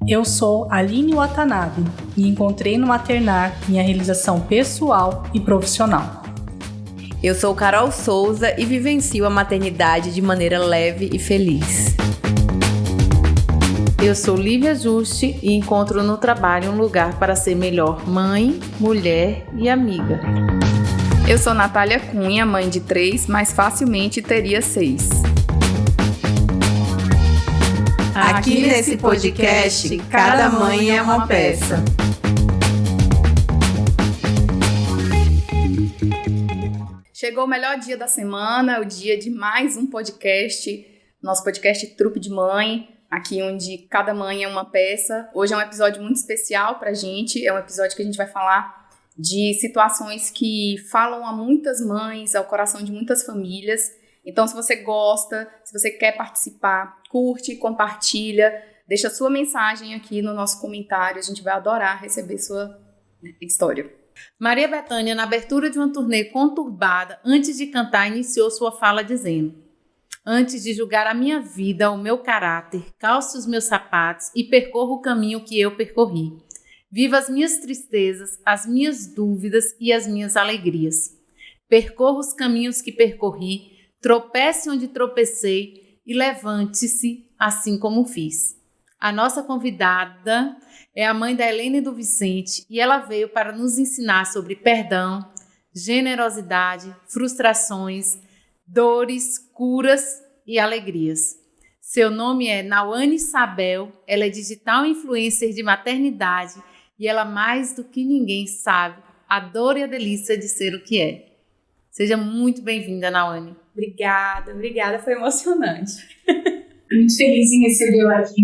Eu sou Aline Watanabe e encontrei no maternar minha realização pessoal e profissional. Eu sou Carol Souza e vivencio a maternidade de maneira leve e feliz. Eu sou Lívia Juste e encontro no trabalho um lugar para ser melhor mãe, mulher e amiga. Eu sou Natália Cunha, mãe de 3, mas facilmente teria 6. Aqui nesse podcast, cada mãe é uma peça. Chegou o melhor dia da semana, o dia de mais um podcast, nosso podcast Trupe de Mãe, aqui onde cada mãe é uma peça. Hoje é um episódio muito especial pra gente, é um episódio que a gente vai falar de situações que falam a muitas mães, ao coração de muitas famílias. Então, se você gosta, se você quer participar, curte, compartilha, deixa sua mensagem aqui no nosso comentário, a gente vai adorar receber sua história. Maria Bethânia, na abertura de uma turnê conturbada, antes de cantar, iniciou sua fala dizendo: antes de julgar a minha vida, o meu caráter, calço os meus sapatos e percorro o caminho que eu percorri. Viva as minhas tristezas, as minhas dúvidas e as minhas alegrias. Percorra os caminhos que percorri, tropece onde tropecei e levante-se assim como fiz. A nossa convidada é a mãe da Helena e do Vicente e ela veio para nos ensinar sobre perdão, generosidade, frustrações, dores, curas e alegrias. Seu nome é Nauane Sabel, ela é digital influencer de maternidade e ela mais do que ninguém sabe a dor e a delícia de ser o que é. Seja muito bem-vinda, Nauane. Obrigada, foi emocionante. Muito feliz em recebê-la aqui.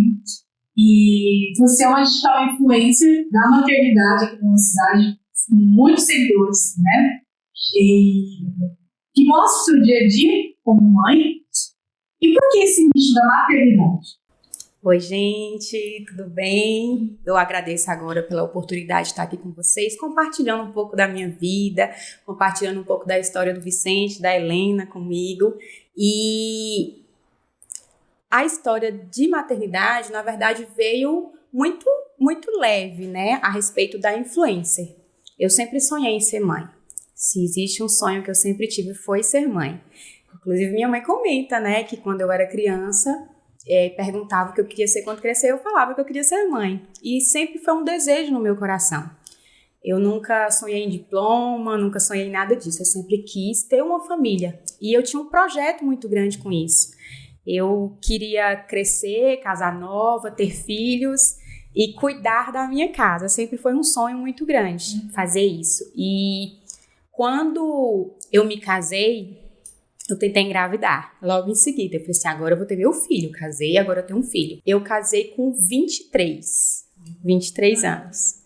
E você é uma digital influencer da maternidade aqui na cidade, com muitos seguidores, né? E que mostra o seu dia a dia como mãe. E por que esse nicho da maternidade? Oi, gente, tudo bem? Eu agradeço agora pela oportunidade de estar aqui com vocês, compartilhando um pouco da minha vida, compartilhando um pouco da história do Vicente, da Helena comigo. E a história de maternidade, na verdade, veio muito, muito leve, né, a respeito da influencer. Eu sempre sonhei em ser mãe. Se existe um sonho que eu sempre tive, foi ser mãe. Inclusive, minha mãe comenta, né, que quando eu era criança, perguntava o que eu queria ser quando crescer, eu falava que eu queria ser mãe. E sempre foi um desejo no meu coração. Eu nunca sonhei em diploma, nunca sonhei em nada disso. Eu sempre quis ter uma família. E eu tinha um projeto muito grande com isso. Eu queria crescer, casar nova, ter filhos e cuidar da minha casa. Sempre foi um sonho muito grande fazer isso. E quando eu me casei, eu tentei engravidar, logo em seguida. Eu falei assim, agora eu vou ter meu filho. Casei, agora eu tenho um filho. Eu casei com 23 anos.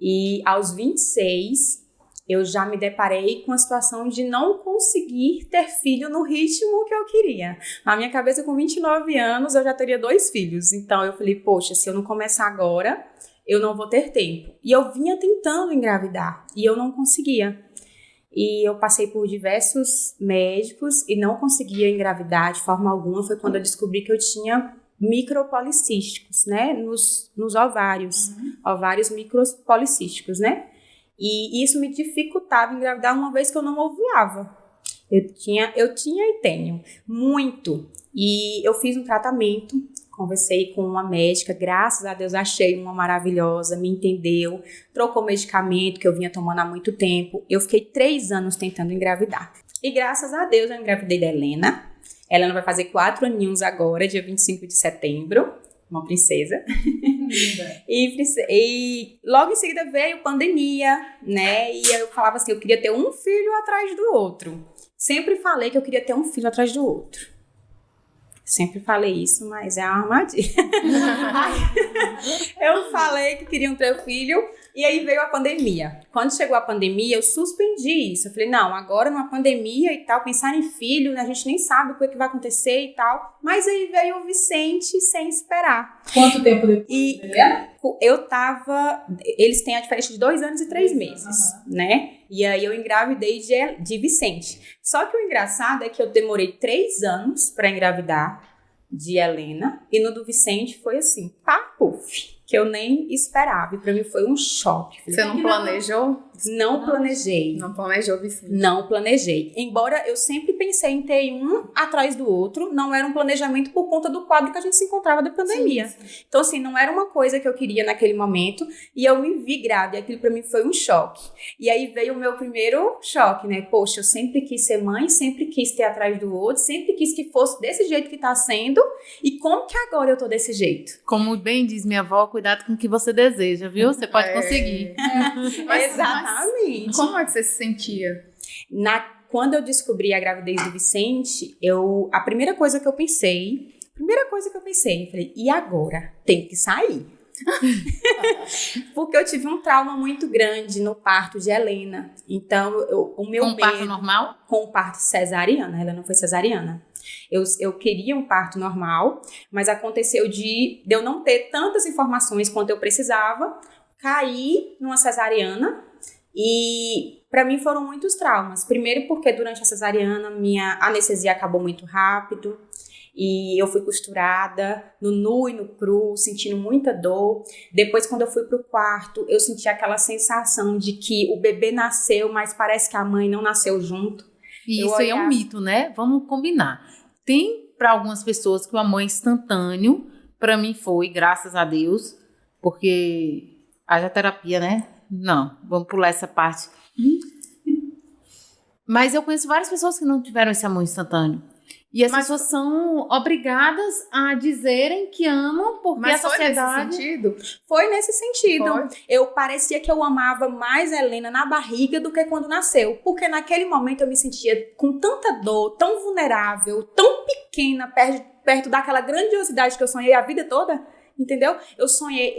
E aos 26, eu já me deparei com a situação de não conseguir ter filho no ritmo que eu queria. Na minha cabeça, com 29 anos, eu já teria 2 filhos. Então, eu falei, poxa, se eu não começar agora, eu não vou ter tempo. E eu vinha tentando engravidar e eu não conseguia. E eu passei por diversos médicos e não conseguia engravidar de forma alguma. Foi quando eu descobri que eu tinha micropolicísticos, né, nos ovários, ovários micropolicísticos, né, e isso me dificultava engravidar uma vez que eu não ovulava. Eu tinha e tenho muito, e eu fiz um tratamento. Conversei com uma médica, graças a Deus achei uma maravilhosa, me entendeu, trocou medicamento que eu vinha tomando há muito tempo. Eu fiquei 3 anos tentando engravidar. E graças a Deus eu engravidei da Helena. Helena vai fazer 4 aninhos agora, dia 25 de setembro. Uma princesa. E logo em seguida veio pandemia, né? E eu falava assim, eu queria ter um filho atrás do outro. Sempre falei que eu queria ter um filho atrás do outro. Sempre falei isso, mas é uma armadilha. Eu falei que queria ter um filho e aí veio a pandemia. Quando chegou a pandemia, eu suspendi isso. Eu falei, não, agora numa pandemia e tal, pensar em filho, a gente nem sabe o que vai acontecer e tal. Mas aí veio o Vicente sem esperar. Quanto tempo depois? E eles têm a diferença de 2 anos e 3 meses, né? E aí eu engravidei de Vicente. Só que o engraçado é que eu demorei 3 anos para engravidar de Helena. E no do Vicente foi assim, pá, puf. que eu nem esperava. E pra mim foi um choque. Você não planejou? Não planejei. Não planejou, Vicente? Não planejei. Embora eu sempre pensei em ter um atrás do outro, não era um planejamento por conta do quadro que a gente se encontrava da pandemia. Sim. Então, assim, não era uma coisa que eu queria naquele momento, e eu me vi grávida, e aquilo pra mim foi um choque. E aí veio o meu primeiro choque, né? Poxa, eu sempre quis ser mãe, sempre quis ter atrás do outro, sempre quis que fosse desse jeito que tá sendo, e como que agora eu tô desse jeito? Como bem diz minha avó, cuidado com o que você deseja, viu? Você pode conseguir. Exatamente. Como é que você se sentia? Quando eu descobri a gravidez do Vicente, a primeira coisa que eu pensei, eu falei, e agora? Tem que sair. Porque eu tive um trauma muito grande no parto de Helena. Então, o meu medo... Com parto normal? Com parto cesariana, ela não foi cesariana. Eu queria um parto normal, mas aconteceu de eu não ter tantas informações quanto eu precisava, cair numa cesariana. E para mim foram muitos traumas. Primeiro porque durante a cesariana minha anestesia acabou muito rápido e eu fui costurada no nu e no cru, sentindo muita dor. Depois, quando eu fui pro quarto, eu senti aquela sensação de que o bebê nasceu, mas parece que a mãe não nasceu junto. E isso aí é um mito, né? Vamos combinar. Tem para algumas pessoas que o amor é instantâneo. Para mim foi, graças a Deus, porque haja terapia, né? Não, vamos pular essa parte. Mas eu conheço várias pessoas que não tiveram esse amor instantâneo. E as pessoas são obrigadas a dizerem que amam porque a sociedade... Foi nesse sentido. Eu parecia que eu amava mais a Helena na barriga do que quando nasceu. Porque naquele momento eu me sentia com tanta dor, tão vulnerável, tão pequena, perto daquela grandiosidade que eu sonhei a vida toda. Entendeu? Eu sonhei,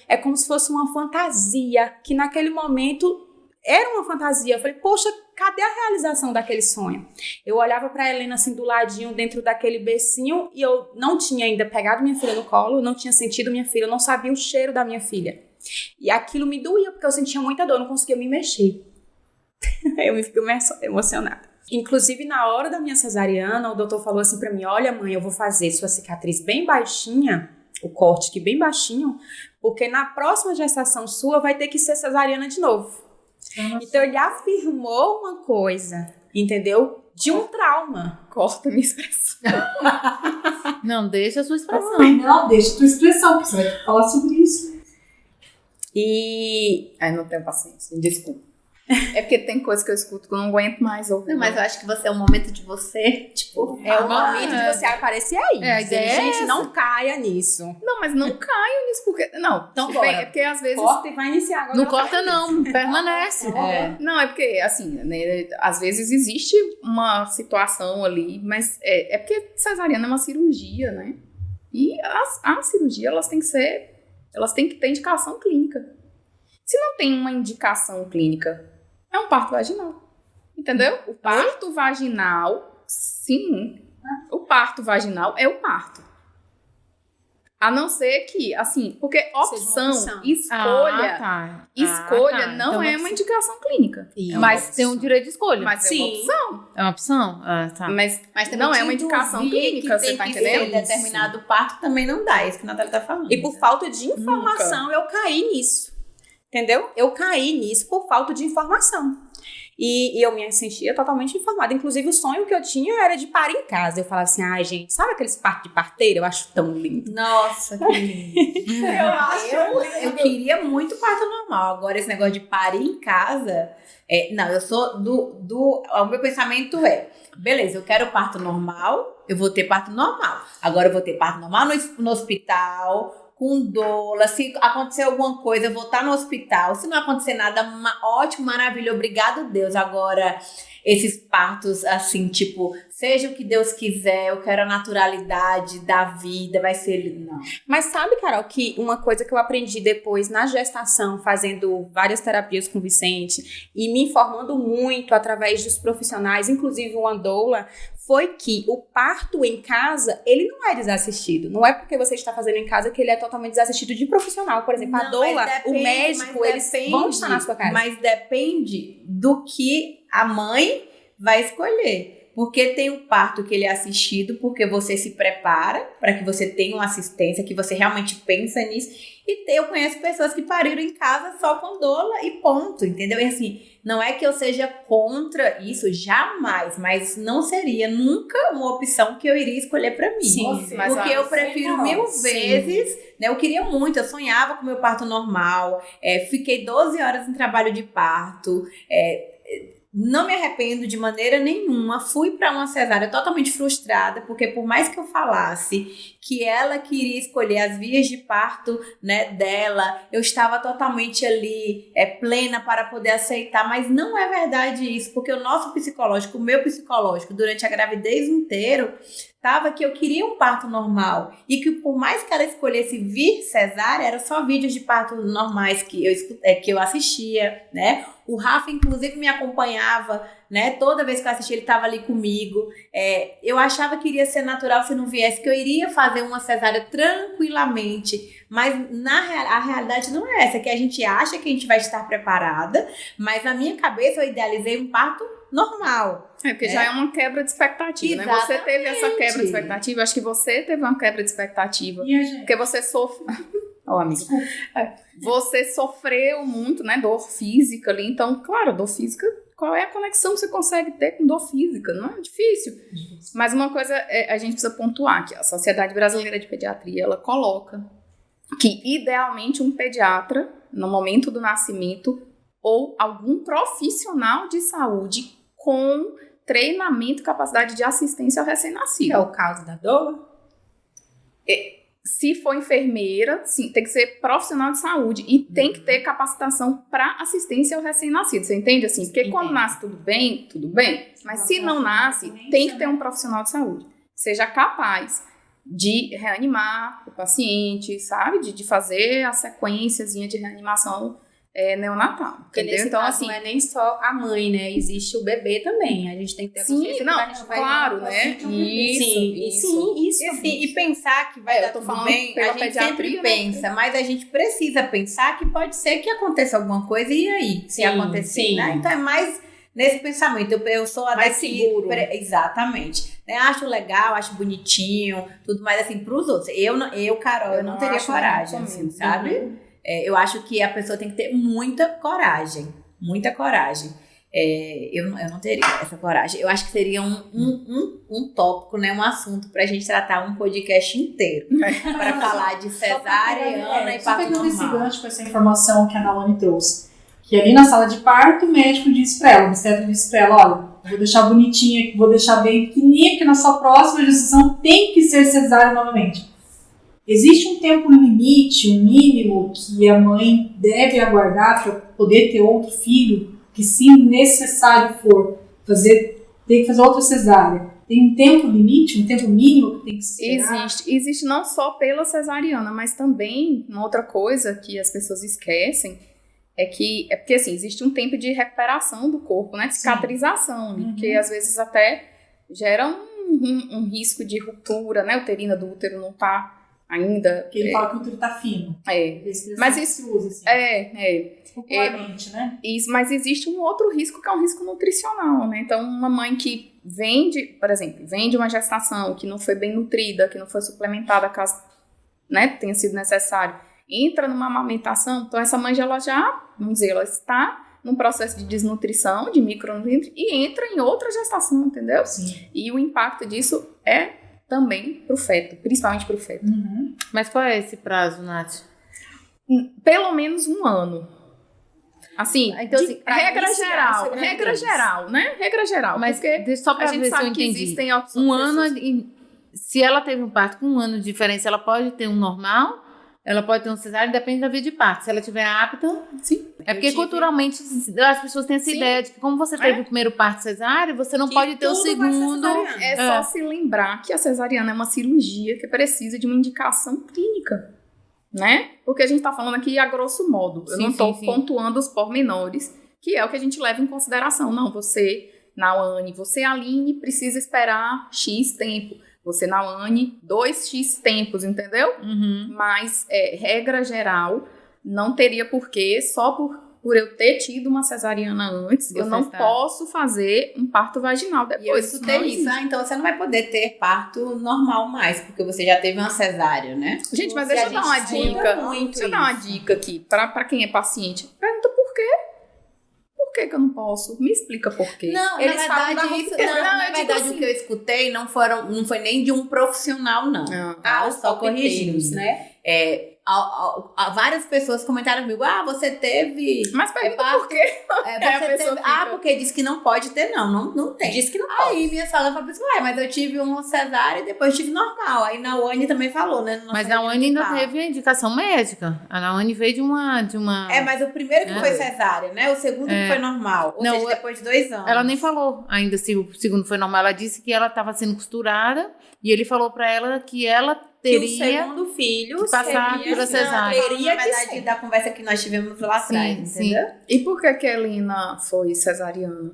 é como se fosse uma fantasia, que naquele momento era uma fantasia. Eu falei, poxa, cadê a realização daquele sonho? Eu olhava pra Helena assim do ladinho, dentro daquele bercinho, e eu não tinha ainda pegado minha filha no colo, não tinha sentido minha filha, eu não sabia o cheiro da minha filha. E aquilo me doía, porque eu sentia muita dor, não conseguia me mexer. Eu me fiquei emocionada. Inclusive, na hora da minha cesariana, o doutor falou assim pra mim, olha mãe, eu vou fazer sua cicatriz bem baixinha, o corte aqui bem baixinho, porque na próxima gestação sua vai ter que ser cesariana de novo. Nossa. Então ele afirmou uma coisa, entendeu? De um trauma. Corta minha expressão. Não, deixa a sua expressão. Não, deixa a tua expressão, porque você vai falar sobre isso. E... Ai, não tenho paciência, desculpa. É porque tem coisa que eu escuto que eu não aguento mais ouvir. Não, mas eu acho que você é o momento de você, tipo... É o momento de você aparecer aí. A ideia gente, não caia nisso. Não, mas não caio nisso, porque... Não, então bem, é porque às vezes... Corta e vai iniciar agora. Não corta não, permanece. Não, é porque, assim, né, às vezes existe uma situação ali, mas é porque cesariana é uma cirurgia, né? E a cirurgia, elas têm que ter indicação clínica. Se não tem uma indicação clínica, é um parto vaginal. Entendeu? O parto vaginal, sim. O parto vaginal é o parto. A não ser que, assim, porque opção. Escolha não então, é uma indicação clínica. Mas tem um direito de escolha. Mas sim. É uma opção. É uma opção? Mas não é uma indicação clínica, você tá entendendo? Determinado parto também não dá, é isso que a Natália tá falando. E por falta de informação, eu caí nisso. Entendeu? Eu caí nisso por falta de informação. E eu me sentia totalmente informada. Inclusive, o sonho que eu tinha era de parir em casa. Eu falava assim, ai, gente, sabe aqueles partos de parteira? Eu acho tão lindo. Nossa, que lindo. eu queria muito parto normal. Agora, esse negócio de parir em casa... não, eu sou o meu pensamento é, beleza, eu quero parto normal, eu vou ter parto normal. Agora eu vou ter parto normal no hospital... com doula, se acontecer alguma coisa, eu vou estar no hospital. Se não acontecer nada, ótimo, maravilha, obrigado Deus. Agora, esses partos, assim, tipo, seja o que Deus quiser, eu quero a naturalidade da vida, vai ser lindo. Não. Mas sabe, Carol, que uma coisa que eu aprendi depois na gestação, fazendo várias terapias com o Vicente e me informando muito através dos profissionais, inclusive uma doula, foi que o parto em casa, ele não é desassistido. Não é porque você está fazendo em casa que ele é totalmente desassistido de profissional. Por exemplo, a doula, o médico, eles vão estar na sua casa. Mas depende do que a mãe vai escolher. porque tem o parto que ele é assistido, porque você se prepara para que você tenha uma assistência, que você realmente pensa nisso. E eu conheço pessoas que pariram em casa só com doula e ponto, entendeu? E assim, não é que eu seja contra isso, jamais, mas não seria nunca uma opção que eu iria escolher para mim. Sim, mas Porque eu prefiro mil vezes, né? Eu queria muito, eu sonhava com o meu parto normal, fiquei 12 horas em trabalho de parto, não me arrependo de maneira nenhuma. Fui para uma cesárea totalmente frustrada, porque por mais que eu falasse que ela queria escolher as vias de parto, né, dela, eu estava totalmente ali plena para poder aceitar, mas não é verdade isso, porque o nosso psicológico, o meu psicológico, durante a gravidez inteira, tava que eu queria um parto normal e que por mais que ela escolhesse vir cesárea, era só vídeos de parto normais que eu assistia, né? O Rafa, inclusive, me acompanhava, né? Toda vez que eu assistia, ele estava ali comigo. Eu achava que iria ser natural se não viesse, que eu iria fazer uma cesárea tranquilamente. Mas a realidade não é essa, que a gente acha que a gente vai estar preparada, mas na minha cabeça eu idealizei um parto normal. Porque já é uma quebra de expectativa, né? Você teve essa quebra de expectativa, acho que você teve uma quebra de expectativa. E a gente? Porque você Você sofreu muito, né? Dor física ali. Então, claro, dor física, qual é a conexão que você consegue ter com dor física? Não é difícil. Mas uma coisa a gente precisa pontuar, que a Sociedade Brasileira de Pediatria, ela coloca que, idealmente, um pediatra, no momento do nascimento, ou algum profissional de saúde com treinamento e capacidade de assistência ao recém-nascido. É o caso da doula? Se for enfermeira, sim, tem que ser profissional de saúde e tem que ter capacitação para assistência ao recém-nascido, você entende? Assim, porque quando nasce tudo bem, mas se não nasce, tem que ter um profissional de saúde que seja capaz de reanimar o paciente, sabe? De fazer a sequenciazinha de reanimação neonatal. Porque nesse então, caso, assim, não é nem só a mãe, né? Existe o bebê também. A gente tem que ter consciência que a gente vai... Claro, né? Isso. E pensar que vai dar tudo bem, a gente sempre pensa, mas a gente precisa pensar que pode ser que aconteça alguma coisa, e aí? Se acontecer, né? Então é mais nesse pensamento. Eu sou a mais seguro. Exatamente. Acho legal, acho bonitinho, tudo mais assim, pros outros. Carol, eu não teria coragem, assim, sabe? Eu acho que a pessoa tem que ter muita coragem. Muita coragem. Eu não teria essa coragem. Eu acho que seria um tópico, né? Um assunto pra gente tratar um podcast inteiro. Pra falar de cesariana e parto normal. Só pegando esse gancho com essa informação que a Naomi trouxe. Que ali na sala de parto, o médico disse pra ela, o obstetra disse pra ela, olha, vou deixar bonitinha aqui, vou deixar bem pequenininha, porque na sua próxima gestação tem que ser cesárea novamente. Existe um tempo limite, um mínimo, que a mãe deve aguardar para poder ter outro filho, que se necessário for tem que fazer outra cesárea. Tem um tempo limite, um tempo mínimo que tem que se esperar? Existe não só pela cesariana, mas também uma outra coisa que as pessoas esquecem é porque assim, existe um tempo de recuperação do corpo, né? Cicatrização, né? Que às vezes até gera um risco de ruptura, né? Uterina do útero não tá ainda... Porque ele fala que o útero tá fino. Mas isso se usa assim. Popularmente, né? Isso, mas existe um outro risco, que é um risco nutricional, né? Então, uma mãe que por exemplo, vem de uma gestação que não foi bem nutrida, que não foi suplementada caso, né, tenha sido necessário, entra numa amamentação, então essa mãe ela está num processo de desnutrição, de micronutrientes, e entra em outra gestação, entendeu? Sim. E o impacto disso é também pro feto, principalmente pro feto. Mas qual é esse prazo, Nath? Pelo menos 1 ano. Assim, então, assim, regra geral, né? Regra geral. Mas porque só pra a gente ver se eu sabe que entendi. existem outras Um ano, pessoas. se ela teve um parto com 1 ano de diferença, ela pode ter um normal, ela pode ter um cesárea, depende da via de parto. Se ela tiver apta, sim. É porque culturalmente as pessoas têm essa ideia de que como você teve o primeiro parto cesárea, você não pode ter o segundo. É só se lembrar que a cesariana é uma cirurgia que precisa de uma indicação clínica, né? Porque a gente tá falando aqui a grosso modo. Eu não tô pontuando os pormenores, que é o que a gente leva em consideração. Não, você, Nawane, você, Aline, precisa esperar X tempo. Você, Nawane, 2X tempos, entendeu? Mas, regra geral, não teria porquê, só por por eu ter tido uma cesariana antes, eu não posso fazer um parto vaginal depois. E eu escutei isso. Então você não vai poder ter parto normal mais, porque você já teve uma cesárea, né? Gente, mas deixa eu dar uma dica. Deixa eu dar uma dica aqui, pra quem é paciente. Pergunta por quê? Por que eu não posso? Me explica por quê. Não, Eles na falam verdade, isso, ruptura. na Tipo verdade assim, o que eu escutei não foi nem de um profissional, não. Tá? Só corrigindo, né? Várias pessoas comentaram comigo, você teve... Mas pergunta por quê? Porque disse que não pode ter, não tem. Diz que não pode. Aí minha sogra falou assim, mas eu tive uma cesárea e depois tive normal. Aí na Nawane também falou, né? Mas a Nawane ainda teve a indicação médica. A Nawane veio de uma... mas o primeiro que foi cesárea, né? O segundo que foi normal. Ou seja, depois de 2 anos. Ela nem falou ainda se o segundo foi normal. Ela disse que ela estava sendo costurada e ele falou pra ela que ela teria... Que o segundo filho passar pela cesárea. Na verdade, da conversa que nós tivemos lá atrás, entendeu? E por que a Helena foi cesariana?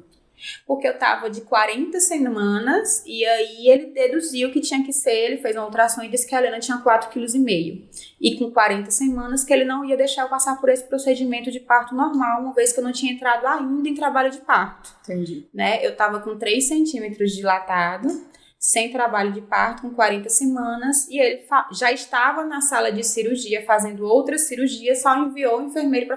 Porque eu tava de 40 semanas e aí ele deduziu que tinha que ser, ele fez uma ultrassom e disse que a Helena tinha 4,5 kg. E com 40 semanas que ele não ia deixar eu passar por esse procedimento de parto normal, uma vez que eu não tinha entrado ainda em trabalho de parto. Entendi. Né? Eu tava com 3 centímetros dilatado, sem trabalho de parto, com 40 semanas, e ele já estava na sala de cirurgia fazendo outras cirurgias, só enviou o enfermeiro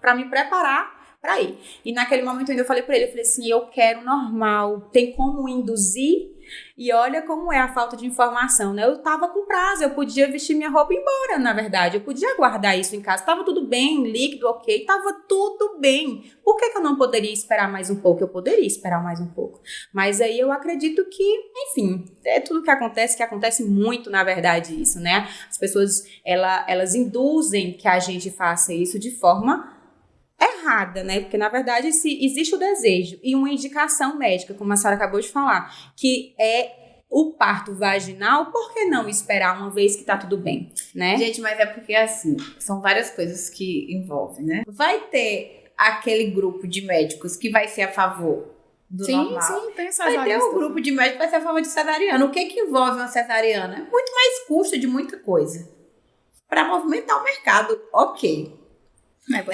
para me preparar para ir. E naquele momento ainda eu falei para ele, assim, eu quero normal, tem como induzir? E olha como é a falta de informação, né? Eu tava com prazo, eu podia vestir minha roupa e ir embora, na verdade. Eu podia guardar isso em casa. Tava tudo bem, líquido, ok. Tava tudo bem. Por que eu não poderia esperar mais um pouco? Eu poderia esperar mais um pouco. Mas aí eu acredito que, enfim, é tudo que acontece muito, na verdade, isso, né? As pessoas, elas induzem que a gente faça isso de forma errada, né? Porque, na verdade, se existe o desejo e uma indicação médica, como a senhora acabou de falar, que é o parto vaginal, por que não esperar uma vez que tá tudo bem, né? Gente, mas é porque, assim, são várias coisas que envolvem, né? Vai ter aquele grupo de médicos que vai ser a favor do normal. Sim, tem cesariana. Vai ter um grupo de médicos que vai ser a favor de cesariana. O que envolve uma cesariana? É muito mais custo de muita coisa. Para movimentar o mercado, ok.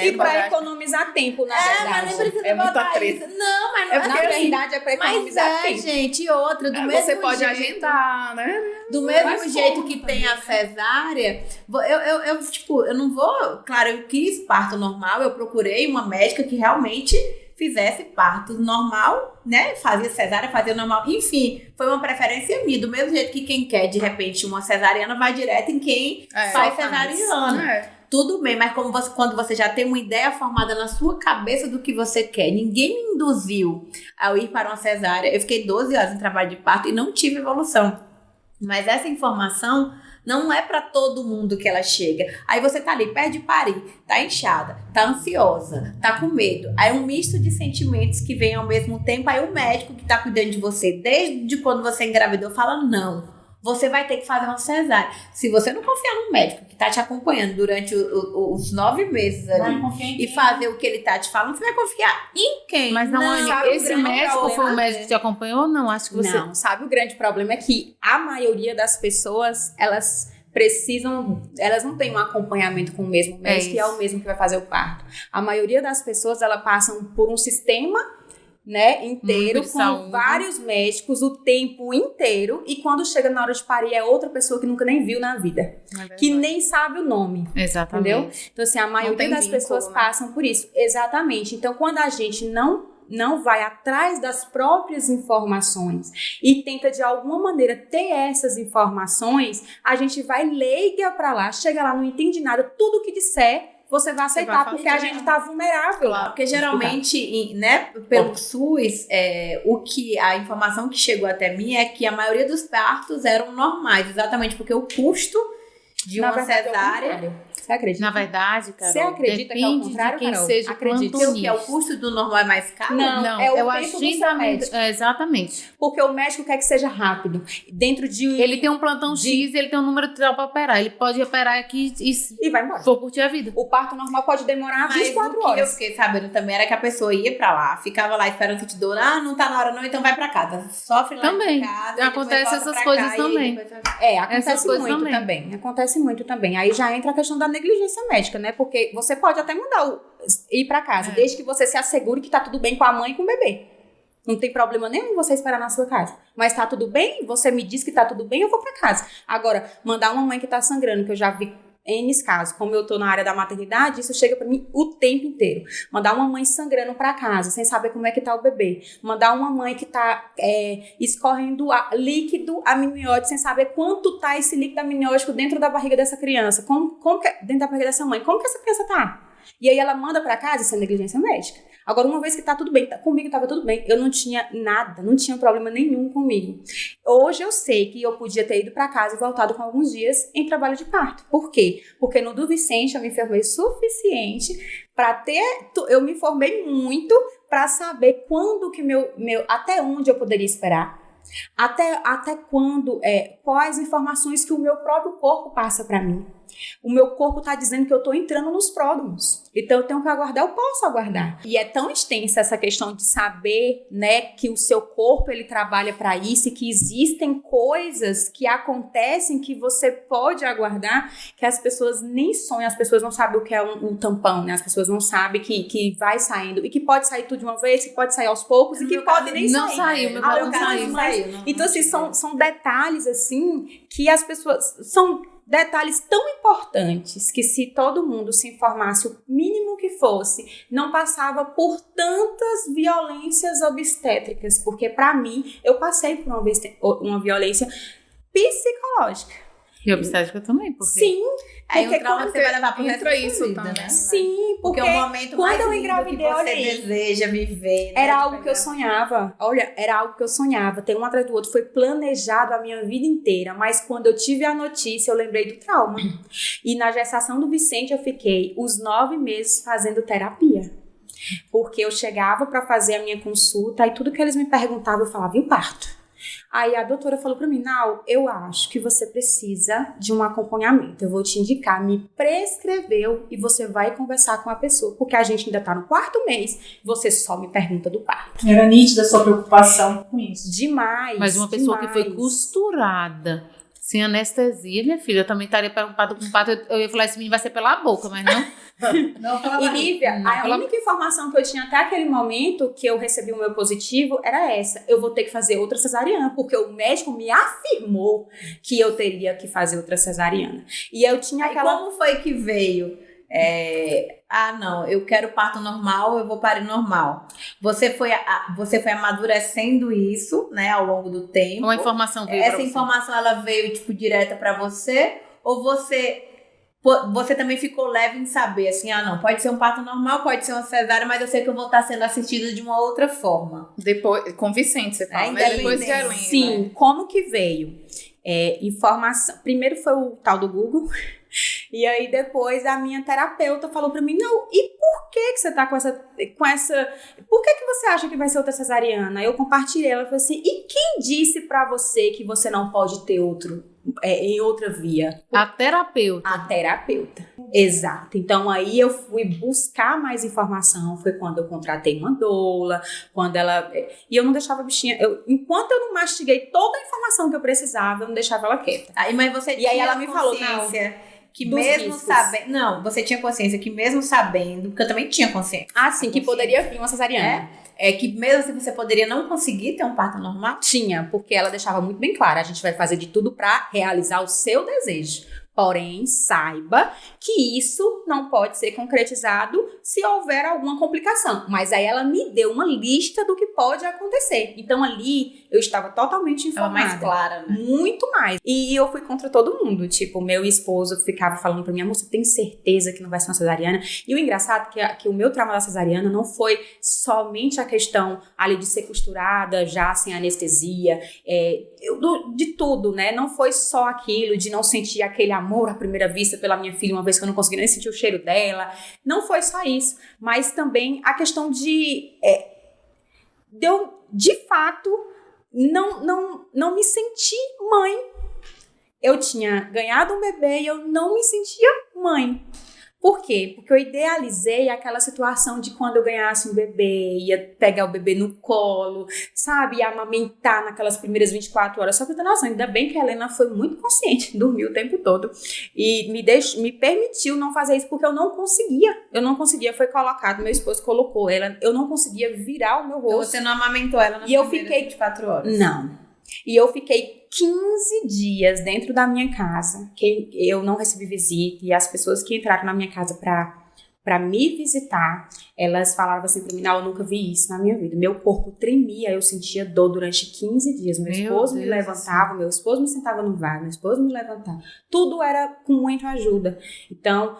E para economizar tempo, na verdade. Mas nem precisa muita botar treta. isso. Não, mas não Na verdade, é para economizar tempo. gente, e outra, do mesmo Você pode jeito, agendar, né? Do mesmo jeito que tem a cesárea, eu não vou... Claro, eu quis parto normal, eu procurei uma médica que realmente fizesse parto normal, né? Fazia cesárea, fazia normal. Enfim, foi uma preferência minha. Do mesmo jeito que quem quer, de repente, uma cesariana, vai direto em quem faz cesariana. Tudo bem, mas quando você já tem uma ideia formada na sua cabeça do que você quer, ninguém me induziu a ir para uma cesárea. Eu fiquei 12 horas em trabalho de parto e não tive evolução. Mas essa informação não é para todo mundo que ela chega. Aí você tá ali, perto de parir, tá inchada, tá ansiosa, tá com medo. Aí um misto de sentimentos que vem ao mesmo tempo. Aí o médico que tá cuidando de você, desde quando você engravidou, fala não. Você vai ter que fazer uma cesárea. Se você não confiar no médico que tá te acompanhando durante os 9 meses ali e fazer o que ele tá te falando, você vai confiar em quem? Mas não, esse médico foi o médico que te acompanhou ou não? Acho que você... Não, sabe, o grande problema é que a maioria das pessoas, elas não têm um acompanhamento com o mesmo médico, que é o mesmo que vai fazer o parto. A maioria das pessoas, elas passam por um sistema, né, inteiro, com vários médicos o tempo inteiro, e quando chega na hora de parir é outra pessoa que nunca nem viu na vida, que nem sabe o nome. Exatamente. Entendeu? Então, assim, a maioria das pessoas passam por isso. Exatamente. Então, quando a gente não vai atrás das próprias informações e tenta de alguma maneira ter essas informações, a gente vai leiga pra lá, chega lá, não entende nada, tudo que disser você vai aceitar, porque a gente tá vulnerável. Claro, porque geralmente, né, pelo SUS, a informação que chegou até mim é que a maioria dos partos eram normais, exatamente porque o custo de uma cesárea... Você acredita? Na verdade, Carol, você acredita que é o contrário, de quem Carol? seja Acredita que é o custo do normal é mais caro? Não, é o tempo do seu médico. Exatamente. Porque o médico quer que seja rápido. Dentro de... Ele tem um plantão X, ele tem um número tal para operar. Ele pode operar aqui e vai embora. Vou curtir a vida. O parto normal pode demorar 24 horas. O que eu fiquei sabendo também era que a pessoa ia pra lá, ficava lá esperando que te dor. Não tá na hora não, então vai pra casa. Sofre lá também. em casa. Acontece essas coisas também. Acontece muito também. Acontece muito também. Aí já entra a questão da negligência médica, né? Porque você pode até mandar ir pra casa, desde que você se assegure que tá tudo bem com a mãe e com o bebê. Não tem problema nenhum você esperar na sua casa. Mas tá tudo bem? Você me diz que tá tudo bem, eu vou pra casa. Agora, mandar uma mãe que tá sangrando, que eu já vi N casos, como eu tô na área da maternidade, isso chega pra mim o tempo inteiro. Mandar uma mãe sangrando pra casa, sem saber como é que tá o bebê. Mandar uma mãe que tá escorrendo líquido amniótico, sem saber quanto tá esse líquido amniótico dentro da barriga dessa criança. Dentro da barriga dessa mãe. Como que essa criança tá? E aí ela manda pra casa, isso é negligência médica. Agora, uma vez que tá tudo bem, comigo tava tudo bem, eu não tinha nada, não tinha problema nenhum comigo. Hoje eu sei que eu podia ter ido pra casa e voltado com alguns dias em trabalho de parto. Por quê? Porque no do Vicente eu me informei suficiente eu me informei muito pra saber quando que até onde eu poderia esperar. Até quando, quais informações que o meu próprio corpo passa pra mim. O meu corpo está dizendo que eu estou entrando nos pródromos. Então eu tenho que aguardar, eu posso aguardar. E é tão extensa essa questão de saber, né, que o seu corpo ele trabalha para isso e que existem coisas que acontecem que você pode aguardar, que as pessoas nem sonham, as pessoas não sabem o que é um tampão, né? As pessoas não sabem que vai saindo e que pode sair tudo de uma vez, que pode sair aos poucos e que pode nem sair. Não saiu, meu caso não saiu. Então assim, são detalhes assim que as pessoas são detalhes tão importantes que se todo mundo se informasse o mínimo que fosse, não passava por tantas violências obstétricas, porque para mim, eu passei por uma violência psicológica. E obstétrica também, porque... Sim. Aí o trauma você vai levar pro resto da isso vida, também. né? Sim, porque o momento quando mais eu lindo engravidei, que você olha aí, deseja viver. era algo que eu sonhava. Olha, era algo que eu sonhava. Ter um atrás do outro. Foi planejado a minha vida inteira. Mas quando eu tive a notícia, eu lembrei do trauma. E na gestação do Vicente, eu fiquei os 9 meses fazendo terapia. Porque eu chegava pra fazer a minha consulta e tudo que eles me perguntavam, eu falava, e o parto? Aí a doutora falou pra mim, Nau, eu acho que você precisa de um acompanhamento. Eu vou te indicar, me prescreveu e você vai conversar com a pessoa. Porque a gente ainda tá no 4º mês, você só me pergunta do parto. Era nítida a sua preocupação com isso. Demais. Mas uma pessoa demais. que foi costurada, sem anestesia, minha filha, eu também estaria preocupada com o parto. Eu ia falar, esse menino vai ser pela boca, mas não. E Lívia, a única informação que eu tinha até aquele momento que eu recebi o meu positivo era essa. Eu vou ter que fazer outra cesariana, porque o médico me afirmou que eu teria que fazer outra cesariana. E eu tinha aquela... Como foi que veio? Não, eu quero parto normal, eu vou parir normal. Você foi amadurecendo isso, né, ao longo do tempo. Uma informação veio Essa pra você. informação, ela veio, tipo, direta pra você? Ou você também ficou leve em saber, assim, não, pode ser um parto normal, pode ser uma cesárea, mas eu sei que eu vou estar sendo assistida de uma outra forma. Depois, com Vicente, você fala, né? Depois de Helena. Sim, como que veio? Informação. Primeiro foi o tal do Google. E aí depois a minha terapeuta falou pra mim, não, e por que você tá com essa... Por que você acha que vai ser outra cesariana? Eu compartilhei, ela falou assim, e quem disse pra você que você não pode ter em outra via? A terapeuta. A terapeuta. Exato. Então aí eu fui buscar mais informação, foi quando eu contratei uma doula, quando ela... E eu não deixava a bichinha... Enquanto eu não mastiguei toda a informação que eu precisava, eu não deixava ela quieta. Mas você E aí ela me falou, não, que dos mesmo riscos. sabendo... Não, você tinha consciência que mesmo sabendo... Porque eu também tinha consciência. Ah, sim, que poderia vir uma cesariana. Que mesmo assim você poderia não conseguir ter um parto normal? Tinha, porque ela deixava muito bem claro, a gente vai fazer de tudo pra realizar o seu desejo. Porém, saiba que isso não pode ser concretizado se houver alguma complicação. Mas aí ela me deu uma lista do que pode acontecer. Então ali eu estava totalmente informada. Estava mais clara, né? Muito mais. E eu fui contra todo mundo. Tipo, meu esposo ficava falando pra mim, amor, você tem certeza que não vai ser uma cesariana? E o engraçado é que o meu trauma da cesariana não foi somente a questão ali de ser costurada, já sem anestesia, de tudo, né? Não foi só aquilo de não sentir aquele amor à primeira vista pela minha filha, uma vez que eu não consegui nem sentir o cheiro dela. Não foi só isso, mas também a questão de eu, de fato, não me sentir mãe. Eu tinha ganhado um bebê e eu não me sentia mãe. Por quê? Porque eu idealizei aquela situação de quando eu ganhasse um bebê, ia pegar o bebê no colo, sabe? Ia amamentar naquelas primeiras 24 horas. Só que eu tenho noção, ainda bem que a Helena foi muito consciente, dormiu o tempo todo. E me permitiu não fazer isso, porque eu não conseguia. Foi colocado, meu esposo colocou ela, eu não conseguia virar o meu rosto. Então você não amamentou ela nas primeiras 24 horas? Não. E eu fiquei 15 dias dentro da minha casa, que eu não recebi visita, e as pessoas que entraram na minha casa pra me visitar, elas falavam assim pra mim, não, eu nunca vi isso na minha vida. Meu corpo tremia, eu sentia dor durante 15 dias. Meu esposo me levantava, meu esposo me sentava no vaso, meu esposo me levantava. Tudo era com muita ajuda. Então,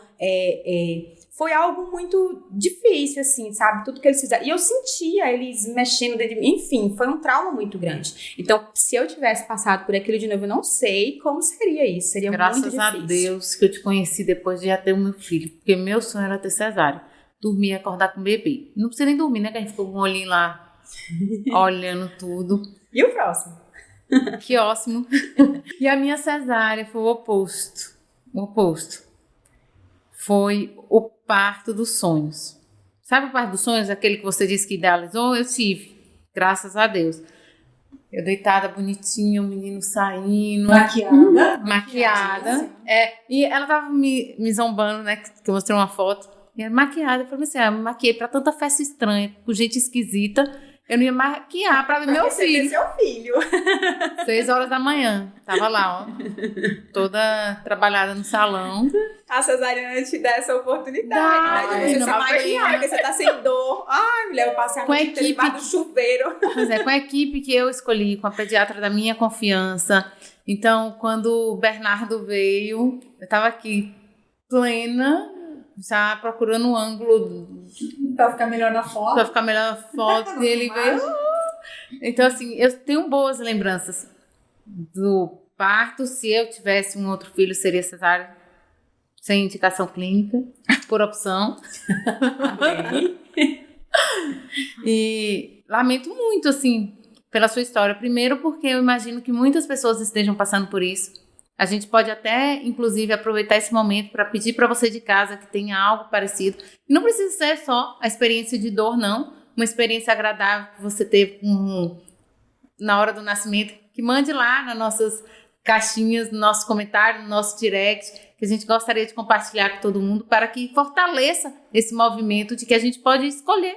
foi algo muito difícil, assim, sabe? Tudo que eles fizeram. E eu sentia eles mexendo dentro de mim. Enfim, foi um trauma muito grande. Então, se eu tivesse passado por aquilo de novo, eu não sei como seria isso. Seria muito difícil. Graças a Deus que eu te conheci depois de já ter o meu filho. Porque meu sonho era ter cesárea. Dormir e acordar com o bebê. Não precisa nem dormir, né? Que a gente ficou com o olhinho lá, olhando tudo. E o próximo? Que ótimo. E a minha cesárea foi o oposto. O oposto. Foi o parto dos sonhos. Sabe o parto dos sonhos? Aquele que você disse que idealizou? Eu tive. Graças a Deus. Eu deitada, bonitinha, o menino saindo. Maquiada. E ela tava me zombando, né? Que eu mostrei uma foto. E era maquiada. Eu falei assim, eu me maquiei pra tanta festa estranha, com gente esquisita. Eu não ia maquiar pra ver meu filho. Seu filho. 6 horas da manhã. Tava lá, ó. Toda trabalhada no salão. A cesariana te dá essa oportunidade, né? De você se maquiar, porque você tá sem dor. Ai, mulher, eu passei a noite inteira debaixo do chuveiro. Pois é, com a equipe que eu escolhi, com a pediatra da minha confiança. Então, quando o Bernardo veio, eu tava aqui, plena, já procurando um ângulo Pra ficar melhor na foto. pra ficar melhor a foto. E ele veio. Então, assim, eu tenho boas lembranças do parto. Se eu tivesse um outro filho, seria cesárea, sem indicação clínica, por opção. E lamento muito, assim, pela sua história. Primeiro, porque eu imagino que muitas pessoas estejam passando por isso. A gente pode até, inclusive, aproveitar esse momento para pedir para você de casa que tenha algo parecido. E não precisa ser só a experiência de dor, não. Uma experiência agradável que você teve na hora do nascimento. Que mande lá nas nossas caixinhas, no nosso comentário, no nosso direct, que a gente gostaria de compartilhar com todo mundo para que fortaleça esse movimento de que a gente pode escolher.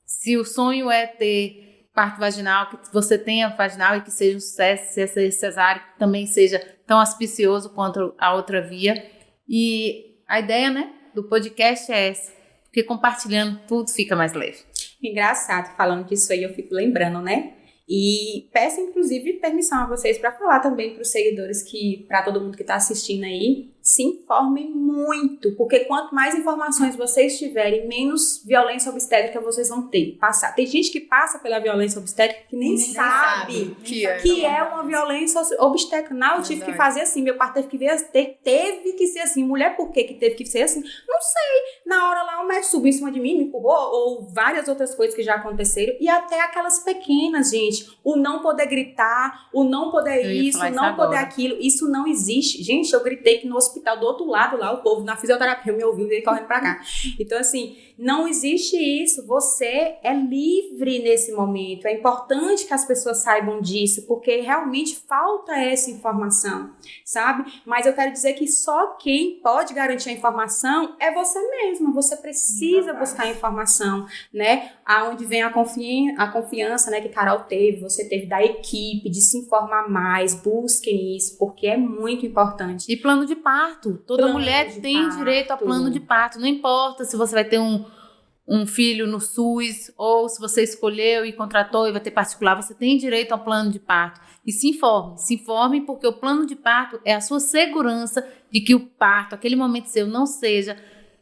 Se o sonho é ter parto vaginal, que você tenha vaginal e que seja um sucesso, se essa cesárea também seja tão auspicioso quanto a outra via. E a ideia, né, do podcast é essa, porque compartilhando tudo fica mais leve. Engraçado, falando disso aí, eu fico lembrando, né? E peço, inclusive, permissão a vocês para falar também para os seguidores, para todo mundo que está assistindo aí, se informem muito, porque quanto mais informações vocês tiverem, menos violência obstétrica vocês vão passar. Tem gente que passa pela violência obstétrica que nem sabe que é uma violência obstétrica. Não, eu tive que fazer assim, meu parto teve que ser assim. Mulher, por que teve que ser assim? Não sei. Na hora lá, o médico subiu em cima de mim, me empurrou, ou várias outras coisas que já aconteceram, e até aquelas pequenas, gente, o não poder gritar, o não poder isso, o não poder aquilo, isso não existe. Gente, eu gritei que no hospital do outro lado lá, o povo na fisioterapia me ouviu e veio correndo pra cá. Então, assim, não existe isso. Você é livre nesse momento. É importante que as pessoas saibam disso, porque realmente falta essa informação, sabe? Mas eu quero dizer que só quem pode garantir a informação é você mesma. Você precisa buscar a informação, né? Aonde vem a confiança, né, que Carol teve, você teve da equipe, de se informar mais. Busquem isso, porque é muito importante. E plano de parto. Toda mulher tem direito a plano de parto. Não importa se você vai ter um filho no SUS ou se você escolheu e contratou e vai ter particular, você tem direito ao plano de parto. E se informe porque o plano de parto é a sua segurança de que o parto, aquele momento seu, não seja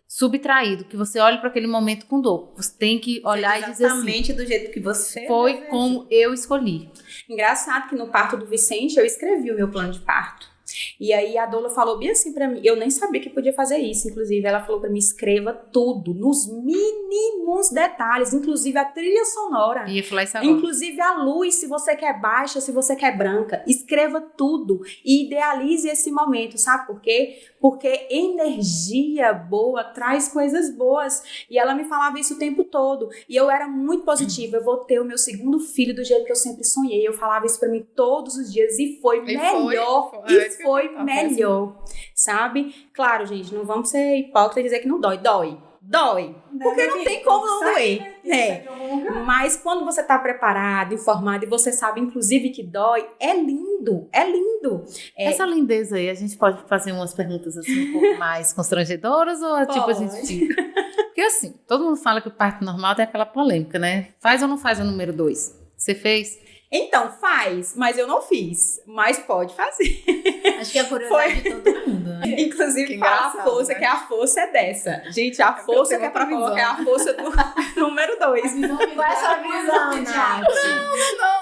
subtraído, que você olhe para aquele momento com dor. Você tem que olhar e dizer assim, exatamente do jeito que você foi como eu escolhi. Engraçado que no parto do Vicente eu escrevi o meu plano de parto. E aí a doula falou bem assim pra mim, eu nem sabia que podia fazer isso, inclusive ela falou pra mim, escreva tudo, nos mínimos detalhes, inclusive a trilha sonora. Ia falar isso agora. Inclusive a luz, se você quer baixa, se você quer branca, escreva tudo e idealize esse momento, sabe por quê? Porque energia boa traz coisas boas. E ela me falava isso o tempo todo. E eu era muito positiva. Eu vou ter o meu segundo filho do jeito que eu sempre sonhei. Eu falava isso pra mim todos os dias e foi melhor. Foi melhor, sabe? Claro, gente, não vamos ser hipócritas e dizer que não dói. Dói. Porque não tem como não doer. Mas quando você tá preparado, informado e você sabe, inclusive, que dói, é lindo. É lindo. Essa lindeza aí, a gente pode fazer umas perguntas assim um pouco mais constrangedoras ou tipo a gente fica? Porque assim, todo mundo fala que o parto normal tem aquela polêmica, né? Faz ou não faz o número 2? Você fez? Então, faz, mas eu não fiz. Mas pode fazer. Acho que é a curiosidade de todo mundo, né? Inclusive, fala a força, né? que a força é dessa. Gente, a força que é pra colocar é a força do número 2. Qual é a sua visão, Nath?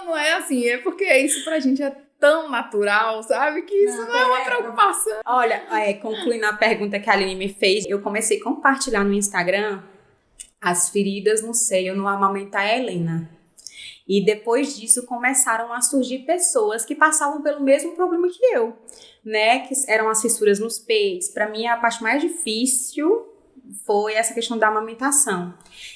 Não é assim. É porque isso pra gente é tão natural, sabe? Que isso não é uma preocupação. Olha, concluindo a pergunta que a Aline me fez, eu comecei a compartilhar no Instagram as feridas no seio no amamentar a Helena. E depois disso começaram a surgir pessoas que passavam pelo mesmo problema que eu, né? Que eram as fissuras nos peitos. Para mim, a parte mais difícil foi essa questão da amamentação.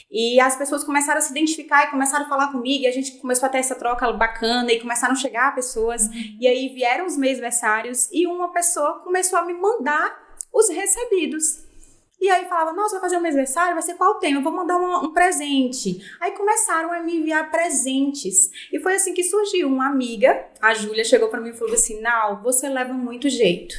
E as pessoas começaram a se identificar e começaram a falar comigo, e a gente começou a ter essa troca bacana, e começaram a chegar pessoas, e aí vieram os mêsversários, e uma pessoa começou a me mandar os recebidos. E aí falava, nossa, vai fazer um mêsversário, vai ser qual tema? Eu vou mandar um presente. Aí começaram a me enviar presentes. E foi assim que surgiu. Uma amiga, a Júlia, chegou pra mim e falou assim, Nau, você leva muito jeito.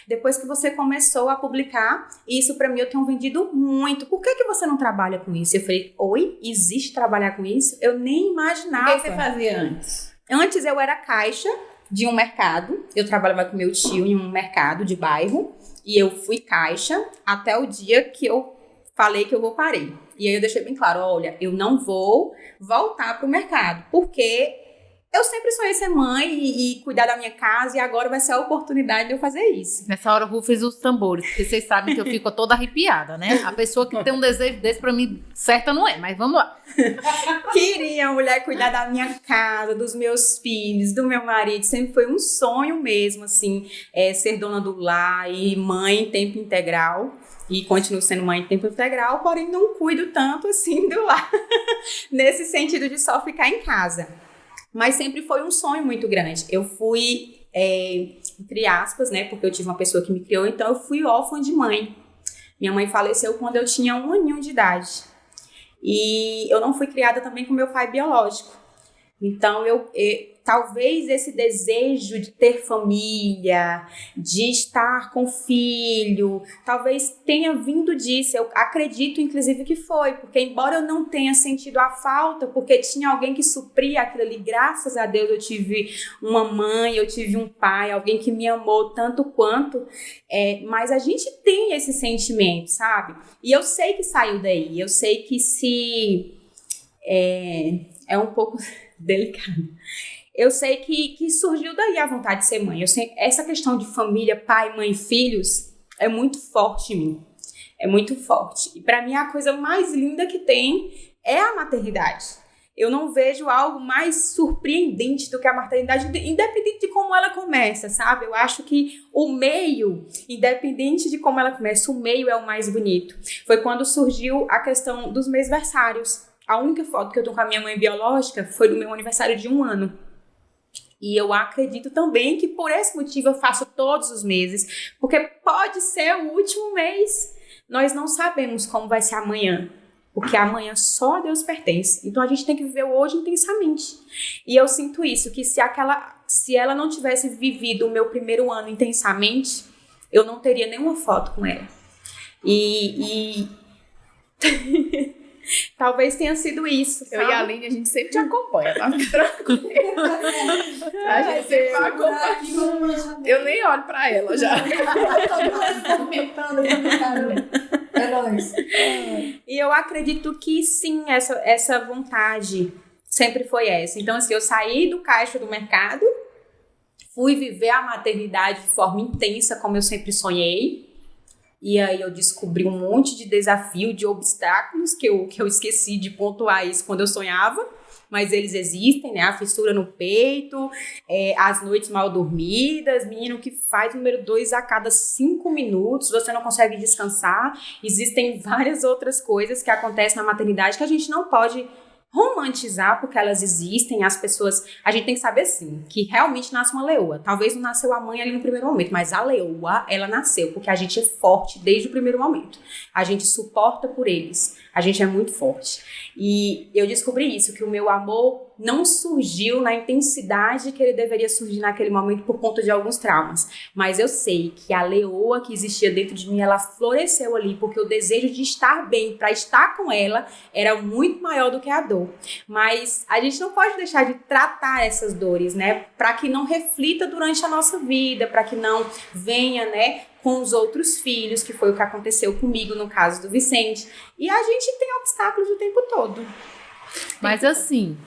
Depois que você começou a publicar, isso pra mim eu tenho vendido muito. Por que você não trabalha com isso? Eu falei, oi, existe trabalhar com isso? Eu nem imaginava. O que você fazia antes? Antes eu era caixa de um mercado. Eu trabalhava com meu tio em um mercado de bairro. E eu fui caixa até o dia que eu falei que eu vou parei. E aí eu deixei bem claro, olha, eu não vou voltar pro mercado, porque eu sempre sonhei ser mãe e cuidar da minha casa, e agora vai ser a oportunidade de eu fazer isso. Nessa hora, rufem os tambores, porque vocês sabem que eu fico toda arrepiada, né? A pessoa que tem um desejo desse, pra mim, certa não é, mas vamos lá. Queria a mulher cuidar da minha casa, dos meus filhos, do meu marido, sempre foi um sonho mesmo, assim, ser dona do lar e mãe em tempo integral. E continuo sendo mãe em tempo integral, porém não cuido tanto assim do lar, nesse sentido de só ficar em casa. Mas sempre foi um sonho muito grande. Eu fui, entre aspas, né, porque eu tive uma pessoa que me criou, então eu fui órfã de mãe. Minha mãe faleceu quando eu tinha 1 aninho de idade. E eu não fui criada também com meu pai biológico. Então, talvez esse desejo de ter família, de estar com filho, talvez tenha vindo disso. Eu acredito, inclusive, que foi, porque embora eu não tenha sentido a falta, porque tinha alguém que supria aquilo ali, graças a Deus eu tive uma mãe, eu tive um pai, alguém que me amou tanto quanto, mas a gente tem esse sentimento, sabe? E eu sei que saiu daí, eu sei que se... é um pouco delicado. Eu sei que surgiu daí a vontade de ser mãe. Eu sei, essa questão de família, pai, mãe, filhos, é muito forte em mim. É muito forte. E pra mim a coisa mais linda que tem é a maternidade. Eu não vejo algo mais surpreendente do que a maternidade, independente de como ela começa, sabe? Eu acho que o meio, independente de como ela começa, o meio é o mais bonito. Foi quando surgiu a questão dos mêsversários. A única foto que eu tô com a minha mãe biológica foi do meu aniversário de 1 ano. E eu acredito também que por esse motivo eu faço todos os meses, porque pode ser o último mês. Nós não sabemos como vai ser amanhã, porque amanhã só a Deus pertence. Então a gente tem que viver o hoje intensamente. E eu sinto isso, que se ela não tivesse vivido o meu primeiro ano intensamente, eu não teria nenhuma foto com ela. Talvez tenha sido isso, sabe? Eu e a Aline, a gente sempre te acompanha, tá? Tranquilo. A gente sempre acompanha. Eu nem olho pra ela já. É nóis. E eu acredito que sim, essa vontade sempre foi essa. Então, assim, eu saí do caixa do mercado, fui viver a maternidade de forma intensa, como eu sempre sonhei. E aí eu descobri um monte de desafio, de obstáculos que eu esqueci de pontuar isso quando eu sonhava. Mas eles existem, né? A fissura no peito, as noites mal dormidas, menino que faz número 2 a cada 5 minutos, você não consegue descansar. Existem várias outras coisas que acontecem na maternidade que a gente não pode romantizar, porque elas existem, as pessoas... A gente tem que saber, sim, que realmente nasce uma leoa. Talvez não nasceu a mãe ali no primeiro momento, mas a leoa, ela nasceu, porque a gente é forte desde o primeiro momento. A gente suporta por eles. A gente é muito forte. E eu descobri isso, que o meu amor não surgiu na intensidade que ele deveria surgir naquele momento por conta de alguns traumas. Mas eu sei que a leoa que existia dentro de mim, ela floresceu ali, porque o desejo de estar bem, para estar com ela, era muito maior do que a dor. Mas a gente não pode deixar de tratar essas dores, né? Para que não reflita durante a nossa vida, para que não venha, né, com os outros filhos, que foi o que aconteceu comigo no caso do Vicente. E a gente tem obstáculos o tempo todo. Mas assim,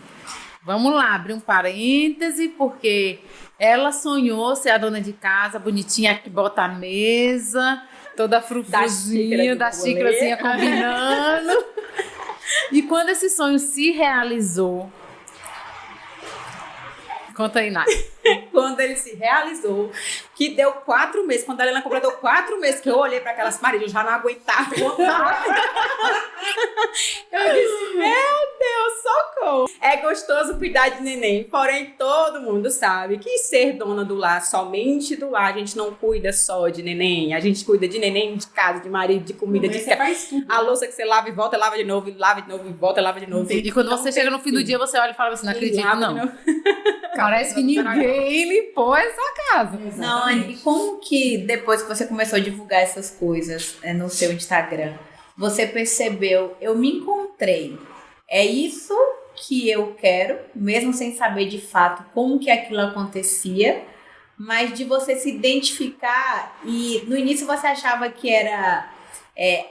vamos lá, abrir um parêntese, porque ela sonhou ser a dona de casa, bonitinha, que bota a mesa, toda frufruzinha, da xícarazinha combinando. E quando esse sonho se realizou... Conta aí, Nath. Quando ele se realizou, que deu 4 meses, quando a Helena completou 4 meses, que eu olhei para aquelas paredes, eu já não aguentava. Eu disse, meu Deus, socorro. É gostoso cuidar de neném, porém todo mundo sabe que ser dona do lar, somente do lar, a gente não cuida só de neném, a gente cuida de neném, de casa, de marido, de comida, de a louça que você lava e volta, lava de novo, lava de novo, volta, lava de novo. E quando você chega no fim do dia, você olha e fala assim, não acredito, não. Parece que ninguém limpou essa casa. Não, Anny, e como que depois que você começou a divulgar essas coisas no seu Instagram, você percebeu, eu me encontrei, é isso que eu quero, mesmo sem saber de fato como que aquilo acontecia, mas de você se identificar e no início você achava que era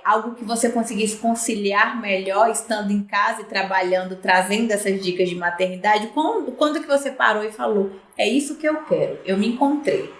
algo que você conseguisse conciliar melhor estando em casa e trabalhando, trazendo essas dicas de maternidade. Quando que você parou e falou, é isso que eu quero, eu me encontrei?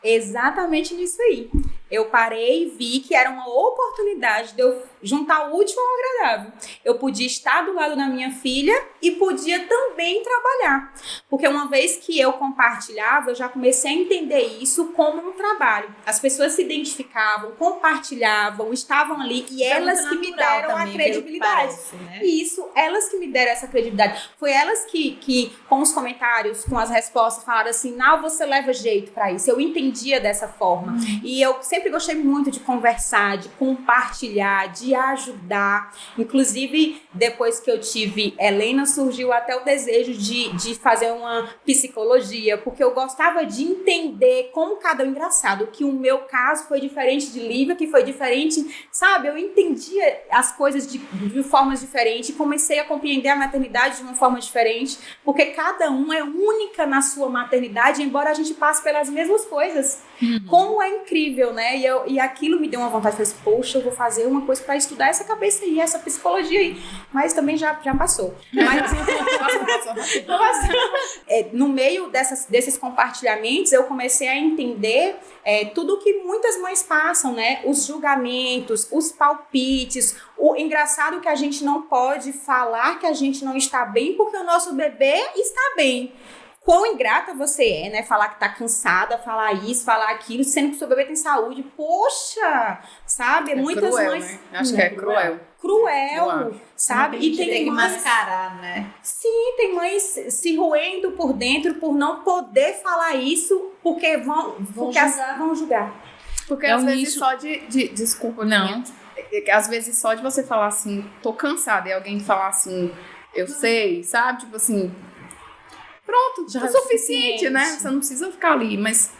Exatamente nisso aí. Eu parei e vi que era uma oportunidade de eu juntar o útil ao agradável. Eu podia estar do lado da minha filha e podia também trabalhar. Porque uma vez que eu compartilhava, eu já comecei a entender isso como um trabalho. As pessoas se identificavam, compartilhavam, estavam ali e elas que me deram a credibilidade. Parece, né? Isso, elas que me deram essa credibilidade. Foi elas que com os comentários, com as respostas, falaram assim, não, você leva jeito pra isso. Eu entendia dessa forma. E eu sempre gostei muito de conversar, de compartilhar, de ajudar. Inclusive, depois que eu tive Helena, surgiu até o desejo de fazer uma psicologia, porque eu gostava de entender como cada um engraçado, que o meu caso foi diferente de Lívia, que foi diferente, sabe? Eu entendia as coisas de formas diferentes e comecei a compreender a maternidade de uma forma diferente, porque cada um é única na sua maternidade, embora a gente passe pelas mesmas coisas. Como é incrível, né? E aquilo me deu uma vontade, eu falei, poxa, eu vou fazer uma coisa para estudar essa cabeça aí, essa psicologia aí. Mas também já passou. Mas, no meio desses compartilhamentos, eu comecei a entender tudo que muitas mães passam, né? Os julgamentos, os palpites. O engraçado é que a gente não pode falar que a gente não está bem porque o nosso bebê está bem. Quão ingrata você é, né? Falar que tá cansada, falar isso, falar aquilo, sendo que o seu bebê tem saúde. Poxa, sabe? Muitas cruel, mães... né? Acho que é cruel. Cruel, sabe? E tem que mães... mascarar, né? Sim, tem mães se roendo por dentro por não poder falar isso porque vão julgar. Porque às vezes só desculpa, não. Às vezes só de você falar assim, tô cansada, e alguém falar assim, eu sei, sabe? Tipo assim... Pronto, já é o suficiente, né? Você não precisa ficar ali, mas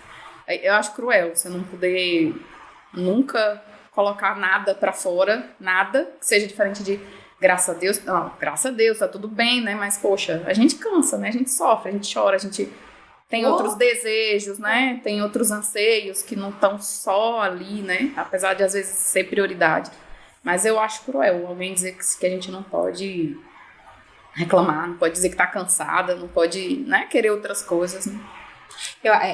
eu acho cruel você não poder nunca colocar nada pra fora, nada que seja diferente de graças a Deus. Não, graças a Deus, tá tudo bem, né? Mas, poxa, a gente cansa, né? A gente sofre, a gente chora, a gente tem outros desejos, né? Tem outros anseios que não estão só ali, né? Apesar de, às vezes, ser prioridade. Mas eu acho cruel alguém dizer que a gente não pode... reclamar, não pode dizer que tá cansada, não pode, né, querer outras coisas, né?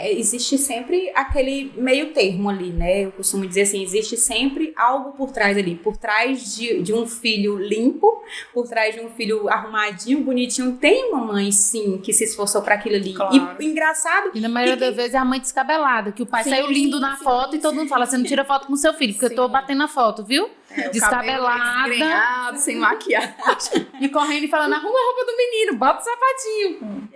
Existe sempre aquele meio termo ali, né? Eu costumo dizer assim, existe sempre algo por trás ali. Por trás de um filho limpo, por trás de um filho arrumadinho, bonitinho, tem uma mãe, sim, que se esforçou para aquilo ali. Claro. E engraçado... E na maioria das vezes é a mãe descabelada, que o pai saiu lindo na foto e todo mundo fala, você não tira foto com seu filho, porque eu tô batendo na foto, viu? Descabelada. Desgrenhado, sem maquiagem. E correndo e falando, arruma a roupa do menino, bota o sapatinho.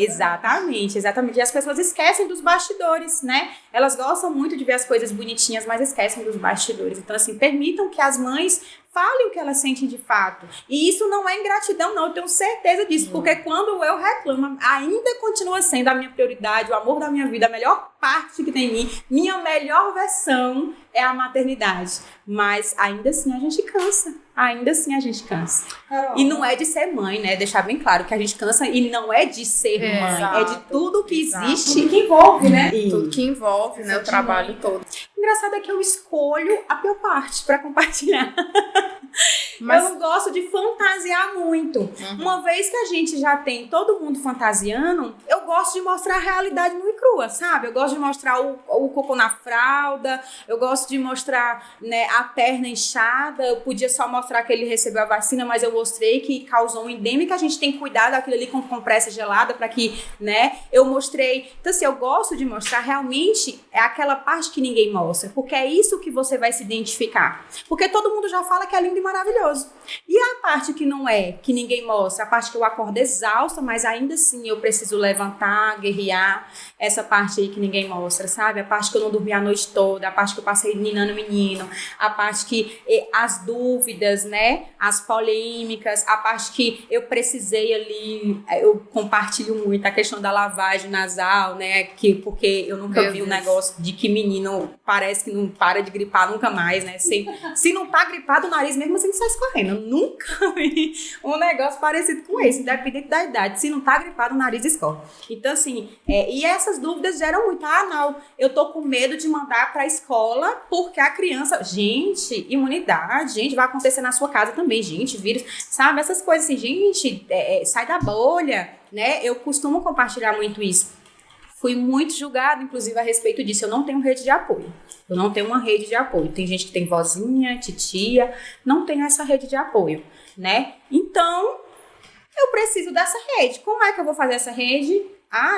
Exatamente. E as pessoas esquecem dos bastidores, né? Elas gostam muito de ver as coisas bonitinhas, mas esquecem dos bastidores. Então, assim, permitam que as mães falem o que elas sentem de fato. E isso não é ingratidão, não. Eu tenho certeza disso. Porque quando eu reclamo, ainda continua sendo a minha prioridade, o amor da minha vida, a melhor parte que tem em mim, minha melhor versão é a maternidade. Mas ainda assim a gente cansa. Carol. E não é de ser mãe, né? Deixar bem claro que a gente cansa e não é de ser mãe. Exato, é de tudo que existe. Tudo que envolve, né? Tudo que envolve, né, o trabalho todo. O engraçado é que eu escolho a pior parte pra compartilhar. Mas- Eu não gosto de fantasiar muito. Uma vez que a gente já tem todo mundo fantasiando, eu gosto de mostrar a realidade nua e crua, sabe? Eu gosto de mostrar o cocô na fralda, eu gosto de mostrar, né, a perna inchada. Eu podia só mostrar que ele recebeu a vacina, mas eu mostrei que causou um endêmico, a gente tem que cuidar daquilo ali com compressa gelada para que, né, eu mostrei. Então, assim, eu gosto de mostrar realmente aquela parte que ninguém mostra, porque é isso que você vai se identificar. Porque todo mundo já fala que é lindo e maravilhoso. E a parte que não é, que ninguém mostra, a parte que eu acordo exausta, mas ainda assim eu preciso levantar, guerrear, essa parte aí que ninguém mostra, sabe? A parte que eu não dormi a noite toda, a parte que eu passei ninando o menino, a parte que as dúvidas, né? As polêmicas, a parte que eu precisei ali, eu compartilho muito a questão da lavagem nasal, né? Porque eu nunca vi um negócio de que menino parece que não para de gripar nunca mais, né? Se não tá gripado o nariz mesmo, assim sai escorrendo. Eu nunca vi um negócio parecido com esse, independente da idade. Se não tá gripado, o nariz escorre. Então, assim, e essas dúvidas geram muito. Não, eu tô com medo de mandar pra escola porque a criança... Gente, imunidade, gente, vai acontecer na sua casa também, gente, vírus, sabe? Essas coisas assim, gente, sai da bolha, né? Eu costumo compartilhar muito isso. Fui muito julgada, inclusive, a respeito disso. Eu não tenho rede de apoio. Eu não tenho uma rede de apoio. Tem gente que tem vozinha, titia, não tenho essa rede de apoio, né? Então, eu preciso dessa rede. Como é que eu vou fazer essa rede?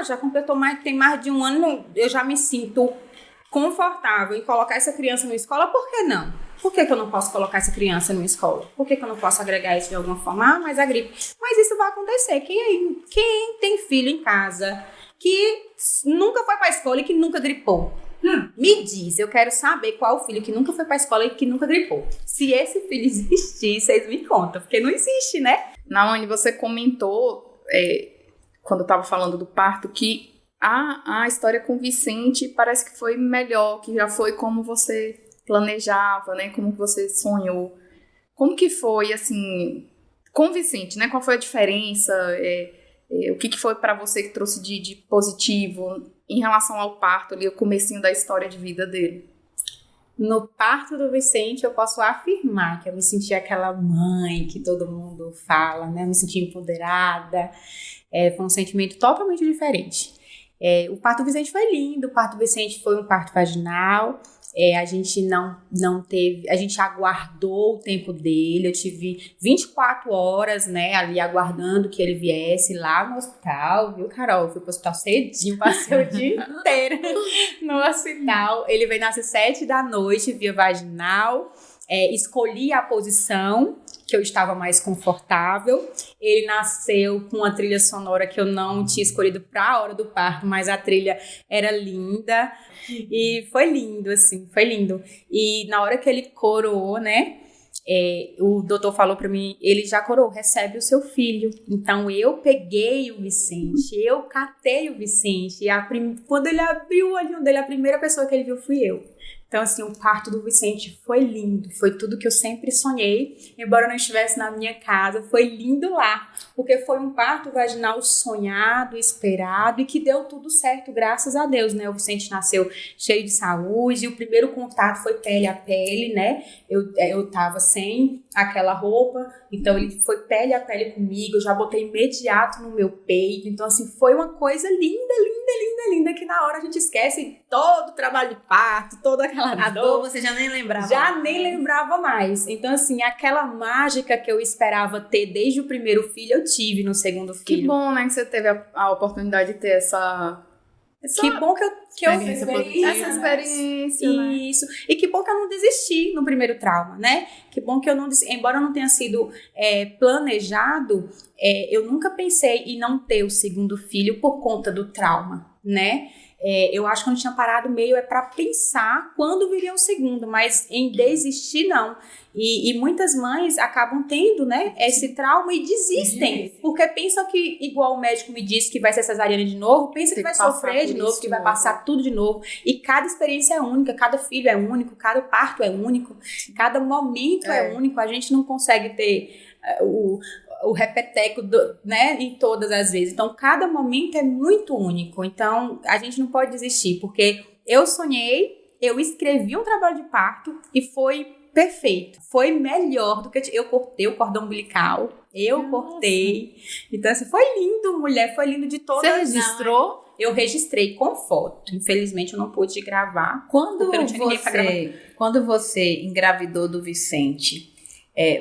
Já completou tem mais de um ano, eu já me sinto confortável em colocar essa criança na escola, por que não? Por que eu não posso colocar essa criança numa escola? Por que eu não posso agregar isso de alguma forma? Mas a gripe. Mas isso vai acontecer. Quem tem filho em casa que nunca foi pra escola e que nunca gripou? Me diz, eu quero saber qual o filho que nunca foi pra escola e que nunca gripou. Se esse filho existir, vocês me contam, porque não existe, né? Nawane, você comentou, quando eu tava falando do parto, que a história com o Vicente parece que foi melhor, que já foi como você planejava, né? Como você sonhou. Como que foi, assim, com o Vicente, né? Qual foi a diferença? O que foi pra você que trouxe de positivo em relação ao parto, ali, o comecinho da história de vida dele? No parto do Vicente, eu posso afirmar que eu me senti aquela mãe que todo mundo fala, né? Eu me senti empoderada. Foi um sentimento totalmente diferente. O parto do Vicente foi lindo. O parto do Vicente foi um parto vaginal. A gente não teve, a gente aguardou o tempo dele. Eu tive 24 horas, né, ali aguardando que ele viesse lá no hospital, viu, Carol? Eu fui pro hospital cedinho, passei o dia inteiro no hospital. Ele veio nascer 7 da noite, via vaginal. Escolhi a posição que eu estava mais confortável. Ele nasceu com uma trilha sonora que eu não tinha escolhido para a hora do parto, mas a trilha era linda. E foi lindo, assim, foi lindo. E na hora que ele coroou, né, o doutor falou pra mim, ele já coroou, recebe o seu filho. Então eu peguei o Vicente, eu catei o Vicente. E quando ele abriu o olhinho dele, a primeira pessoa que ele viu fui eu. Então, assim, o parto do Vicente foi lindo, foi tudo que eu sempre sonhei, embora eu não estivesse na minha casa, foi lindo lá, porque foi um parto vaginal sonhado, esperado e que deu tudo certo, graças a Deus, né? O Vicente nasceu cheio de saúde, o primeiro contato foi pele a pele, né? Eu tava sem aquela roupa, Então ele foi pele a pele comigo, eu já botei imediato no meu peito. Então assim, foi uma coisa linda, que na hora a gente esquece todo o trabalho de parto, toda aquela A dor você já nem lembrava. Já nem lembrava mais. Então assim, aquela mágica que eu esperava ter desde o primeiro filho, eu tive no segundo filho. Que bom, né, que você teve a oportunidade de ter essa Que bom que eu experiência positiva. Essa experiência, né? Isso. E que bom que eu não desisti no primeiro trauma, né? Que bom que eu não desisti. Embora não tenha sido planejado, eu nunca pensei em não ter o segundo filho por conta do trauma, né? Eu acho que eu não tinha parado meio para pensar quando viria o segundo, mas em desistir não. E muitas mães acabam tendo, né, esse trauma e desistem, porque pensam que, igual o médico me disse que vai ser cesariana de novo, pensa que vai sofrer de novo, que vai passar tudo de novo. E cada experiência é única, cada filho é único, cada parto é único, cada momento é único. A gente não consegue ter o repeteco, né, em todas as vezes. Então, cada momento é muito único. Então, a gente não pode desistir, porque eu sonhei, eu escrevi um trabalho de parto e foi perfeito. Foi melhor do que eu cortei o cordão umbilical. Eu cortei. Então, assim, foi lindo, mulher. Foi lindo de todas. Você registrou? Eu registrei com foto. Infelizmente, eu não pude gravar. Quando você engravidou do Vicente,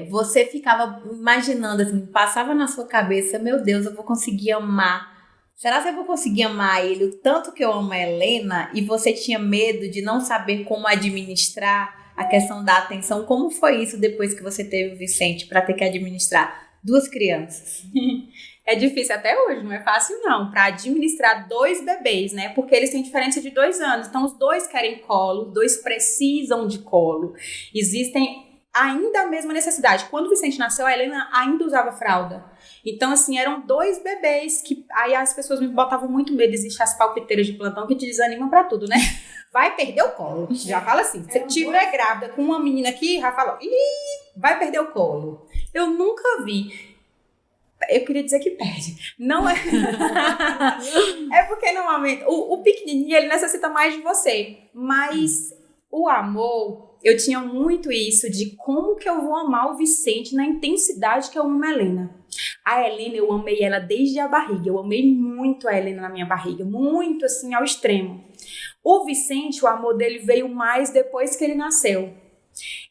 você ficava imaginando, assim, passava na sua cabeça, meu Deus, eu vou conseguir amar. Será que eu vou conseguir amar ele o tanto que eu amo a Helena? E você tinha medo de não saber como administrar a questão da atenção? Como foi isso depois que você teve o Vicente para ter que administrar 2 crianças? É difícil até hoje, não é fácil não, para administrar 2 bebês, né? Porque eles têm diferença de 2 anos. Então, os 2 querem colo, os 2 precisam de colo. Existem ainda a mesma necessidade. Quando o Vicente nasceu, a Helena ainda usava fralda. Então, assim, eram 2 bebês que aí as pessoas me botavam muito medo. Existem as palpiteiras de plantão que te desanimam pra tudo, né? Vai perder o colo. Já fala assim, se você estiver grávida com uma menina aqui, já fala, vai perder o colo. Eu nunca vi. Eu queria dizer que perde. Não é. É porque normalmente o pequenininho, ele necessita mais de você. Mas o amor, eu tinha muito isso de como que eu vou amar o Vicente na intensidade que eu amo a Helena. A Helena, eu amei ela desde a barriga. Eu amei muito a Helena na minha barriga. Muito, assim, ao extremo. O Vicente, o amor dele veio mais depois que ele nasceu.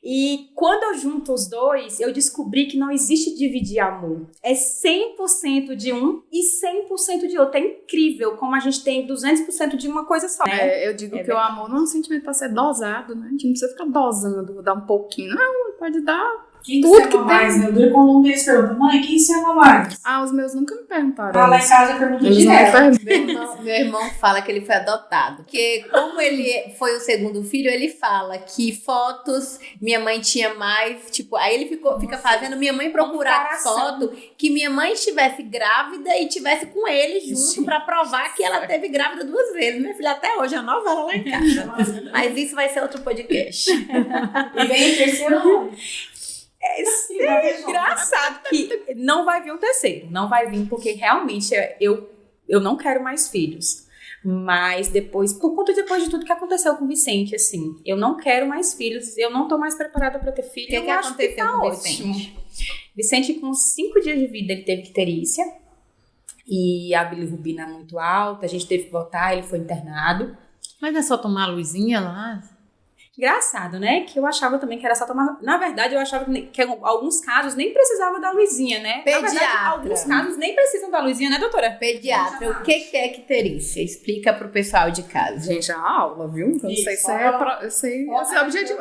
E quando eu junto os 2, eu descobri que não existe dividir amor. É 100% de um e 100% de outro. É incrível como a gente tem 200% de uma coisa só. Eu digo que o amor não é um sentimento para ser dosado, né? A gente não precisa ficar dosando, dar um pouquinho. Não, pode dar Quem tudo se que ama tem. mais, né? O Dura quando um deles pergunta, mãe, quem se ama mais? Os meus nunca me perguntaram. Lá em casa eu pergunto Eles não direto. perguntam. Meu irmão fala que ele foi adotado. Porque como ele foi o segundo filho, ele fala que fotos minha mãe tinha mais, tipo, aí ele fica fazendo minha mãe procurar foto que minha mãe estivesse grávida e estivesse com ele junto pra provar que ela teve grávida 2 vezes. Minha filha até hoje é uma novela lá em casa. Mas isso vai ser outro podcast. E vem o terceiro nome. É engraçado que não vai vir um terceiro. Não vai vir porque realmente eu não quero mais filhos. Mas depois de tudo que aconteceu com o Vicente, assim, eu não quero mais filhos, eu não tô mais preparada pra ter filho. O que aconteceu com o Vicente? Vicente, com 5 dias de vida, ele teve icterícia. E a bilirrubina muito alta, a gente teve que voltar, ele foi internado. Mas não é só tomar a luzinha lá? Engraçado, né? Que eu achava também que era só tomar... Na verdade, eu achava que alguns casos nem precisava da luzinha, né? Pediatra. Na verdade, alguns casos nem precisam da luzinha, né, doutora? Pediatra, o que é icterícia? Explica pro pessoal de casa. Gente, a aula, viu? Eu não sei se esse é o objetivo.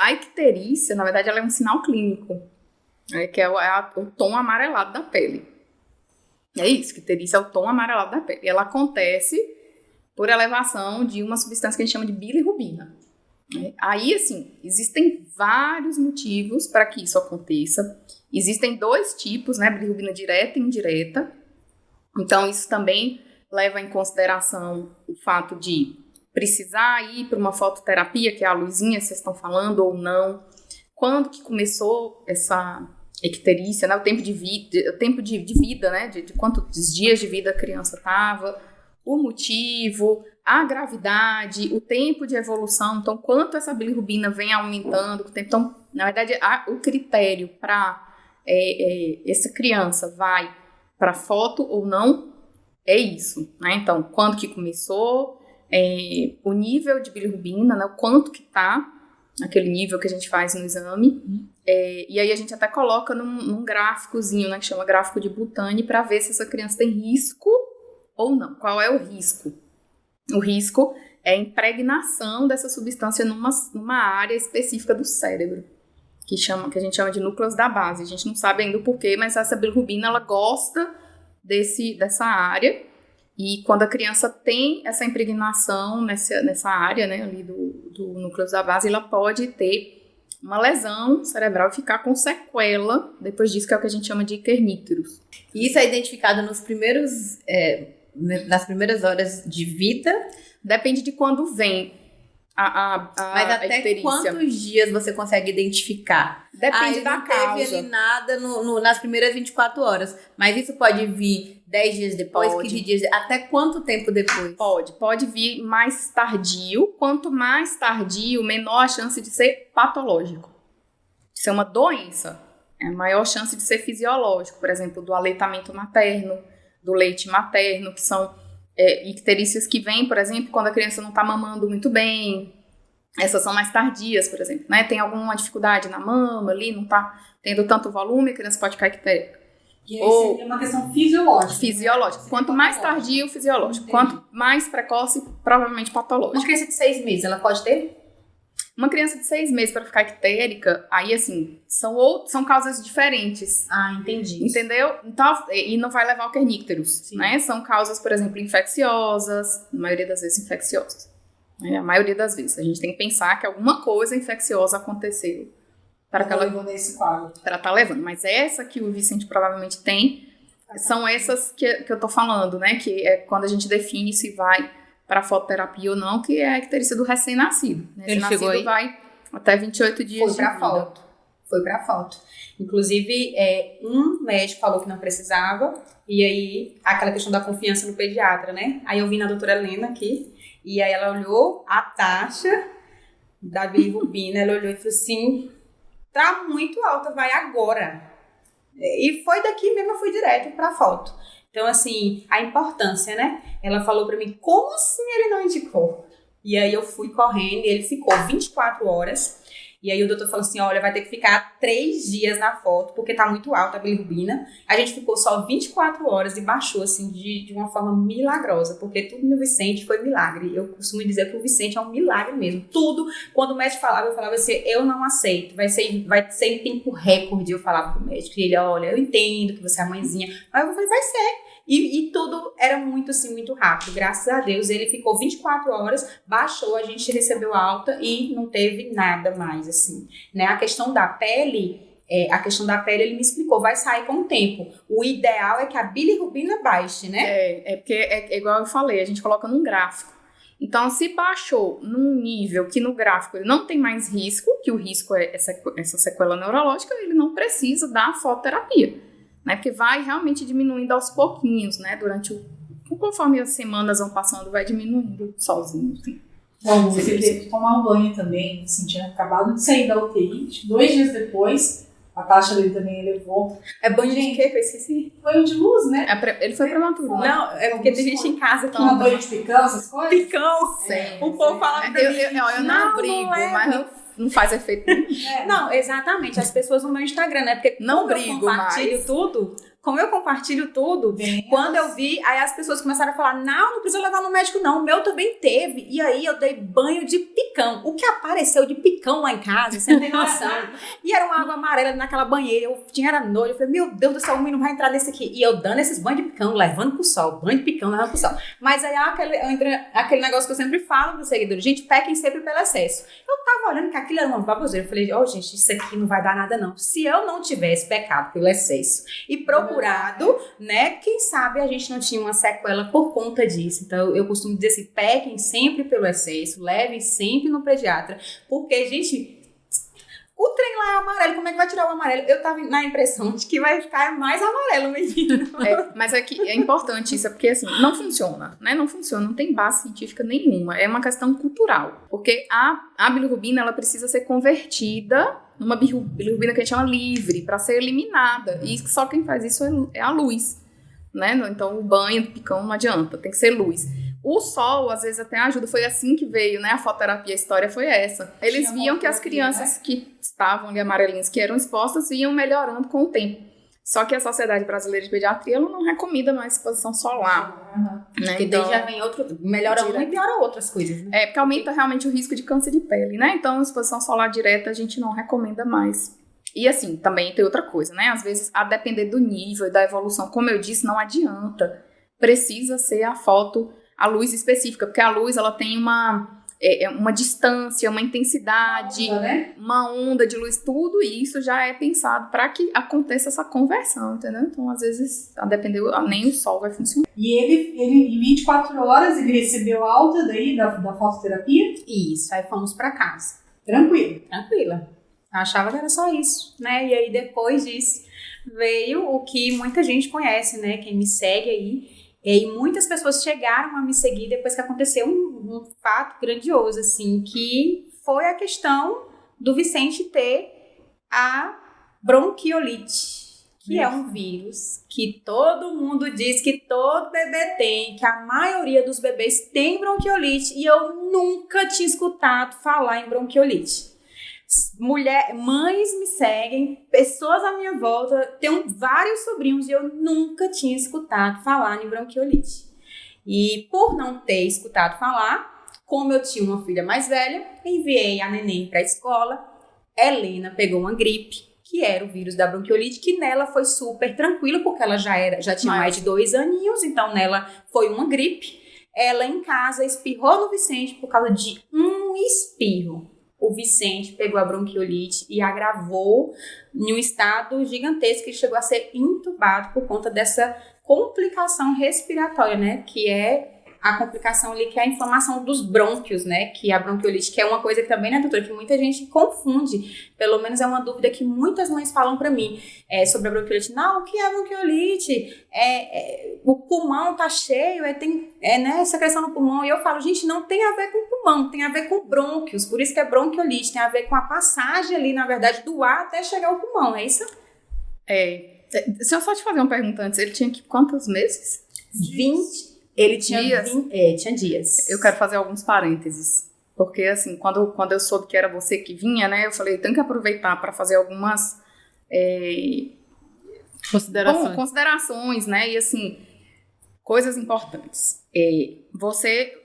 A icterícia, na verdade, ela é um sinal clínico. Que é o tom amarelado da pele. É isso, icterícia é o tom amarelado da pele. Ela acontece por elevação de uma substância que a gente chama de bilirrubina. Aí, assim, existem vários motivos para que isso aconteça. Existem 2 tipos, né? Bilirrubina direta e indireta. Então, isso também leva em consideração o fato de precisar ir para uma fototerapia, que é a luzinha, vocês estão falando, ou não. Quando que começou essa icterícia, né? O tempo de vida, né? De quantos dias de vida a criança estava. O motivo, a gravidade, o tempo de evolução, então quanto essa bilirrubina vem aumentando com o tempo. Então, na verdade, o critério para essa criança vai para foto ou não é isso, né? Então, quando que começou, o nível de bilirrubina, né? O quanto que tá, aquele nível que a gente faz no exame, e aí a gente até coloca num gráficozinho, né, que chama gráfico de Butani, para ver se essa criança tem risco ou não. Qual é o risco? O risco é a impregnação dessa substância numa área específica do cérebro, que a gente chama de núcleos da base. A gente não sabe ainda o porquê, mas essa bilirrubina, ela gosta dessa área, e quando a criança tem essa impregnação nessa área, né, ali do núcleo da base, ela pode ter uma lesão cerebral e ficar com sequela depois disso, que é o que a gente chama de kerníteros. Isso é identificado nas primeiras horas de vida? Depende de quando vem Mas até icterícia. quantos dias você consegue identificar? Depende da não teve causa. ali nada nas primeiras 24 horas. Mas isso pode vir 10 dias depois, Pode. 15 dias, até quanto tempo depois? Pode vir mais tardio. Quanto mais tardio, menor a chance de ser patológico. De ser uma doença. É maior chance de ser fisiológico. Por exemplo, do aleitamento materno, do leite materno, que são icterícias que vêm, por exemplo, quando a criança não está mamando muito bem. Essas são mais tardias, por exemplo, né? Tem alguma dificuldade na mama ali, não está tendo tanto volume, a criança pode ficar ictérica. E aí seria uma questão fisiológica. Fisiológico. Né? Quanto mais tardio, fisiológico. Entendi. Quanto mais precoce, provavelmente patológico. Uma criança de 6 meses, ela pode ter? Uma criança de 6 meses para ficar ictérica, aí assim, são causas diferentes. Ah, entendi. Entendeu? Então, e não vai levar ao kerníteros, né? São causas, por exemplo, infecciosas, na maioria das vezes infecciosas. A maioria das vezes. A gente tem que pensar que alguma coisa infecciosa aconteceu para que ela nesse quadro. tá levando. Mas essa que o Vicente provavelmente tem, são essas que eu tô falando, né? Que é quando a gente define se vai para fototerapia ou não, que é a icterícia do recém-nascido. Ele chegou aí? Vai até 28 dias Foi de pra vida. foto. Foi pra foto. Inclusive, um médico falou que não precisava, e aí, aquela questão da confiança no pediatra, né? Aí eu vi na doutora Helena aqui, e aí ela olhou a taxa da bilirrubina, ela olhou e falou assim, tá muito alta, vai agora. E foi daqui mesmo, eu fui direto pra foto. Então, assim, a importância, né? Ela falou pra mim, como assim ele não indicou? E aí eu fui correndo e ele ficou 24 horas. E aí o doutor falou assim, olha, vai ter que ficar 3 dias na foto, porque tá muito alta a bilirrubina. A gente ficou só 24 horas e baixou, assim, de uma forma milagrosa, porque tudo no Vicente foi milagre. Eu costumo dizer que o Vicente é um milagre mesmo. Tudo, quando o médico falava, eu falava assim, eu não aceito, vai ser em tempo recorde, eu falava pro médico. E ele, olha, eu entendo que você é a mãezinha. Aí eu falei, vai ser. E tudo era muito, assim, muito rápido. Graças a Deus, ele ficou 24 horas, baixou, a gente recebeu alta e não teve nada mais, assim. Né? A questão da pele, ele me explicou, vai sair com o tempo. O ideal é que a bilirrubina baixe, né? Porque é igual eu falei, a gente coloca num gráfico. Então, se baixou num nível que no gráfico ele não tem mais risco, que o risco é essa sequela neurológica, ele não precisa da fototerapia. Né, porque vai realmente diminuindo aos pouquinhos, né? Conforme as semanas vão passando, vai diminuindo sozinho. Assim. Bom, você teve que tomar um banho também, assim, tinha acabado de sair da UTI, 2 dias depois, a taxa dele também elevou. É banho de quê que eu esqueci? Banho de luz, né? Ele foi prematuro, né? Não, é porque tem gente em casa que... Toma banho de picão, essas coisas? Picão! Sim, O povo falava pra mim... Eu não brigo, mas não faz efeito nenhum. Não, exatamente. As pessoas no meu Instagram, né? Porque Não como brigo eu compartilho tudo... Como eu compartilho tudo, quando eu vi, aí as pessoas começaram a falar, não precisa levar no médico não, o meu também teve. E aí eu dei banho de picão. O que apareceu de picão lá em casa, você não tem noção. E era uma água amarela naquela banheira, era noite, eu falei, meu Deus do céu, o menino vai entrar nesse aqui. E eu dando esses banhos de picão, levando pro sol, banho de picão, levando pro sol. Mas aí aquele negócio que eu sempre falo pros seguidores, gente, pequem sempre pelo excesso. Eu tava olhando que aquilo era uma baboseira, eu falei, gente, isso aqui não vai dar nada não. Se eu não tivesse pecado pelo excesso e procurado, né? Quem sabe a gente não tinha uma sequela por conta disso. Então, eu costumo dizer assim, pequem sempre pelo excesso, levem sempre no pediatra, porque, gente, O trem lá é amarelo, como é que vai tirar o amarelo? Eu tava na impressão de que vai ficar mais amarelo, menino. Mas é que é importante isso, porque assim, não funciona, né? Não funciona, não tem base científica nenhuma. É uma questão cultural. Porque a bilirrubina, ela precisa ser convertida numa bilirrubina que a gente chama livre, para ser eliminada. E só quem faz isso é a luz, né? Então o banho do picão não adianta, tem que ser luz. O sol, às vezes, até ajuda. Foi assim que veio, né? A fototerapia, a história foi essa. Eles viam que as crianças que estavam ali amarelinhas, que eram expostas, iam melhorando com o tempo. Só que a Sociedade Brasileira de Pediatria, ela não recomenda mais exposição solar. Né? Porque Então, daí já vem outro, melhora uma e piora outras coisas, né? porque aumenta realmente o risco de câncer de pele, né? Então, exposição solar direta a gente não recomenda mais. E assim, também tem outra coisa, né? Às vezes, a depender do nível e da evolução, como eu disse, não adianta. Precisa ser a luz específica, porque a luz, ela tem uma distância, uma intensidade, uma onda de luz, tudo isso já é pensado para que aconteça essa conversão, entendeu? Então, às vezes, a depender, nem o sol vai funcionar. E ele em 24 horas, ele recebeu alta daí da fototerapia? Isso, aí fomos pra casa. Tranquilo. Tranquila. Eu achava que era só isso, né? E aí, depois disso, veio o que muita gente conhece, né? Quem me segue aí. E muitas pessoas chegaram a me seguir depois que aconteceu um fato grandioso, assim, que foi a questão do Vicente ter a bronquiolite, que é um vírus que todo mundo diz que todo bebê tem, que a maioria dos bebês tem bronquiolite, e eu nunca tinha escutado falar em bronquiolite. Mães me seguem, pessoas à minha volta, tenho vários sobrinhos e eu nunca tinha escutado falar em bronquiolite. E por não ter escutado falar, como eu tinha uma filha mais velha, enviei a neném para a escola. Helena pegou uma gripe, que era o vírus da bronquiolite, que nela foi super tranquilo, porque ela já tinha mais de 2 aninhos, então nela foi uma gripe. Ela em casa espirrou no Vicente por causa de um espirro. O Vicente pegou a bronquiolite e agravou em um estado gigantesco e chegou a ser entubado por conta dessa complicação respiratória, né? Que é a complicação ali, que é a inflamação dos brônquios, né? Que é a bronquiolite, que é uma coisa que também, né, doutora, que muita gente confunde. Pelo menos é uma dúvida que muitas mães falam pra mim sobre a bronquiolite. Não, o que é a bronquiolite? O pulmão tá cheio, né, secreção no pulmão. E eu falo, gente, não tem a ver com pulmão, tem a ver com brônquios. Por isso que é bronquiolite, tem a ver com a passagem ali, na verdade, do ar até chegar ao pulmão, é isso? Se eu só te fazer uma pergunta antes, ele tinha quantos meses? 20. Ele tinha dias? Tinha dias. Eu quero fazer alguns parênteses. Porque, assim, quando eu soube que era você que vinha, né, eu falei, eu tenho que aproveitar para fazer algumas considerações, né, e, assim, coisas importantes. Você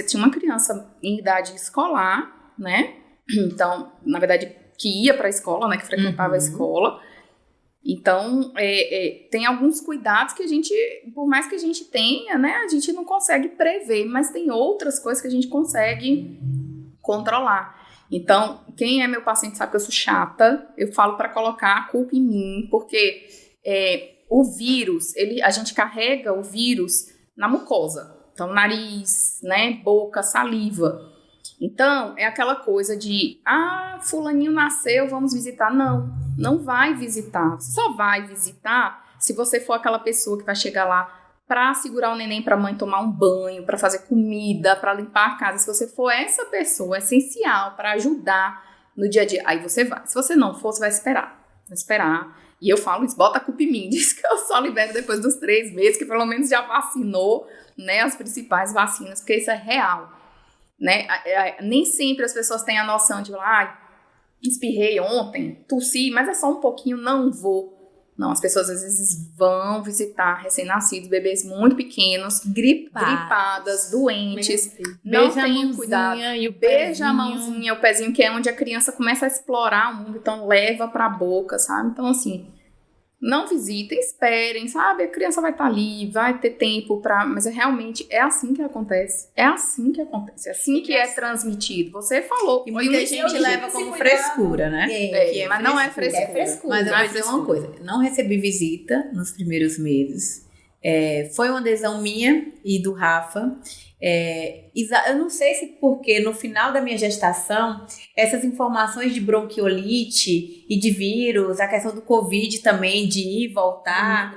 tinha uma criança em idade escolar, né, então, na verdade, que ia para a escola, né, que frequentava a escola. Então, tem alguns cuidados que a gente, por mais que a gente tenha, né, a gente não consegue prever, mas tem outras coisas que a gente consegue controlar. Então, quem é meu paciente sabe que eu sou chata, eu falo para colocar a culpa em mim, porque o vírus, a gente carrega o vírus na mucosa, então nariz, né, boca, saliva. Então, é aquela coisa de, fulaninho nasceu, vamos visitar. Não vai visitar. Você só vai visitar se você for aquela pessoa que vai chegar lá para segurar o neném para a mãe tomar um banho, para fazer comida, para limpar a casa. Se você for essa pessoa essencial para ajudar no dia a dia, aí você vai. Se você não for, você vai esperar. Vai esperar. E eu falo isso, bota a culpa em mim. Diz que eu só libero depois dos 3 meses, que pelo menos já vacinou, né, as principais vacinas, porque isso é real. Né? Nem sempre as pessoas têm a noção de espirrei ontem, tossi, mas é só um pouquinho, não vou. Não, as pessoas às vezes vão visitar recém-nascidos, bebês muito pequenos, gripadas, doentes, não tenham cuidado. Beija a mãozinha, o pezinho, que é onde a criança começa a explorar o mundo, então leva pra boca, sabe? Então, assim, não visitem, esperem, sabe? A criança vai estar ali, vai ter tempo pra... Mas realmente é assim que acontece. É assim que acontece. É assim que é transmitido. Você falou. E muita gente leva como frescura, né? Mas não é frescura. Mas eu vou dizer uma coisa. Não recebi visita nos primeiros meses. Foi uma adesão minha e do Rafa. Eu não sei se porque no final da minha gestação, essas informações de bronquiolite e de vírus, a questão do Covid também, de ir e voltar,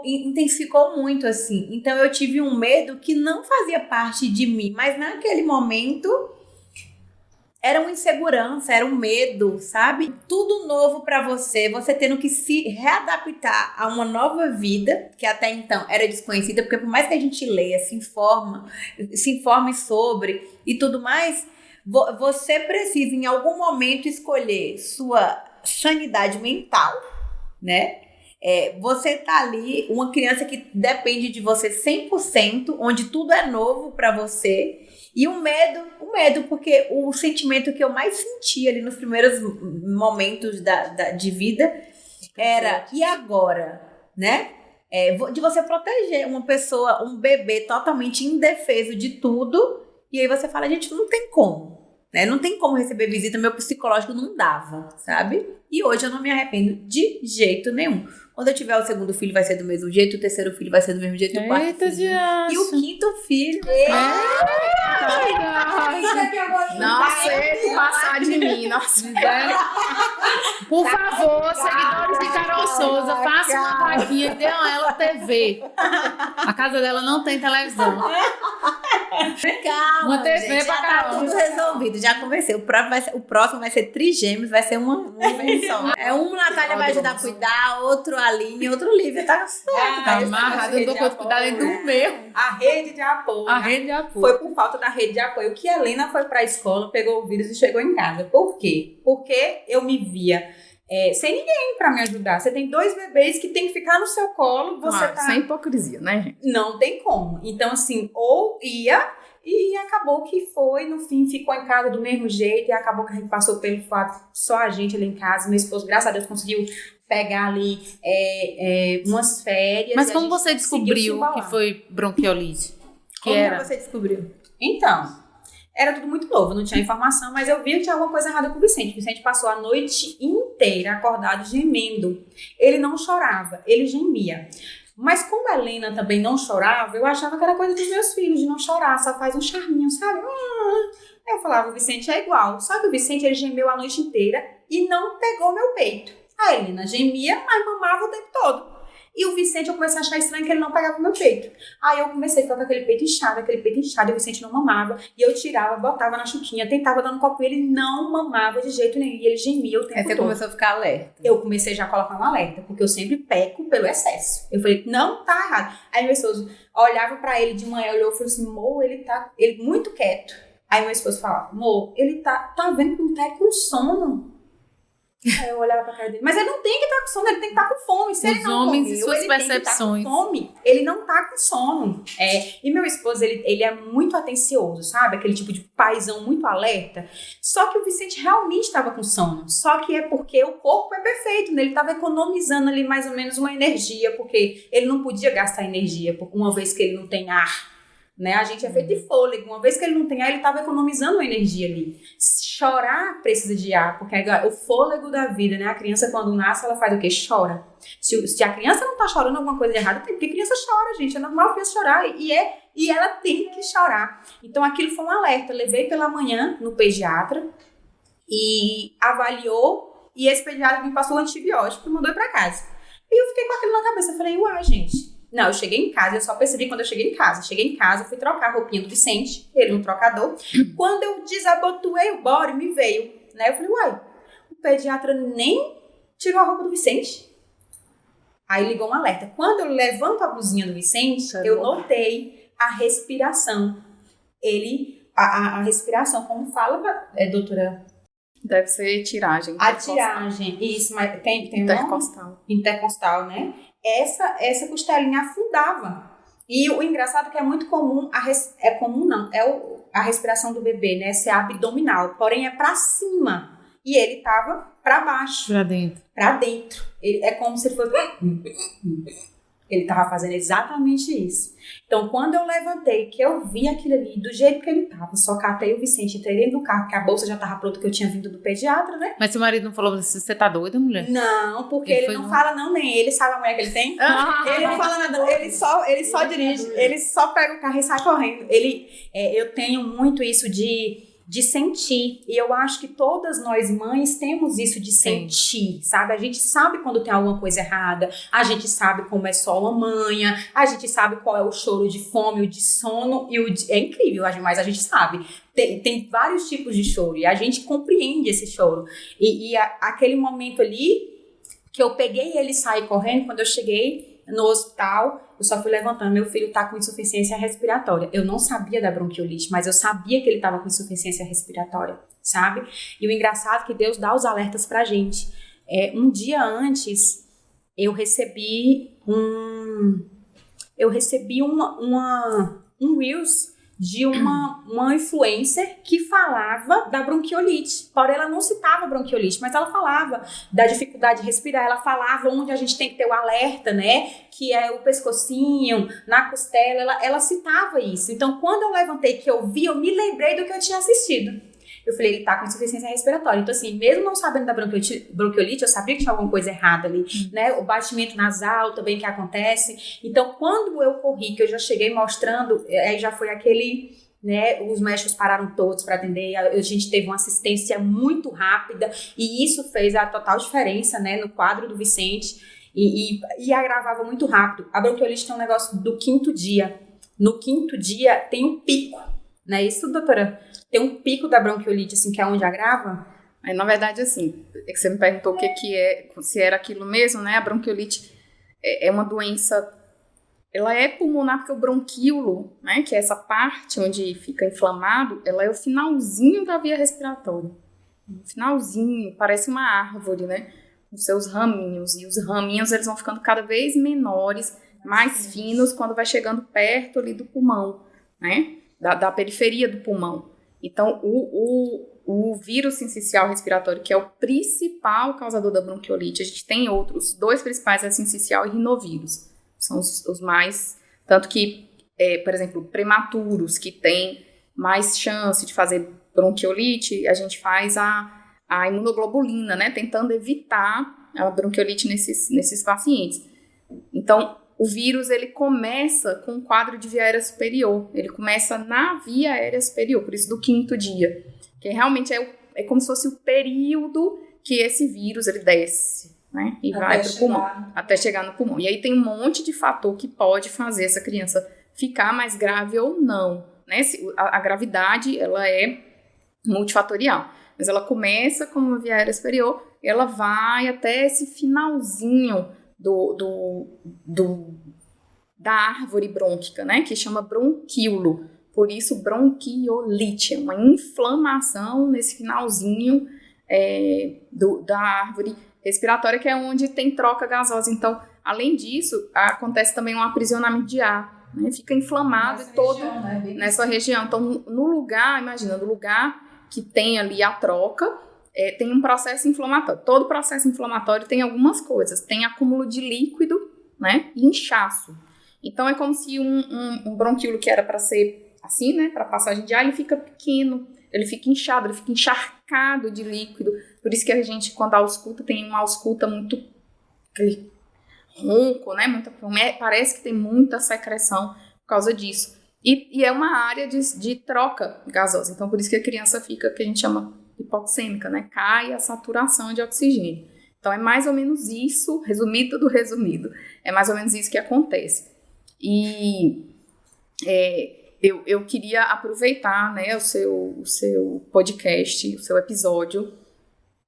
intensificou muito, assim. Então eu tive um medo que não fazia parte de mim, mas naquele momento era uma insegurança, era um medo, sabe? Tudo novo pra você tendo que se readaptar a uma nova vida, que até então era desconhecida, porque por mais que a gente leia, se informe sobre e tudo mais, você precisa em algum momento escolher sua sanidade mental, né? Você tá ali, uma criança que depende de você 100%, onde tudo é novo pra você. E o medo, porque o sentimento que eu mais senti ali nos primeiros momentos de vida era, e agora, né? De você proteger uma pessoa, um bebê totalmente indefeso de tudo, e aí você fala, gente, não tem como, né? Não tem como receber visita, meu psicológico não dava, sabe? E hoje eu não me arrependo de jeito nenhum. Quando eu tiver o segundo filho vai ser do mesmo jeito, o terceiro filho vai ser do mesmo jeito, o quarto filho. E o quinto filho. Não aceito passar de mim. Nossa. Por favor, seguidores de Carol Souza, façam uma vaquinha e dêem a ela TV. A casa dela não tem televisão. Calma, uma TV gente, pra já Carol. tá tudo resolvido. Já conversei. O próximo vai ser trigêmeos, vai ser uma invenção. Um Natália vai ajudar a cuidar, outro Aline, outro Lívia. Tá certo. Tá amarrado, eu dou conta de cuidar além do meu. A rede de apoio. A rede de apoio. Foi por falta da rede de apoio que a Helena foi pra escola, pegou o vírus e chegou em casa. Por quê? Porque eu me via sem ninguém pra me ajudar. Você tem 2 bebês que tem que ficar no seu colo, você Claro, tá... sem hipocrisia, né, gente? Não tem como. Então, assim, ou ia... E acabou que foi, no fim, ficou em casa do mesmo jeito. E acabou que a gente passou pelo fato, só a gente ali em casa. Meu esposo, graças a Deus, conseguiu pegar ali umas férias. Mas e como a gente você descobriu conseguiu se embalar. que foi bronquiolite? Como você descobriu? Então, era tudo muito novo, não tinha informação, mas eu vi que tinha alguma coisa errada com o Vicente. O Vicente passou a noite inteira acordado gemendo. Ele não chorava, ele gemia. Mas como a Helena também não chorava, eu achava que era coisa dos meus filhos, de não chorar, só faz um charminho, sabe? Aí eu falava, o Vicente é igual. Só que o Vicente, ele gemeu a noite inteira e não pegou meu peito. A Helena gemia, mas mamava o tempo todo. E o Vicente, eu comecei a achar estranho que ele não pegava o meu peito. Aí eu comecei a ficar com aquele peito inchado, e o Vicente não mamava. E eu tirava, botava na chuquinha, tentava dar no copo e ele não mamava de jeito nenhum. E ele gemia o tempo todo. Aí você começou a ficar alerta. Eu comecei já a colocar um alerta, porque eu sempre peco pelo excesso. Eu falei, não tá errado. Aí meu esposo olhava pra ele de manhã, olhou e falou assim, Mo, ele muito quieto. Aí meu esposo falava, Mo, ele tá vendo que não tá com sono. Aí eu olhava pra cara dele, mas ele não tem que estar com sono, ele tem que estar com fome. Se ele não homens comeu, e suas ele tem que percepções. estar com fome. Ele não tá com sono. E meu esposo, ele é muito atencioso, sabe? Aquele tipo de paizão muito alerta. Só que o Vicente realmente estava com sono. Só que é porque o corpo é perfeito, né? Ele estava economizando ali mais ou menos uma energia, porque ele não podia gastar energia, uma vez que ele não tem ar. Né? A gente é feito de fôlego. Uma vez que ele não tem ar, ele estava economizando energia ali. Chorar precisa de ar, porque é o fôlego da vida, né? A criança, quando nasce, ela faz o quê? Chora. Se a criança não tá chorando alguma coisa de errado, porque a criança chora, gente. É normal a criança chorar. E ela tem que chorar. Então, aquilo foi um alerta. Eu levei pela manhã no pediatra e avaliou. E esse pediatra me passou o antibiótico e mandou ir pra casa. E eu fiquei com aquilo na cabeça. Eu falei, uai, gente... Não, eu cheguei em casa, eu só percebi quando eu cheguei em casa. Cheguei em casa, fui trocar a roupinha do Vicente, ele no trocador. Quando eu desabotoei o body, me veio, né? Eu falei, uai, o pediatra nem tirou a roupa do Vicente? Aí ligou um alerta. Quando eu levanto a blusinha do Vicente, eu notei a respiração. A respiração, como fala, doutora? Deve ser tiragem. A tiragem, isso, mas tem intercostal. Intercostal, né? Essa costelinha afundava. E o engraçado é que é muito comum, a respiração do bebê, né? Ser abdominal, porém é pra cima. E ele tava pra baixo. Pra dentro. Pra dentro. É como se ele fosse... Ele estava fazendo exatamente isso. Então, quando eu levantei, que eu vi aquilo ali, do jeito que ele estava, só catei o Vicente, entrei dentro do carro, porque a bolsa já estava pronta, que eu tinha vindo do pediatra, né? Mas seu marido não falou assim, você tá doida, mulher? Não, porque ele não fala não, nem ele sabe a mulher que ele tem. Ele não fala nada, ele só dirige, ele só pega o carro e sai correndo. Eu tenho muito isso de sentir, e eu acho que todas nós mães temos isso de sentir, sabe? A gente sabe quando tem alguma coisa errada, a gente sabe como é só uma manha, a gente sabe qual é o choro de fome, o de sono, é incrível, mas a gente sabe. Tem vários tipos de choro, e a gente compreende esse choro. Aquele momento ali, que eu peguei ele e saí correndo, quando eu cheguei no hospital, eu só fui levantando, meu filho tá com insuficiência respiratória. Eu não sabia da bronquiolite, mas eu sabia que ele tava com insuficiência respiratória, sabe? E o engraçado é que Deus dá os alertas pra gente. Um dia antes, eu recebi um Reels de uma influencer que falava da bronquiolite. Porém, ela não citava bronquiolite, mas ela falava da dificuldade de respirar, ela falava onde a gente tem que ter o alerta, né? Que é o pescocinho, na costela, ela citava isso. Então, quando eu levantei, que eu vi, eu me lembrei do que eu tinha assistido. Eu falei, ele tá com insuficiência respiratória. Então, assim, mesmo não sabendo da bronquiolite, eu sabia que tinha alguma coisa errada ali, né? O batimento nasal também que acontece. Então, quando eu corri, que eu já cheguei mostrando, aí já foi aquele, né? Os médicos pararam todos para atender, a gente teve uma assistência muito rápida, e isso fez a total diferença, né? No quadro do Vicente, e agravava muito rápido. A bronquiolite tem um negócio do 5º dia. No 5º dia tem um pico, não é isso, doutora? Tem um pico da bronquiolite, assim, que é onde agrava? Na verdade, assim, é que você me perguntou o que é, se era aquilo mesmo, né? A bronquiolite é uma doença, ela é pulmonar porque o bronquíolo, né? Que é essa parte onde fica inflamado, ela é o finalzinho da via respiratória. Finalzinho, parece uma árvore, né? Os seus raminhos. E os raminhos, eles vão ficando cada vez menores, mais finos, quando vai chegando perto ali do pulmão, né? Da periferia do pulmão. Então, o vírus sincicial respiratório, que é o principal causador da bronquiolite, a gente tem outros, 2 principais, é sincicial e rinovírus. São os mais, tanto que, por exemplo, prematuros, que têm mais chance de fazer bronquiolite, a gente faz a imunoglobulina, né, tentando evitar a bronquiolite nesses pacientes. Então, o vírus, ele começa com um quadro de via aérea superior. Ele começa na via aérea superior, por isso do 5º dia. Que realmente é como se fosse o período que esse vírus, ele desce, né? E vai para o pulmão, até chegar no pulmão. E aí tem um monte de fator que pode fazer essa criança ficar mais grave ou não, né? A gravidade, ela é multifatorial. Mas ela começa com uma via aérea superior, ela vai até esse finalzinho da árvore brônquica, né, que chama bronquíolo, por isso bronquiolite, é uma inflamação nesse finalzinho da árvore respiratória, que é onde tem troca gasosa. Então, além disso, acontece também um aprisionamento de ar, né, fica inflamado nessa região. Então, no lugar que tem ali a troca, tem um processo inflamatório. Todo processo inflamatório tem algumas coisas. Tem acúmulo de líquido, né, e inchaço. Então, é como se um bronquíolo que era para ser assim, né, para passagem de ar, ele fica pequeno, ele fica inchado, ele fica encharcado de líquido. Por isso que a gente, quando ausculta, tem uma ausculta muito ronco, né, parece que tem muita secreção por causa disso. E é uma área de troca gasosa. Então, por isso que a criança fica, que a gente chama hipoxêmica, né? Cai a saturação de oxigênio. Então, é mais ou menos isso, resumido do resumido, é mais ou menos isso que acontece. E eu queria aproveitar, né, o seu podcast, o seu episódio,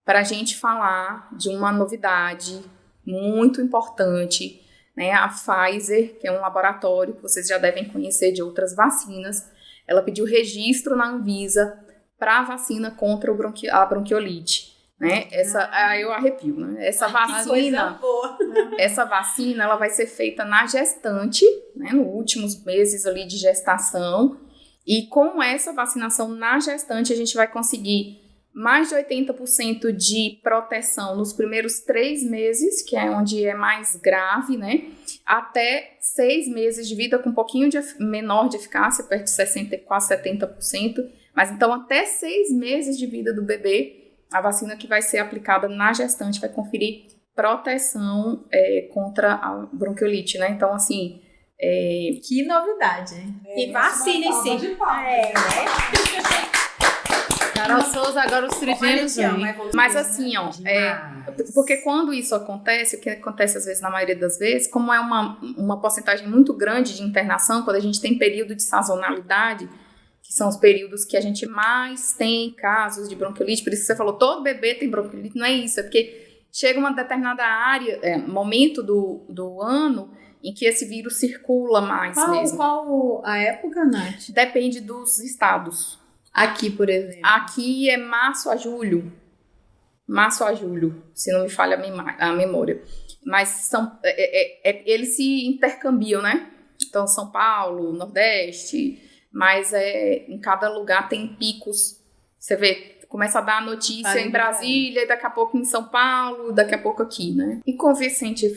para a gente falar de uma novidade muito importante, né? A Pfizer, que é um laboratório que vocês já devem conhecer de outras vacinas, ela pediu registro na Anvisa para a vacina contra a bronquiolite, né? Eu arrepio, né? Essa vacina, ela vai ser feita na gestante, né? Nos últimos meses ali de gestação, e com essa vacinação na gestante a gente vai conseguir mais de 80% de proteção nos primeiros 3 meses, que é onde é mais grave, né? Até 6 meses de vida com um pouquinho menor de eficácia, perto de 60%, quase 70%. Mas então até 6 meses de vida do bebê, a vacina que vai ser aplicada na gestante vai conferir proteção contra a bronquiolite, né? Então, assim... Que novidade, hein? E vacine-se. Carol Souza, agora os trigêmeos vêm. Mas assim, ó, porque quando isso acontece, o que acontece às vezes, na maioria das vezes, como é uma porcentagem muito grande de internação, quando a gente tem período de sazonalidade, que são os períodos que a gente mais tem casos de bronquiolite, por isso que você falou, todo bebê tem bronquiolite, não é isso, é porque chega uma determinada área, momento do ano, em que esse vírus circula mais mesmo. Qual a época, Nath? Depende dos estados. Aqui, por exemplo. Aqui é março a julho. Março a julho, se não me falha a memória. Mas eles se intercambiam, né? Então, São Paulo, Nordeste, mas em cada lugar tem picos. Você vê, começa a dar a notícia em Brasília, e daqui a pouco em São Paulo, daqui a pouco aqui, né? E com o Vicente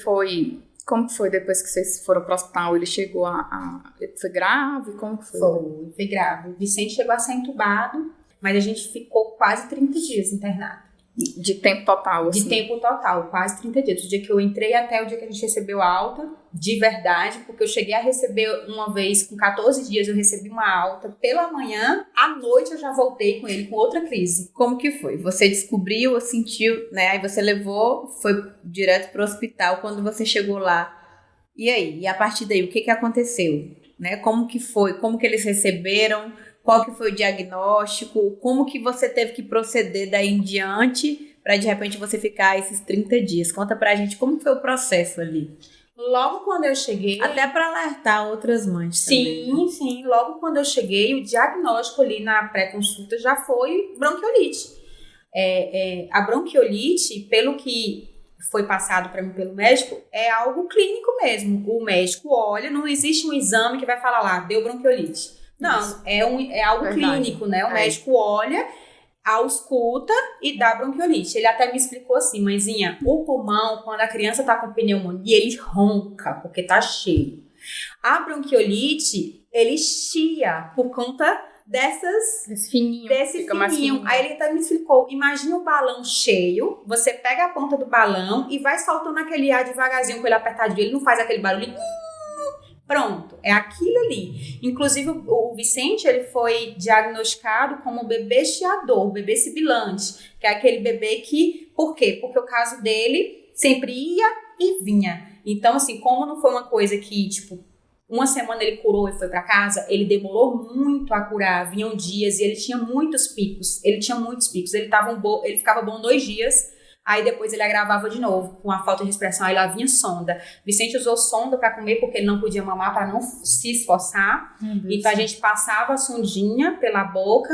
como foi depois que vocês foram pro hospital? Ele chegou foi grave? Como que foi? Foi grave. O Vicente chegou a ser entubado, mas a gente ficou quase 30 dias internado. De tempo total, assim? De tempo total, quase 30 dias. Do dia que eu entrei até o dia que a gente recebeu a alta, de verdade, porque eu cheguei a receber uma vez, com 14 dias, eu recebi uma alta pela manhã, à noite eu já voltei com ele com outra crise. Como que foi? Você descobriu, sentiu, né? Aí você foi direto pro hospital quando você chegou lá. E aí? E a partir daí, o que aconteceu? Né? Como que foi? Como que eles receberam? Qual que foi o diagnóstico? Como que você teve que proceder daí em diante para de repente você ficar esses 30 dias? Conta pra gente como foi o processo ali. Logo quando eu cheguei... Até para alertar outras mães sim, também. Sim. Logo quando eu cheguei, o diagnóstico ali na pré-consulta já foi bronquiolite. A bronquiolite, pelo que foi passado para mim pelo médico, é algo clínico mesmo. O médico olha, não existe um exame que vai falar lá, deu bronquiolite. Não, é algo clínico, né? O médico olha, ausculta e dá bronquiolite. Ele até me explicou assim, mãezinha, o pulmão, quando a criança tá com pneumonia, ele ronca, porque tá cheio. A bronquiolite, ele chia por conta desse fininho. Aí ele até me explicou, imagina um balão cheio, você pega a ponta do balão e vai soltando aquele ar devagarzinho com ele apertadinho, ele não faz aquele barulho. Pronto, é aquilo ali. Inclusive, o Vicente, ele foi diagnosticado como bebê chiador, bebê sibilante, que é aquele bebê que... Por quê? Porque o caso dele sempre ia e vinha. Então, assim, como não foi uma coisa que, uma semana ele curou e foi pra casa, ele demorou muito a curar, vinham dias e ele tinha muitos picos. Ele ficava bom 2 dias, aí depois ele agravava de novo, com a falta de respiração, aí lá vinha sonda. Vicente usou sonda para comer porque ele não podia mamar, para não se esforçar. Então a gente passava a sondinha pela boca,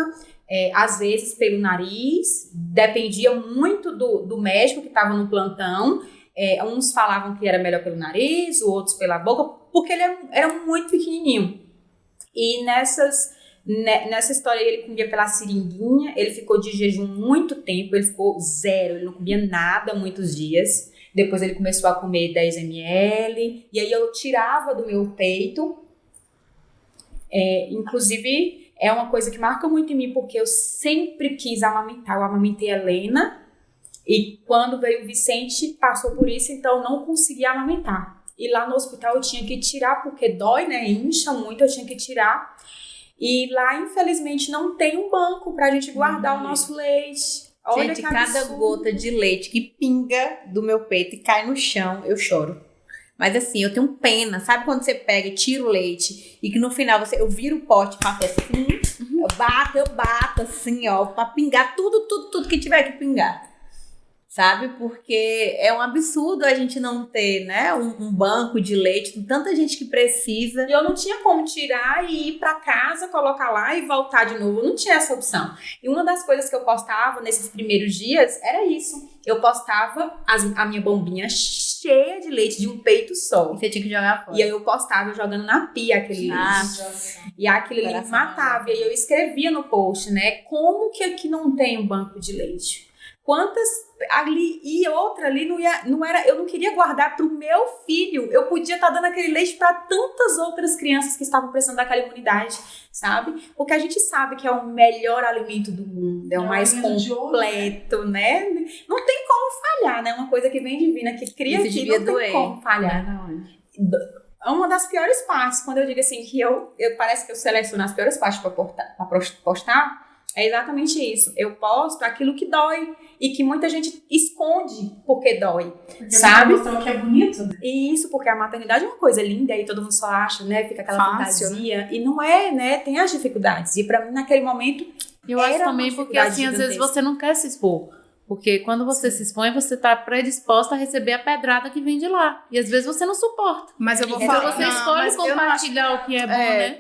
às vezes pelo nariz, dependia muito do médico que estava no plantão. Uns falavam que era melhor pelo nariz, outros pela boca, porque ele era muito pequenininho. E nessa história ele comia pela seringuinha, ele ficou de jejum muito tempo, ele ficou 0, ele não comia nada muitos dias. Depois ele começou a comer 10 ml, e aí eu tirava do meu peito. Inclusive, é uma coisa que marca muito em mim, porque eu sempre quis amamentar. Eu amamentei a Helena, e quando veio o Vicente, passou por isso, então eu não conseguia amamentar. E lá no hospital eu tinha que tirar, porque dói, né? Incha muito, eu tinha que tirar. E lá, infelizmente, não tem um banco pra gente guardar o nosso leite. Olha, gente, cada gota de leite que pinga do meu peito e cai no chão, eu choro. Mas assim, eu tenho pena. Sabe quando você pega e tira o leite e que no final eu viro o pote e faço assim, eu bato assim, ó, pra pingar tudo que tiver que pingar. sabe? Porque é um absurdo a gente não ter, né, um banco de leite, com tanta gente que precisa. E eu não tinha como tirar e ir pra casa, colocar lá e voltar de novo. Eu não tinha essa opção. E uma das coisas que eu postava nesses primeiros dias era isso. Eu postava a minha bombinha cheia de leite de um peito só. E você tinha que jogar fora. E aí eu postava jogando na pia aquele leite. E aquilo ali matava. E aí eu escrevia no post, né? Como que aqui não tem um banco de leite? Quantas ali e outra ali não era, eu não queria guardar para o meu filho. Eu podia estar dando aquele leite para tantas outras crianças que estavam precisando daquela imunidade, sabe? Porque a gente sabe que é o melhor alimento do mundo, é o mais completo, né? Não tem como falhar, né? Uma coisa que vem divina, que cria aqui, não tem como falhar. É uma das piores partes, quando eu digo assim, que eu parece que eu seleciono as piores partes para postar, é exatamente isso. Eu posto aquilo que dói e que muita gente esconde porque dói, porque sabe? Porque é bonito, né? E isso, porque a maternidade é uma coisa linda e todo mundo só acha, né? Fica aquela Fácil, fantasia. E não é, né? Tem as dificuldades. E pra mim, naquele momento, Eu acho também porque, assim, às vezes você não quer se expor. Porque quando você se expõe, você tá predisposta a receber a pedrada que vem de lá. E às vezes você não suporta. Mas eu vou Então falar... você escolhe compartilhar o que é bom, né?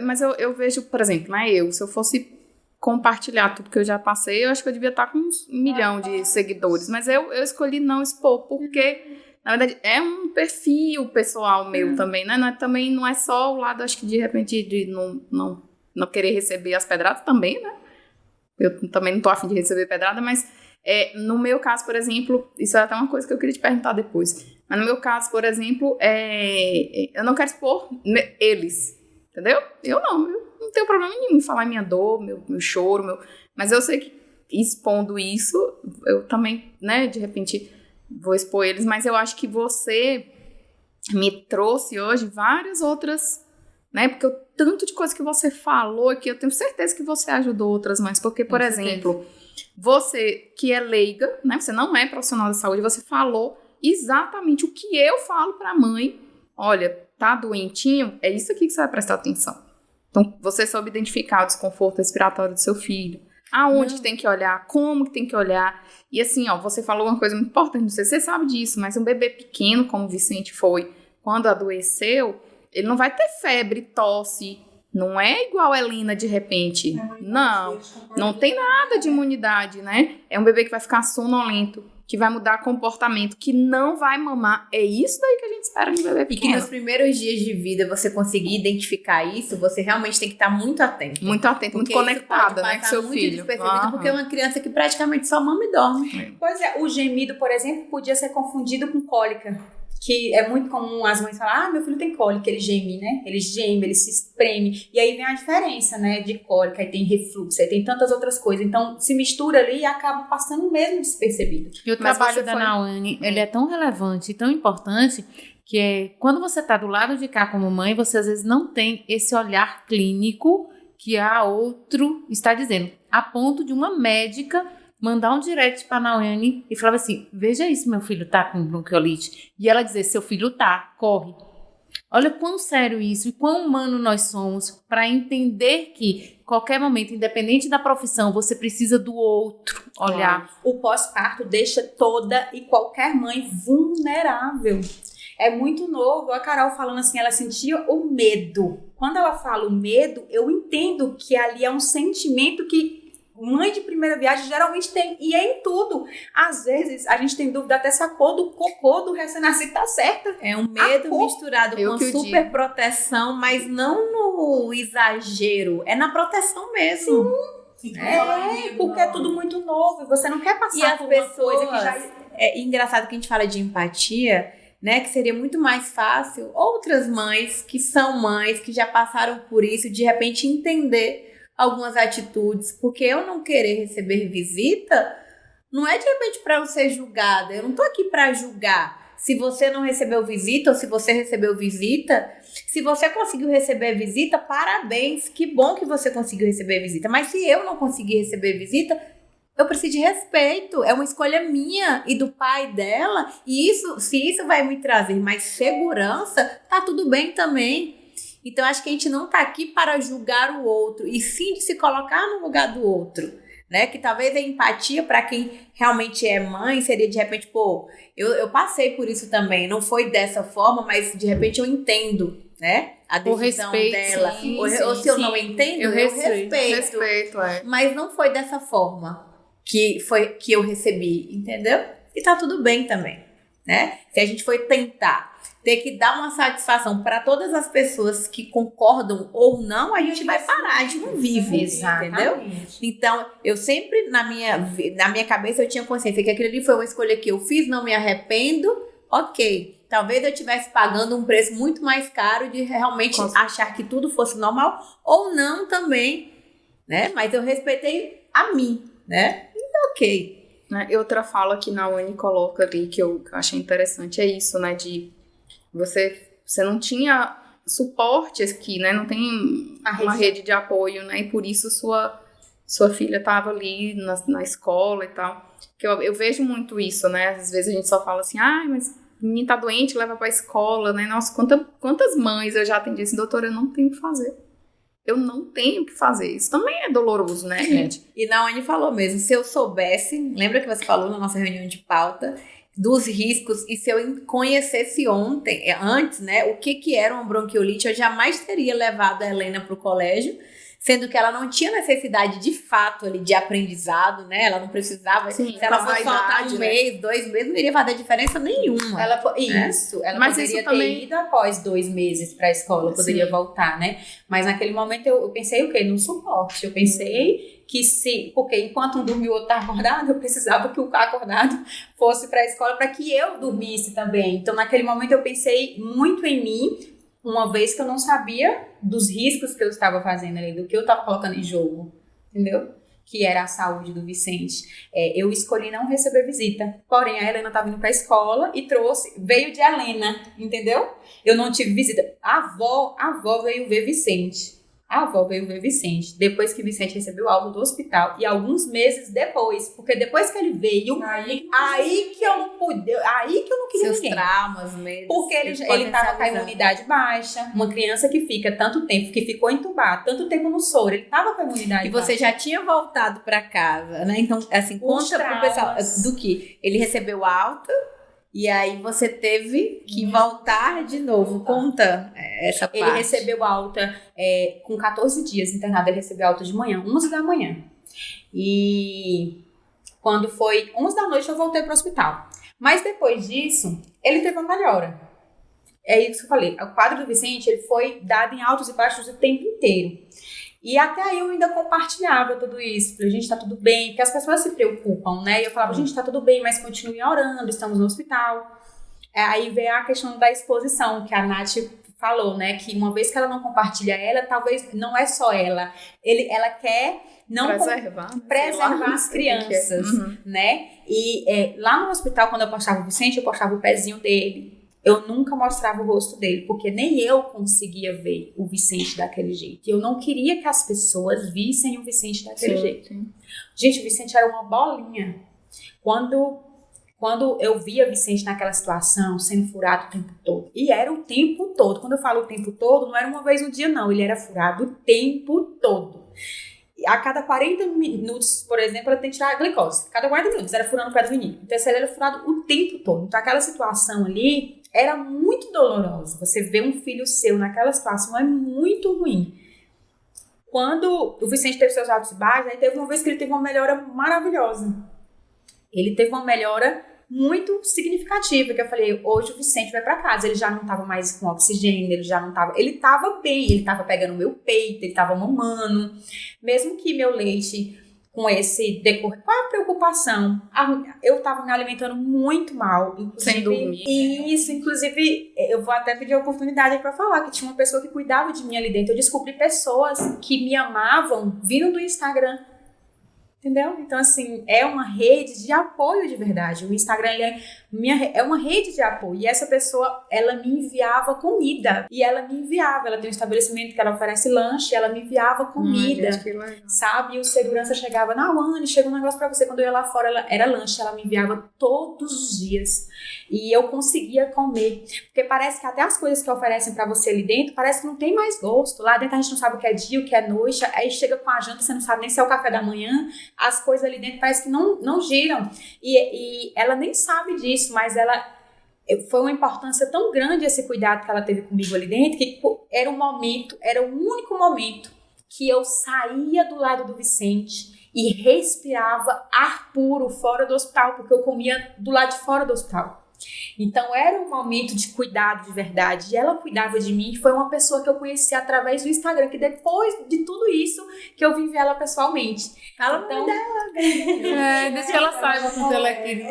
Mas eu vejo, por exemplo, né? Se eu fosse compartilhar tudo que eu já passei, eu acho que eu devia estar com uns 1 milhão de seguidores. Mas eu escolhi não expor, porque, na verdade, é um perfil pessoal meu também, né? Também não é só o lado, acho que de repente, de não querer receber as pedradas também, né? Eu também não tô afim de receber pedrada, mas no meu caso, por exemplo, isso é até uma coisa que eu queria te perguntar depois. Mas no meu caso, por exemplo, eu não quero expor eles, entendeu? Eu não tenho problema nenhum em falar minha dor, meu choro, mas eu sei que expondo isso, eu também, né, de repente vou expor eles, mas eu acho que você me trouxe hoje várias outras, né, porque o tanto de coisa que você falou aqui, eu tenho certeza que você ajudou outras mães, porque, por exemplo, você que é leiga, né, você não é profissional da saúde, você falou exatamente o que eu falo pra mãe, olha, tá doentinho, é isso aqui que você vai prestar atenção. Então, você soube identificar o desconforto respiratório do seu filho. Aonde que tem que olhar, como que tem que olhar. E assim, você falou uma coisa muito importante, não sei se você sabe disso, mas um bebê pequeno, como o Vicente foi, quando adoeceu, ele não vai ter febre, tosse. Não é igual a Helena de repente. Não tem nada de imunidade, né? É um bebê que vai ficar sonolento, que vai mudar comportamento, que não vai mamar. É isso daí que a gente espera de um bebê pequeno. E que nos primeiros dias de vida você conseguir identificar isso, você realmente tem que estar muito atento. Muito atento, muito conectada, né, com seu filho. Porque é uma criança que praticamente só mama e dorme. Pois é, o gemido, por exemplo, podia ser confundido com cólica. Que é muito comum as mães falar, meu filho tem cólica, ele geme, né? Ele geme, ele se espreme. E aí vem a diferença, né? De cólica, aí tem refluxo, aí tem tantas outras coisas. Então, se mistura ali e acaba passando mesmo despercebido. E o trabalho da Nawane, ele é tão relevante e tão importante que quando você está do lado de cá como mãe, você às vezes não tem esse olhar clínico que a outro está dizendo. A ponto de uma médica mandar um direct pra Nawane e falava assim, veja isso, meu filho tá com bronquiolite. E ela dizer, seu filho tá, corre. Olha quão sério isso e quão humano nós somos para entender que qualquer momento, independente da profissão, você precisa do outro olhar. O pós-parto deixa toda e qualquer mãe vulnerável. É muito novo. A Carol falando assim, ela sentia o medo. Quando ela fala o medo, eu entendo que ali é um sentimento que mãe de primeira viagem geralmente tem, e é em tudo. Às vezes, a gente tem dúvida até se a cor do cocô do recém-nascido tá certa. É um medo misturado com super proteção, mas não no exagero, é na proteção mesmo. Sim. Porque é tudo muito novo, e você não quer passar por uma coisa que já... É engraçado que a gente fala de empatia, né, que seria muito mais fácil outras mães que são mães, que já passaram por isso, de repente entender algumas atitudes, porque eu não querer receber visita não é de repente para eu ser julgada, eu não tô aqui para julgar se você não recebeu visita ou se você recebeu visita. Se você conseguiu receber visita, parabéns, que bom que você conseguiu receber visita, mas se eu não conseguir receber visita, eu preciso de respeito, é uma escolha minha e do pai dela, e isso, se isso vai me trazer mais segurança, tá tudo bem também. Então, acho que a gente não tá aqui para julgar o outro, e sim de se colocar no lugar do outro, né? Que talvez a empatia para quem realmente é mãe seria de repente, pô, eu passei por isso também. Não foi dessa forma, mas de repente eu entendo, né? A decisão dela. Ou se eu não entendo, eu respeito. Respeito, Mas não foi dessa forma que eu recebi, entendeu? E tá tudo bem também, né? Se a gente for tentar ter que dar uma satisfação para todas as pessoas que concordam ou não, a gente vai parar, a gente não vive, entendeu? Então, eu sempre, na minha cabeça, eu tinha consciência que aquilo ali foi uma escolha que eu fiz, não me arrependo, ok. Talvez eu estivesse pagando um preço muito mais caro de realmente achar que tudo fosse normal, ou não também, né? Mas eu respeitei a mim, né? E ok. E outra fala que Nawane coloca ali, que eu achei interessante, é isso, né? De você não tinha suporte aqui, né? Não tem uma rede de apoio, né? E por isso sua filha estava ali na escola e tal. Que eu vejo muito isso, né? Às vezes a gente só fala assim, mas o menino tá doente, leva pra escola, né? Nossa, quantas mães eu já atendi assim, doutora, eu não tenho o que fazer. Eu não tenho o que fazer. Isso também é doloroso, né, gente? E Nawane falou mesmo, se eu soubesse, lembra que você falou na nossa reunião de pauta, dos riscos, e se eu conhecesse antes, né, o que era uma bronquiolite, eu jamais teria levado a Helena pro colégio, sendo que ela não tinha necessidade de fato ali de aprendizado, né? Ela não precisava. Sim, se ela fosse faltar um mês, 2 meses, não iria fazer diferença nenhuma. Ela poderia ter também ido após 2 meses para a escola, poderia voltar, né? Mas naquele momento eu pensei o quê? No suporte. Eu pensei que porque enquanto um dormiu, o outro estava acordado, eu precisava que o acordado fosse para a escola para que eu dormisse também. Então naquele momento eu pensei muito em mim, uma vez que eu não sabia dos riscos que eu estava fazendo ali, do que eu estava colocando em jogo, entendeu? Que era a saúde do Vicente. Eu escolhi não receber visita, porém a Helena estava indo para a escola e veio de Helena, entendeu? Eu não tive visita. A avó veio ver Vicente. A avó veio ver Vicente, depois que Vicente recebeu alta do hospital, e alguns meses depois, porque depois que ele veio, aí que eu não queria seus ninguém. Traumas mesmo. Porque ele estava com a imunidade baixa, uma criança que fica tanto tempo, que ficou entubada, tanto tempo no soro, ele estava com a imunidade baixa. E você já tinha voltado para casa, né? Então, assim, conta pro pessoal do que ele recebeu alta, e aí você teve que voltar de novo. Conta essa parte. Ele recebeu alta com 14 dias internado. Ele recebeu alta de manhã, 11 da manhã. E quando foi 11 da noite eu voltei para o hospital. Mas depois disso, ele teve uma melhora. É isso que eu falei. O quadro do Vicente ele foi dado em altos e baixos o tempo inteiro. E até aí eu ainda compartilhava tudo isso. Falei, gente, tá tudo bem. Porque as pessoas se preocupam, né? E eu falava, gente, tá tudo bem, mas continuem orando, estamos no hospital. Aí veio a questão da exposição, que a Nath falou, né? Que uma vez que ela não compartilha ela, talvez não é só ela. Ela quer não preservar as crianças, né? E lá no hospital, quando eu postava o Vicente, eu postava o pezinho dele. Eu nunca mostrava o rosto dele, porque nem eu conseguia ver o Vicente daquele jeito. Eu não queria que as pessoas vissem o Vicente daquele jeito. Sim. Gente, o Vicente era uma bolinha. Quando eu via o Vicente naquela situação, sendo furado o tempo todo. E era o tempo todo. Quando eu falo o tempo todo, não era uma vez no dia, não. Ele era furado o tempo todo. A cada 40 minutos, por exemplo, ela tem que tirar a glicose. Cada 40 minutos era furando o pé do menino. Então, ele era furado o tempo todo. Então, aquela situação ali era muito dolorosa. Você ver um filho seu naquela situação é muito ruim. Quando o Vicente teve seus altos e baixos, aí teve uma vez que ele teve uma melhora maravilhosa. Ele teve uma melhora muito significativa, que eu falei, hoje o Vicente vai pra casa. Ele já não tava mais com oxigênio, ele tava bem, ele tava pegando meu peito, ele tava mamando. Mesmo que meu leite, com esse decorrer, qual a preocupação? Eu tava me alimentando muito mal, inclusive. Sem dormir. Isso, inclusive, eu vou até pedir a oportunidade aí pra falar que tinha uma pessoa que cuidava de mim ali dentro. Eu descobri pessoas que me amavam vindo do Instagram. Entendeu? Então, assim, é uma rede de apoio de verdade. O Instagram é uma rede de apoio. E essa pessoa, ela me enviava comida. E ela tem um estabelecimento que ela oferece lanche, ela me enviava comida. Gente, sabe? E o segurança chegava, Nawane, chega um negócio pra você. Quando eu ia lá fora, era lanche. Ela me enviava todos os dias. E eu conseguia comer. Porque parece que até as coisas que oferecem pra você ali dentro, parece que não tem mais gosto. Lá dentro a gente não sabe o que é dia, o que é noite. Aí chega com a janta, você não sabe nem se é o café da manhã. as coisas ali dentro parece que não giram. E ela nem sabe disso, mas foi uma importância tão grande esse cuidado que ela teve comigo ali dentro, que era o único momento que eu saía do lado do Vicente e respirava ar puro fora do hospital, porque eu comia do lado de fora do hospital. Então era um momento de cuidado de verdade, e ela cuidava de mim. Foi uma pessoa que eu conheci através do Instagram, que depois de tudo isso que eu vim ver ela pessoalmente. Fala então, Deixa ela saiba com ela aqui.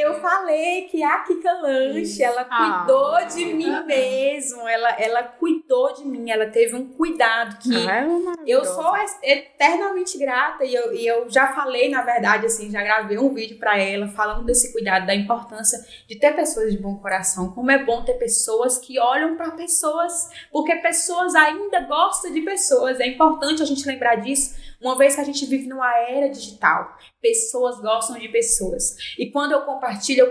eu falei que a Kika Lanche, ela cuidou de mim mesmo, ela cuidou de mim, ela teve um cuidado que eu sou eternamente grata, e eu já falei, na verdade, assim, já gravei um vídeo pra ela falando desse cuidado, da importância de ter pessoas de bom coração, como é bom ter pessoas que olham para pessoas, porque pessoas ainda gostam de pessoas. É importante a gente lembrar disso, uma vez que a gente vive numa era digital. Pessoas gostam de pessoas. E quando eu compartilho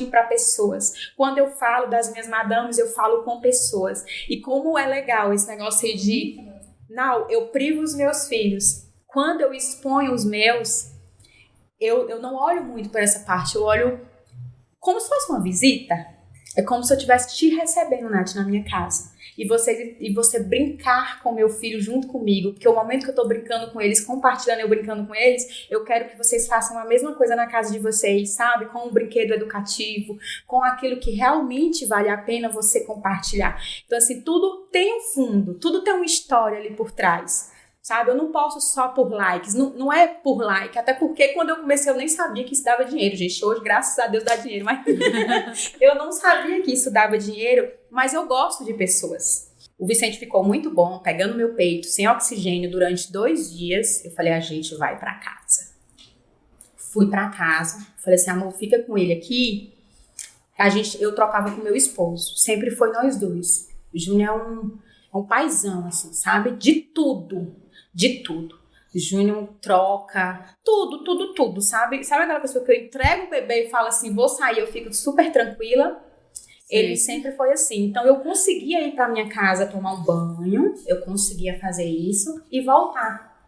para pessoas. Quando eu falo das minhas madames, eu falo com pessoas. E como é legal esse negócio aí de, não, eu privo os meus filhos. Quando eu exponho os meus, eu não olho muito para essa parte, eu olho como se fosse uma visita. É como se eu estivesse te recebendo, Nath, na minha casa. E você brincar com meu filho junto comigo. Porque o momento que eu tô brincando com eles, compartilhando eu brincando com eles, eu quero que vocês façam a mesma coisa na casa de vocês, sabe? Com um brinquedo educativo, com aquilo que realmente vale a pena você compartilhar. Então, assim, tudo tem um fundo, tudo tem uma história ali por trás. Sabe, eu não posso só por likes, não é por like, até porque quando eu comecei eu nem sabia que isso dava dinheiro, gente. Hoje, graças a Deus, dá dinheiro, mas eu não sabia que isso dava dinheiro, mas eu gosto de pessoas. O Vicente ficou muito bom, pegando meu peito, sem oxigênio, durante 2 dias. Eu falei, a gente vai pra casa. Fui pra casa, falei assim, amor, fica com ele aqui. Eu trocava com meu esposo, sempre foi nós dois. O Júnior é um paizão, assim, sabe? De tudo. Júnior troca, tudo, sabe? Sabe aquela pessoa que eu entrego o bebê e falo assim, vou sair, eu fico super tranquila? Sim. Ele sempre foi assim. Então eu conseguia ir pra minha casa tomar um banho, eu conseguia fazer isso e voltar.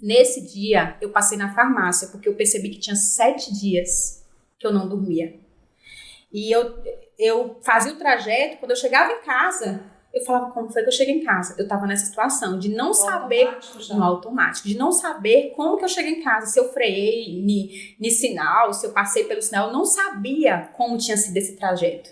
Nesse dia, eu passei na farmácia, porque eu percebi que tinha 7 dias que eu não dormia. E eu fazia o trajeto, quando eu chegava em casa, eu falava, como foi que eu cheguei em casa? Eu tava nessa situação de não saber, no automático, de não saber como que eu cheguei em casa, se eu freiei no sinal, se eu passei pelo sinal, eu não sabia como tinha sido esse trajeto.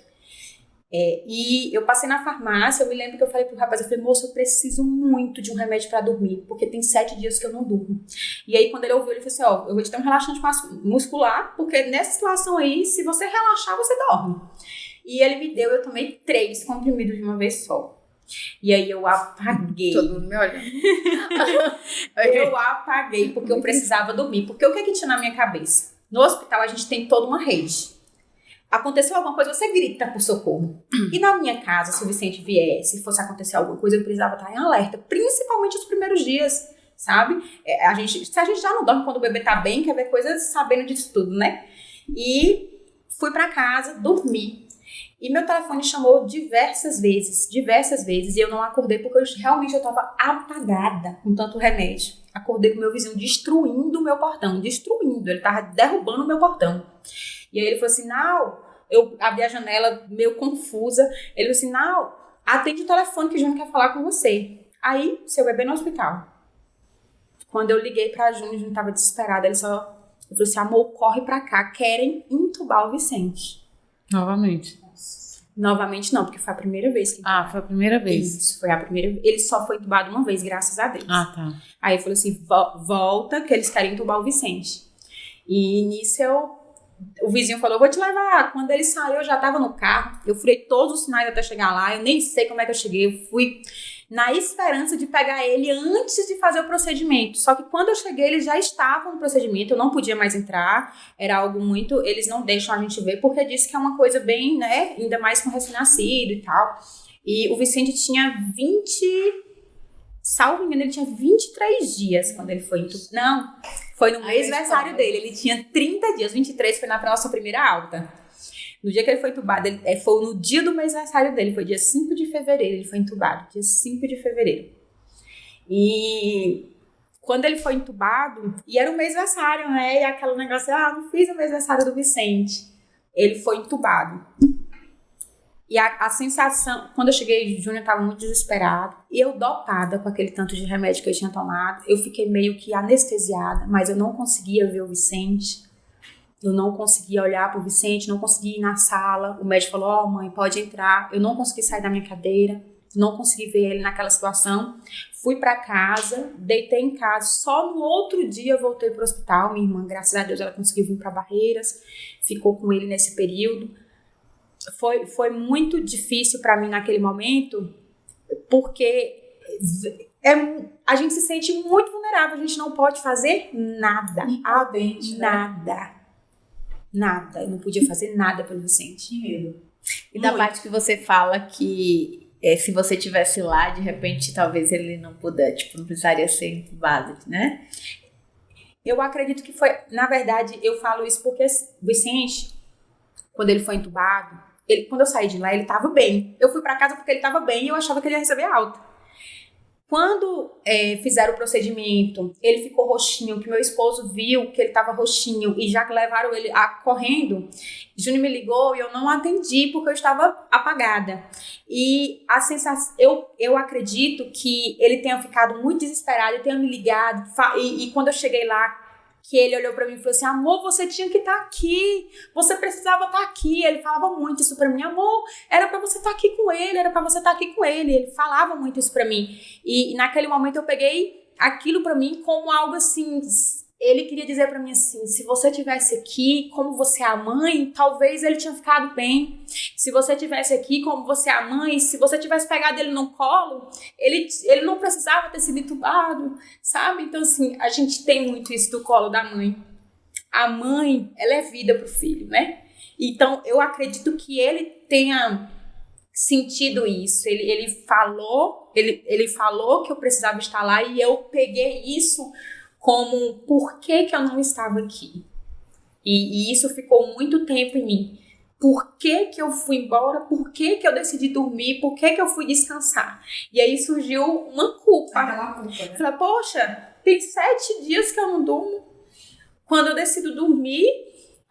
E eu passei na farmácia, eu me lembro que eu falei pro rapaz, eu falei, moço, eu preciso muito de um remédio pra dormir, porque tem 7 dias que eu não durmo. E aí, quando ele ouviu, ele falou assim, ó, eu vou te dar um relaxante muscular, porque nessa situação aí, se você relaxar, você dorme. E ele me deu, eu tomei 3 comprimidos de uma vez só. E aí eu apaguei. Todo mundo me olha. Eu apaguei porque eu precisava dormir. Porque o que tinha na minha cabeça? No hospital a gente tem toda uma rede. Aconteceu alguma coisa, você grita por socorro. E na minha casa, se o Vicente viesse, se fosse acontecer alguma coisa, eu precisava estar em alerta. Principalmente os primeiros dias, sabe? Se a gente já não dorme quando o bebê tá bem, quer ver coisas sabendo disso tudo, né? E fui pra casa, dormi. E meu telefone chamou diversas vezes, e eu não acordei porque eu tava apagada com tanto remédio. Acordei com meu vizinho destruindo o meu portão, ele tava derrubando o meu portão. E aí ele falou assim, não, eu abri a janela meio confusa, ele falou assim, não, atende o telefone que o Júnior quer falar com você. Aí, seu bebê no hospital. Quando eu liguei pra Júnior tava desesperado, ele falou assim, amor, corre pra cá, querem entubar o Vicente. Novamente não, porque foi a primeira vez que entubaram. Foi a primeira vez. Isso, foi a primeira vez. Ele só foi entubado uma vez, graças a Deus. Tá. Aí ele falou assim, volta que eles querem entubar o Vicente. E nisso o vizinho falou, eu vou te levar. Quando ele saiu, eu já tava no carro. Eu furei todos os sinais até chegar lá. Eu nem sei como é que eu cheguei. Eu fui na esperança de pegar ele antes de fazer o procedimento. Só que quando eu cheguei, eles já estavam no procedimento. Eu não podia mais entrar. Era algo muito... Eles não deixam a gente ver, porque diz que é uma coisa bem, né? Ainda mais com recém-nascido e tal. E o Vicente tinha 20... Salvo engano, ele tinha 23 dias quando ele foi entubado. Não, foi no mês-versário dele. Ele tinha 30 dias. 23 foi na nossa primeira alta. No dia que ele foi entubado, foi no dia do mês-versário dele. Foi dia 5 de fevereiro, ele foi entubado. Dia 5 de fevereiro. E quando ele foi entubado, e era o mêsversário, né? E aquele negócio, não fiz o mêsversário do Vicente. Ele foi entubado. E a sensação, quando eu cheguei, Júnior estava muito desesperado. E eu dopada com aquele tanto de remédio que eu tinha tomado. Eu fiquei meio que anestesiada, mas eu não conseguia ver o Vicente. Eu não conseguia olhar pro Vicente, não conseguia ir na sala. O médico falou, mãe, pode entrar. Eu não consegui sair da minha cadeira. Não consegui ver ele naquela situação. Fui para casa, deitei em casa. Só no outro dia eu voltei pro hospital. Minha irmã, graças a Deus, ela conseguiu vir para Barreiras. Ficou com ele nesse período. Foi muito difícil para mim naquele momento, porque a gente se sente muito vulnerável. A gente não pode fazer nada. Nada. Eu não podia fazer nada pelo Vicente. Que medo. E da parte que você fala que se você tivesse lá, de repente, talvez ele não pudesse, não precisaria ser entubado, né? Eu acredito que foi, na verdade, eu falo isso porque o Vicente, quando ele foi entubado, quando eu saí de lá, ele tava bem. Eu fui pra casa porque ele tava bem e eu achava que ele ia receber alta. Quando fizeram o procedimento, ele ficou roxinho, que meu esposo viu que ele tava roxinho e já levaram ele correndo, Júnior me ligou e eu não atendi porque eu estava apagada. E a sensação, eu acredito que ele tenha ficado muito desesperado e tenha me ligado. E quando eu cheguei lá, que ele olhou pra mim e falou assim, amor, você tinha que estar aqui, você precisava estar aqui. Ele falava muito isso pra mim, amor, era pra você estar aqui com ele, Ele falava muito isso pra mim. E naquele momento eu peguei aquilo pra mim como algo assim, ele queria dizer pra mim assim, se você tivesse aqui, como você é a mãe, talvez ele tinha ficado bem. Se você tivesse aqui, como você é a mãe, se você tivesse pegado ele no colo, ele não precisava ter sido entubado, sabe? Então assim, a gente tem muito isso do colo da mãe. A mãe, ela é vida pro filho, né? Então eu acredito que ele tenha sentido isso. Ele falou que eu precisava estar lá e eu peguei isso como por que eu não estava aqui. E isso ficou muito tempo em mim. Por que eu fui embora? Por que eu decidi dormir? Por que eu fui descansar? E aí surgiu uma culpa. Né? Falei, poxa, tem 7 dias que eu não durmo. Quando eu decido dormir,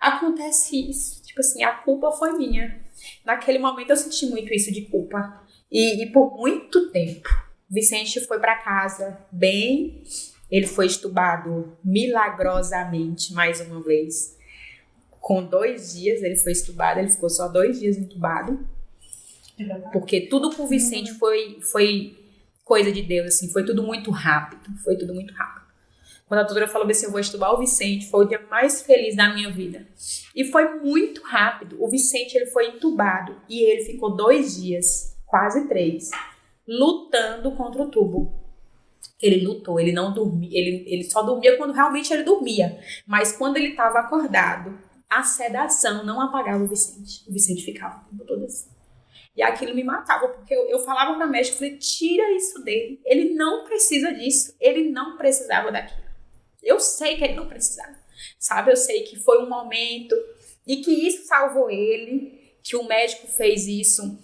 acontece isso. Tipo assim, a culpa foi minha. Naquele momento eu senti muito isso de culpa. E por muito tempo, Vicente foi para casa bem. Ele foi entubado milagrosamente, mais uma vez. Com 2 dias ele foi entubado, ele ficou só 2 dias entubado. Porque tudo com o Vicente foi coisa de Deus, assim, foi tudo muito rápido. Quando a doutora falou assim, eu vou entubar o Vicente, foi o dia mais feliz da minha vida. E foi muito rápido. O Vicente, ele foi entubado e ele ficou 2 dias, quase 3, lutando contra o tubo. Ele lutou, ele não dormia, ele só dormia quando realmente ele dormia. Mas quando ele estava acordado, a sedação não apagava o Vicente. O Vicente ficava o tempo todo assim. E aquilo me matava, porque eu falava pra médica, eu falei, tira isso dele. Ele não precisa disso, ele não precisava daquilo. Eu sei que ele não precisava, sabe? Eu sei que foi um momento e que isso salvou ele, que o médico fez isso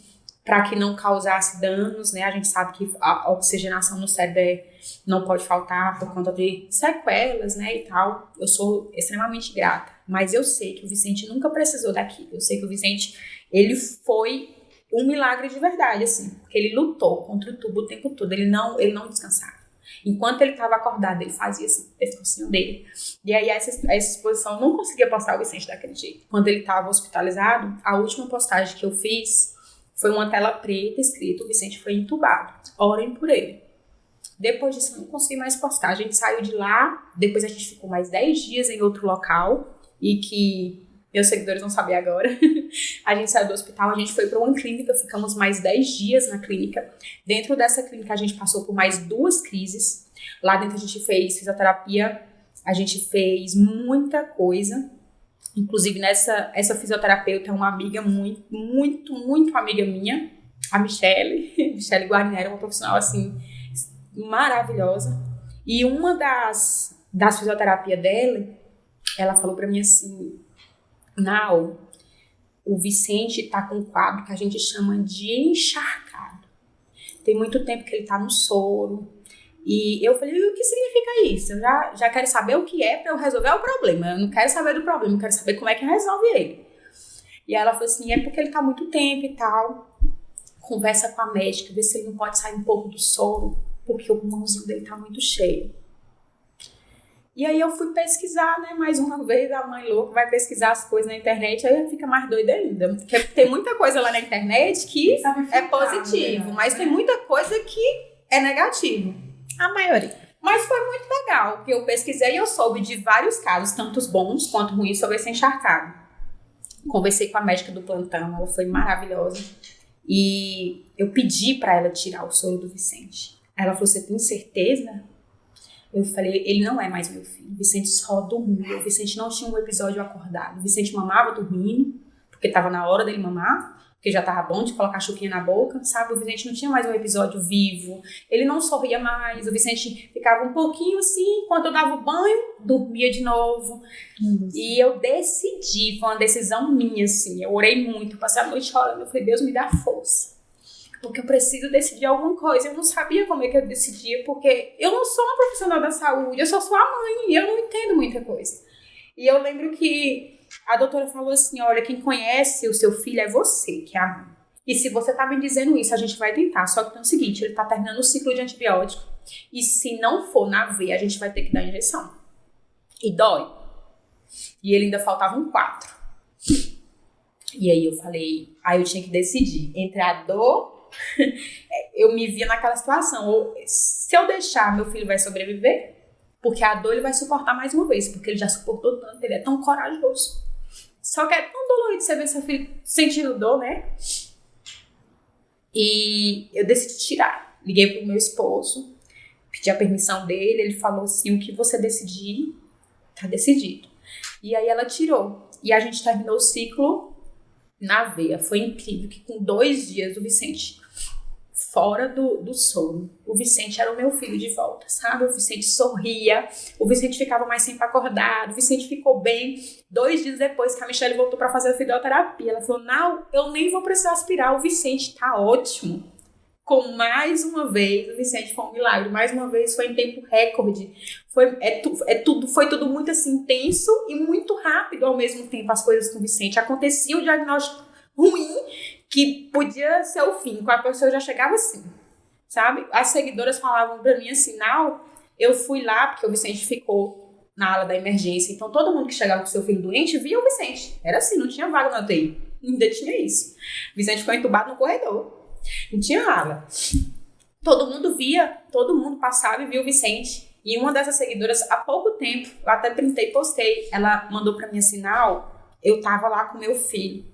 para que não causasse danos, né? A gente sabe que a oxigenação no cérebro não pode faltar por conta de sequelas, né, e tal. Eu sou extremamente grata, mas eu sei que o Vicente nunca precisou daquilo. Eu sei que o Vicente, ele foi um milagre de verdade, assim, porque ele lutou contra o tubo o tempo todo, ele não descansava. Enquanto ele estava acordado, ele fazia esse pescocinho dele. E aí essa exposição, eu não conseguia postar o Vicente daquele jeito. Quando ele estava hospitalizado, a última postagem que eu fiz foi uma tela preta escrito, o Vicente foi entubado, orem por ele. Depois disso, eu não consegui mais postar. A gente saiu de lá, depois a gente ficou mais 10 dias em outro local, e que meus seguidores não sabem agora. A gente saiu do hospital, a gente foi para uma clínica, ficamos mais 10 dias na clínica. Dentro dessa clínica, a gente passou por mais 2 crises. Lá dentro a gente fez fisioterapia, a gente fez muita coisa. Inclusive, essa fisioterapeuta é uma amiga muito amiga minha, a Michele Guarnieri, uma profissional, assim, maravilhosa. E uma das fisioterapias dela, ela falou pra mim assim, Nau, o Vicente tá com um quadro que a gente chama de encharcado. Tem muito tempo que ele tá no soro, E eu falei, o que significa isso? Eu já quero saber o que é para eu resolver o problema. Eu não quero saber do problema, eu quero saber como é que resolve ele. E ela falou assim, é porque ele tá muito tempo e tal. Conversa com a médica, vê se ele não pode sair um pouco do soro, porque o pulmãozinho dele tá muito cheio. E aí eu fui pesquisar, né, mais uma vez, a mãe louca vai pesquisar as coisas na internet, aí fica mais doida ainda. Porque tem muita coisa lá na internet que é positivo, mas tem muita coisa que é negativo. A maioria. Mas foi muito legal, porque eu pesquisei e eu soube de vários casos, tanto os bons quanto ruins, sobre esse encharcado. Conversei com a médica do plantão, ela foi maravilhosa. E eu pedi pra ela tirar o soro do Vicente. Ela falou, você tem certeza? Eu falei, ele não é mais meu filho. O Vicente só dormia. O Vicente não tinha um episódio acordado. O Vicente mamava dormindo, porque estava na hora dele mamar, porque já estava bom de colocar a chupinha na boca, sabe? O Vicente não tinha mais um episódio vivo. Ele não sorria mais. O Vicente ficava um pouquinho assim, quando eu dava o banho, dormia de novo. E eu decidi, foi uma decisão minha, assim. Eu orei muito, passei a noite chorando. Eu falei, Deus, me dá força. Porque eu preciso decidir alguma coisa. Eu não sabia como é que eu decidia, porque eu não sou uma profissional da saúde, eu só sou a mãe, e eu não entendo muita coisa. E eu lembro que a doutora falou assim, olha, quem conhece o seu filho é você, que é a mãe. E se você tá me dizendo isso, a gente vai tentar. Só que tem o seguinte, ele tá terminando o ciclo de antibiótico, e se não for na veia, a gente vai ter que dar injeção. E dói. E ele ainda faltava um 4. E aí eu falei, aí eu tinha que decidir entre a dor. Eu me via naquela situação, ou se eu deixar, meu filho vai sobreviver, porque a dor ele vai suportar mais uma vez, porque ele já suportou tanto, ele é tão corajoso. Só que é tão dolorido você ver seu filho sentindo dor, né? E eu decidi tirar. Liguei pro meu esposo, pedi a permissão dele, ele falou assim, o que você decidir, tá decidido. E aí ela tirou, e a gente terminou o ciclo na veia. Foi incrível que com 2 dias o Vicente fora do sono, o Vicente era o meu filho de volta, sabe? O Vicente sorria, o Vicente ficava mais sempre acordado, o Vicente ficou bem. 2 dias depois que a Michelle voltou pra fazer a fisioterapia, ela falou, não, eu nem vou precisar aspirar, o Vicente tá ótimo. Com mais uma vez, o Vicente foi um milagre, mais uma vez foi em tempo recorde. Foi tudo muito assim, intenso e muito rápido ao mesmo tempo as coisas com o Vicente. Acontecia o diagnóstico ruim, que podia ser o fim, quando a pessoa já chegava assim, sabe? As seguidoras falavam pra mim assim, não, eu fui lá, porque o Vicente ficou na ala da emergência, então todo mundo que chegava com seu filho doente via o Vicente. Era assim, não tinha vaga na UTI, ainda tinha isso. O Vicente ficou entubado no corredor, não tinha ala. Todo mundo via, todo mundo passava e via o Vicente. E uma dessas seguidoras, há pouco tempo, eu até printei e postei, ela mandou pra mim assim, não, eu tava lá com meu filho.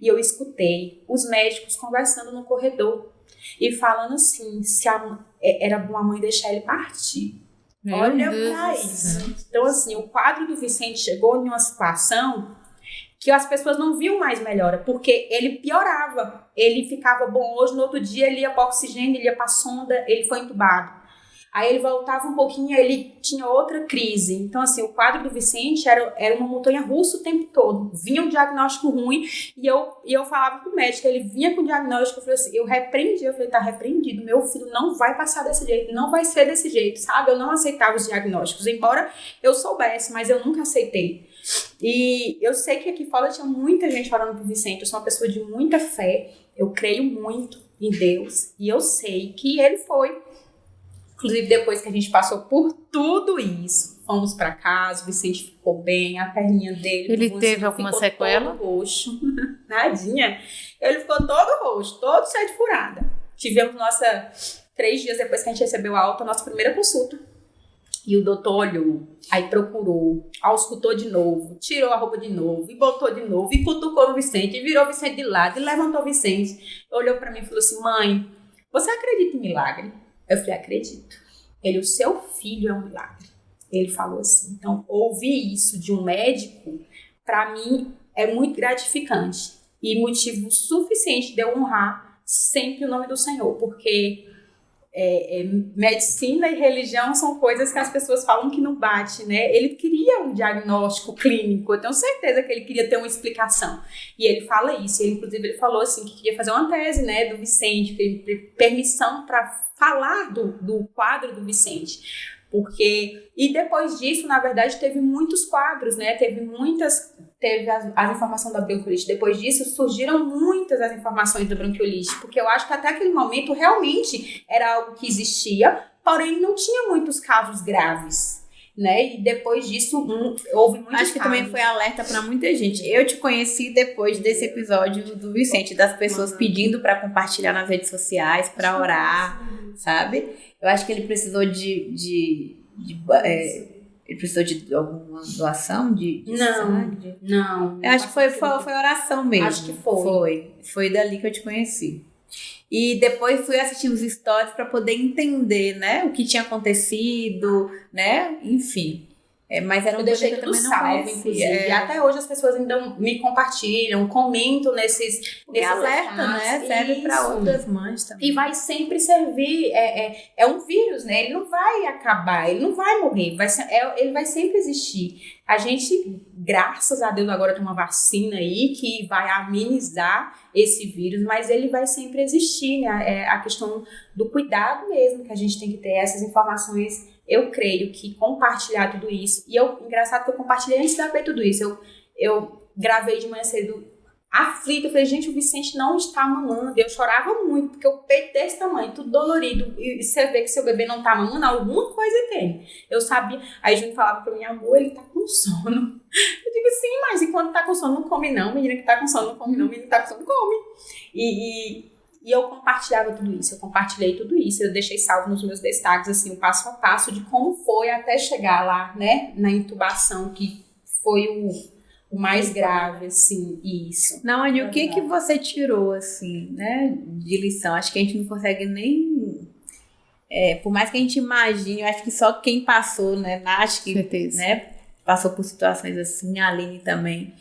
E eu escutei os médicos conversando no corredor e falando assim, se era bom a mãe deixar ele partir. Olha pra isso. Então, assim, o quadro do Vicente chegou em uma situação que as pessoas não viam mais melhora, porque ele piorava. Ele ficava bom hoje, no outro dia ele ia para oxigênio, ele ia para sonda, ele foi entubado. Aí ele voltava um pouquinho, ele tinha outra crise. Então, assim, o quadro do Vicente era uma montanha-russa o tempo todo. Vinha um diagnóstico ruim e eu falava pro médico, ele vinha com o diagnóstico, eu falei assim, eu repreendi, eu falei, tá repreendido, meu filho não vai passar desse jeito, não vai ser desse jeito, sabe? Eu não aceitava os diagnósticos, embora eu soubesse, mas eu nunca aceitei. E eu sei que aqui fora tinha muita gente orando pro Vicente, eu sou uma pessoa de muita fé, eu creio muito em Deus e eu sei que ele foi. Inclusive, depois que a gente passou por tudo isso, fomos pra casa, o Vicente ficou bem, a perninha dele... Ele teve alguma sequela? Todo roxo, nadinha. Ele ficou todo roxo, todo cheio de furada. Tivemos 3 dias depois que a gente recebeu a alta, nossa primeira consulta. E o doutor olhou, aí procurou, auscultou de novo, tirou a roupa de novo, e botou de novo, e cutucou o Vicente, e virou o Vicente de lado, e levantou o Vicente. Olhou pra mim e falou assim, mãe, você acredita em milagre? Eu falei, acredito. Ele, o seu filho é um milagre. Ele falou assim. Então, ouvir isso de um médico, para mim, é muito gratificante. E motivo suficiente de eu honrar sempre o nome do Senhor. Porque medicina e religião são coisas que as pessoas falam que não bate, né? Ele queria um diagnóstico clínico, eu tenho certeza que ele queria ter uma explicação. E ele fala isso, inclusive ele falou assim, que queria fazer uma tese, né, do Vicente, permissão para falar do quadro do Vicente. E depois disso, na verdade, teve muitos quadros, né? Teve as informações da bronquiolite. Depois disso, surgiram muitas as informações da bronquiolite, porque eu acho que até aquele momento realmente era algo que existia, porém não tinha muitos casos graves, né? E depois disso, houve muitos Acho que casos. também foi alerta pra muita gente. Eu te conheci depois desse episódio do Vicente, das pessoas pedindo pra compartilhar nas redes sociais, pra orar, sabe? Eu acho que ele precisou ele precisou de alguma doação de sangue? Não. Eu acho que foi oração mesmo. Acho que foi. Foi dali que eu te conheci. E depois fui assistir os stories para poder entender, né, o que tinha acontecido, né, enfim. Mas era Eu uma coisa deixei que eu tudo também não salvo, conhecia. inclusive. E até hoje as pessoas ainda me compartilham, comentam nesses alerta, né, serve para Isso. outras mães também. E vai sempre servir, é um vírus, né? Ele não vai acabar, ele não vai morrer, ele vai sempre existir. A gente, graças a Deus, agora tem uma vacina aí que vai amenizar esse vírus, mas ele vai sempre existir, né? É a questão do cuidado mesmo que a gente tem que ter, essas informações. Eu creio que compartilhar tudo isso, engraçado que eu compartilhei antes de saber tudo isso, eu gravei de manhã cedo aflita, eu falei, gente, o Vicente não está mamando, eu chorava muito, porque o peito desse tamanho, tudo dolorido, e você vê que seu bebê não tá mamando, alguma coisa tem. Eu sabia, aí Júnior falava pra mim, amor, ele tá com sono. Eu digo, sim, mas enquanto tá com sono, não come não, menina que tá com sono, não come não, menina que tá com sono, não come. E eu compartilhava tudo isso, eu compartilhei tudo isso, eu deixei salvo nos meus destaques, assim, o passo a passo de como foi até chegar lá, né, na intubação, que foi o mais grave, assim, isso. Não, Anny, o que você tirou, assim, né, de lição? Acho que a gente não consegue nem... por mais que a gente imagine, eu acho que só quem passou, né, Nath, que Certeza. né, passou por situações assim, a Aline também,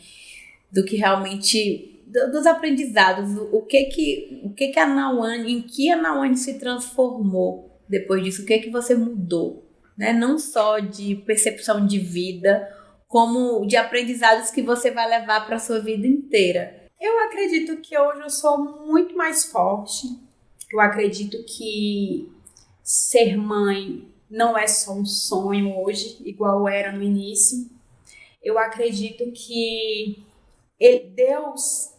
do que realmente... Dos aprendizados, o que a Nawane, em que a Nawane se transformou depois disso, o que você mudou, né? Não só de percepção de vida, como de aprendizados que você vai levar para sua vida inteira. Eu acredito que hoje eu sou muito mais forte, eu acredito que ser mãe não é só um sonho hoje, igual era no início. Eu acredito que Deus...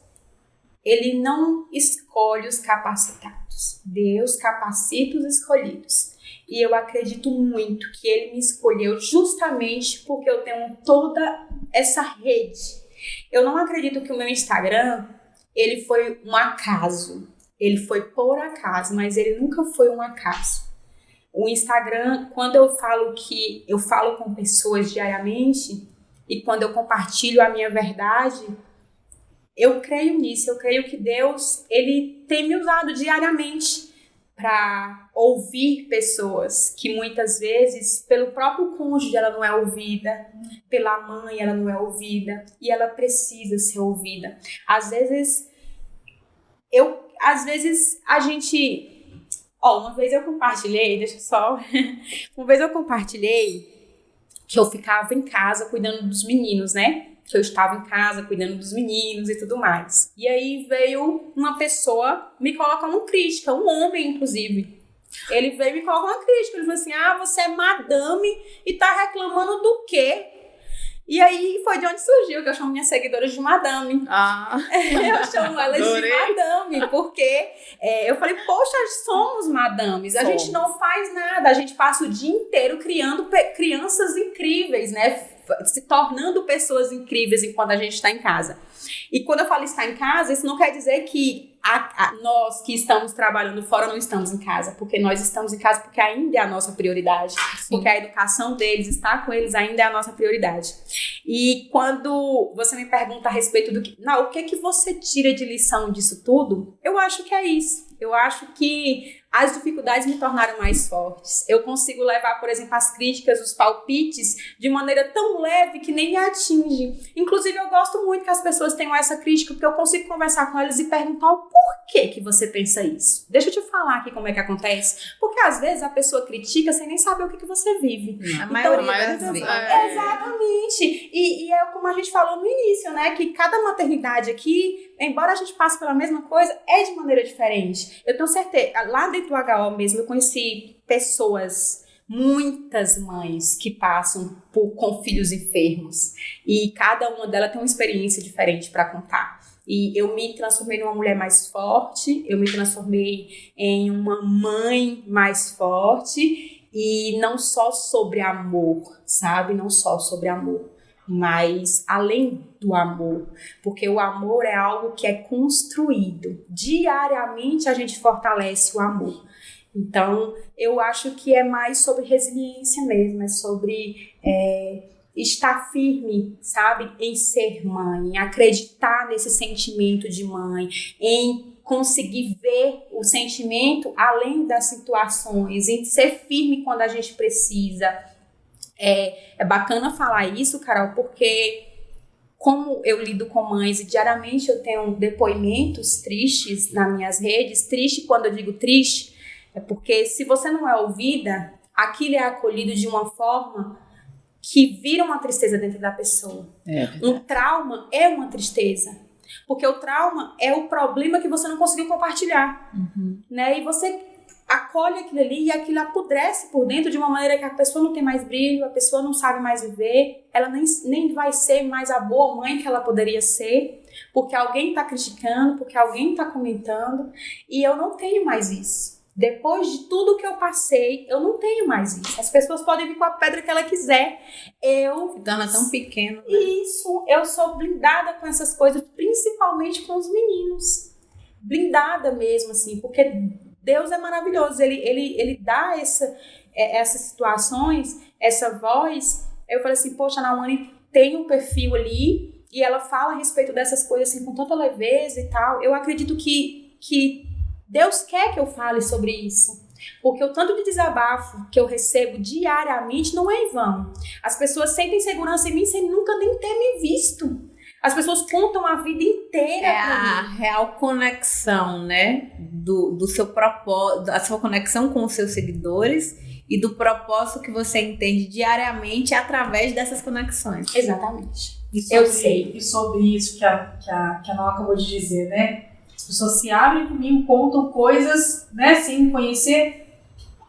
Ele não escolhe os capacitados. Deus capacita os escolhidos. E eu acredito muito que Ele me escolheu justamente porque eu tenho toda essa rede. Eu não acredito que o meu Instagram, ele foi um acaso. Ele foi por acaso, mas ele nunca foi um acaso. O Instagram, quando eu falo que eu falo com pessoas diariamente e quando eu compartilho a minha verdade... Eu creio nisso, eu creio que Deus, Ele tem me usado diariamente para ouvir pessoas que muitas vezes, pelo próprio cônjuge, ela não é ouvida, pela mãe ela não é ouvida, e ela precisa ser ouvida. Às vezes a gente... uma vez eu compartilhei, uma vez eu compartilhei que eu ficava em casa cuidando dos meninos, né? Que eu estava em casa cuidando dos meninos e tudo mais. E aí veio uma pessoa me colocar uma crítica, um homem, inclusive. Ele veio me colocar uma crítica. Ele falou assim, você é madame e tá reclamando do quê? E aí foi de onde surgiu, que eu chamo minhas seguidoras de madame. Eu chamo elas de madame, porque eu falei, poxa, somos madames. A gente não faz nada, a gente passa o dia inteiro criando crianças incríveis, né? Se tornando pessoas incríveis enquanto a gente está em casa. E quando eu falo estar em casa, isso não quer dizer que nós que estamos trabalhando fora não estamos em casa, porque nós estamos em casa porque ainda é a nossa prioridade. Sim. Porque a educação deles, estar com eles ainda é a nossa prioridade. E quando você me pergunta a respeito o que você tira de lição disso tudo, eu acho que é isso. Eu acho que As dificuldades me tornaram mais fortes. Eu consigo levar, por exemplo, as críticas, os palpites, de maneira tão leve que nem me atinge. Inclusive, eu gosto muito que as pessoas tenham essa crítica, porque eu consigo conversar com elas e perguntar o porquê que você pensa isso. Deixa eu te falar aqui como é que acontece. Porque, às vezes, a pessoa critica sem nem saber o que você vive. A maioria das vezes. Exatamente. E é como a gente falou no início, né? Que cada maternidade aqui, embora a gente passe pela mesma coisa, é de maneira diferente. Eu tenho certeza, lá dentro do HO mesmo, eu conheci pessoas, muitas mães que passam com filhos enfermos. E cada uma delas tem uma experiência diferente para contar. E eu me transformei numa mulher mais forte, eu me transformei em uma mãe mais forte, e não só sobre amor, sabe? Não só sobre amor, mas além do amor, porque o amor é algo que é construído. Diariamente a gente fortalece o amor. Então, eu acho que é mais sobre resiliência mesmo, é sobre estar firme, sabe? Em ser mãe, em acreditar nesse sentimento de mãe, em conseguir ver o sentimento além das situações, em ser firme quando a gente precisa. É bacana falar isso, Carol, porque como eu lido com mães e diariamente eu tenho depoimentos tristes nas minhas redes, triste quando eu digo triste, é porque se você não é ouvida, aquilo é acolhido de uma forma que vira uma tristeza dentro da pessoa. Um trauma é uma tristeza, porque o trauma é o problema que você não conseguiu compartilhar, né? E você acolhe aquilo ali e aquilo apodrece por dentro de uma maneira que a pessoa não tem mais brilho, a pessoa não sabe mais viver, ela nem vai ser mais a boa mãe que ela poderia ser, porque alguém está criticando, porque alguém está comentando, e eu não tenho mais isso. Depois de tudo que eu passei, eu não tenho mais isso. As pessoas podem vir com a pedra que ela quiser. Se torna tão pequeno, né? Isso, eu sou blindada com essas coisas, principalmente com os meninos. Blindada mesmo, assim, porque Deus é maravilhoso. Ele dá essas situações, essa voz. Eu falei assim, poxa, a Nawane tem um perfil ali e ela fala a respeito dessas coisas assim, com tanta leveza e tal. Eu acredito que Deus quer que eu fale sobre isso, porque o tanto de desabafo que eu recebo diariamente não é em vão. As pessoas sentem segurança em mim sem nunca nem ter me visto. As pessoas contam a vida inteira. É a real conexão, né? Do seu propósito, a sua conexão com os seus seguidores e do propósito que você entende diariamente através dessas conexões. Exatamente. Eu sei. E sobre isso que a Nau acabou de dizer, né? As pessoas se abrem comigo, contam coisas, né, sem me conhecer.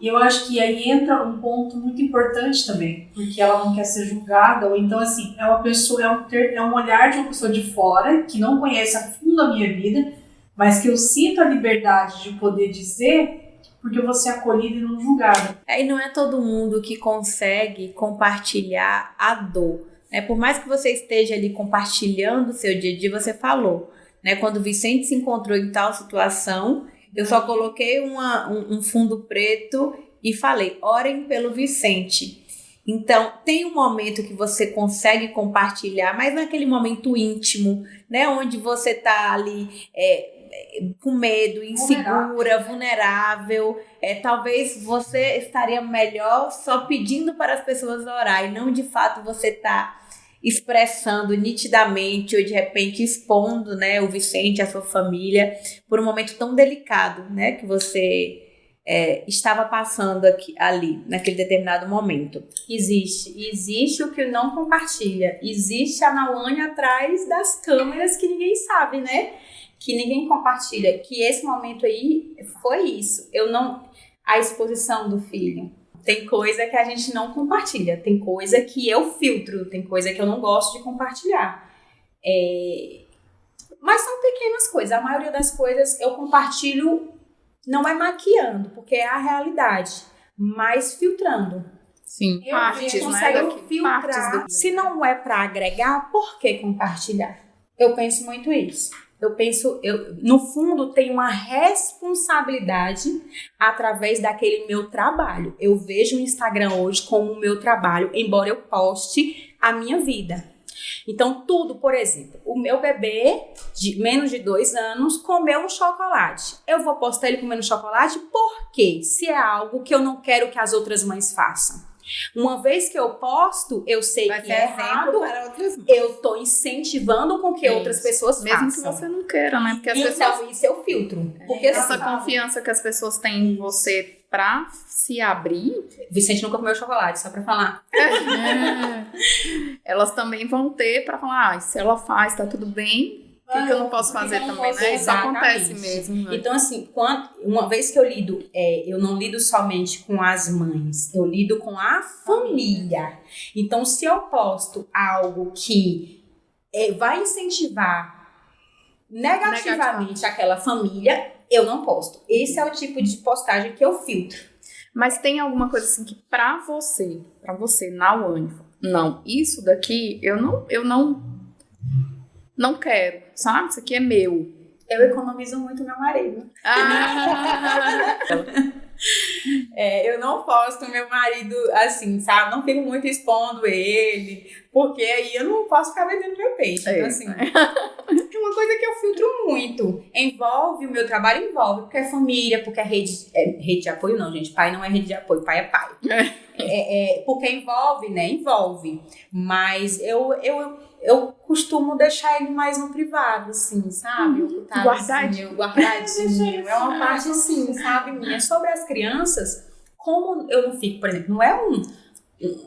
E eu acho que aí entra um ponto muito importante também, porque ela não quer ser julgada, ou então, assim, é uma pessoa, é um olhar de uma pessoa de fora, que não conhece a fundo a minha vida, mas que eu sinto a liberdade de poder dizer, porque eu vou ser acolhida e não julgada. E não é todo mundo que consegue compartilhar a dor, né? Por mais que você esteja ali compartilhando o seu dia a dia, você falou, né? Quando o Vicente se encontrou em tal situação, eu só coloquei um fundo preto e falei, orem pelo Vicente. Então, tem um momento que você consegue compartilhar, mas naquele momento íntimo, né? Onde você tá ali com medo, insegura, vulnerável. Talvez você estaria melhor só pedindo para as pessoas orar e não, de fato, você tá expressando nitidamente ou de repente expondo, né, o Vicente, a sua família, por um momento tão delicado, né, que você estava passando ali, naquele determinado momento. Existe o que não compartilha. Existe a Nawane atrás das câmeras que ninguém sabe, né? Que ninguém compartilha. Que esse momento aí foi isso. A exposição do filho. Tem coisa que a gente não compartilha, tem coisa que eu filtro, tem coisa que eu não gosto de compartilhar. Mas são pequenas coisas, a maioria das coisas eu compartilho, não é maquiando, porque é a realidade, mas filtrando. Sim, A gente consegue filtrar. Se não é para agregar, por que compartilhar? Eu penso muito isso. No fundo, tenho uma responsabilidade através daquele meu trabalho. Eu vejo o Instagram hoje como o meu trabalho, embora eu poste a minha vida. Então, tudo, por exemplo, o meu bebê de menos de 2 anos comeu um chocolate. Eu vou postar ele comendo chocolate por quê? Se é algo que eu não quero que as outras mães façam. Uma vez que eu posto, eu sei Vai que ser é exemplo errado, para outras mães. eu tô incentivando com que É outras isso. pessoas Mesmo façam. que você não queira, né? Porque as pessoas... Então, isso é o filtro. Porque Essa assim, confiança que as pessoas têm em você pra se abrir, Vicente nunca comeu chocolate, só pra falar. elas também vão ter pra falar, se ela faz, tá tudo bem, o que eu não posso fazer também, né? Isso acontece Exatamente. mesmo. Né? Então, assim, uma vez que eu lido, eu não lido somente com as mães, eu lido com a família. Então, se eu posto algo que vai incentivar negativamente aquela família, eu não posto. Esse é o tipo de postagem que eu filtro. Mas tem alguma coisa assim que pra você, Nauane, não, isso daqui eu não quero, sabe? Isso aqui é meu. Eu economizo muito meu marido. Ah, Eu não posto meu marido assim, sabe? Não fico muito expondo ele, porque aí eu não posso ficar vendendo meu peixe. Então, assim, é uma coisa que eu filtro muito. Envolve o meu trabalho, envolve, porque é família, porque é rede de apoio, não, gente. Pai não é rede de apoio, pai é pai. Porque envolve, né? Envolve. Mas eu costumo deixar ele mais no privado, assim, sabe? Guardadinho. É uma parte, assim, sabe, minha. Sobre as crianças, como eu não fico, por exemplo, não é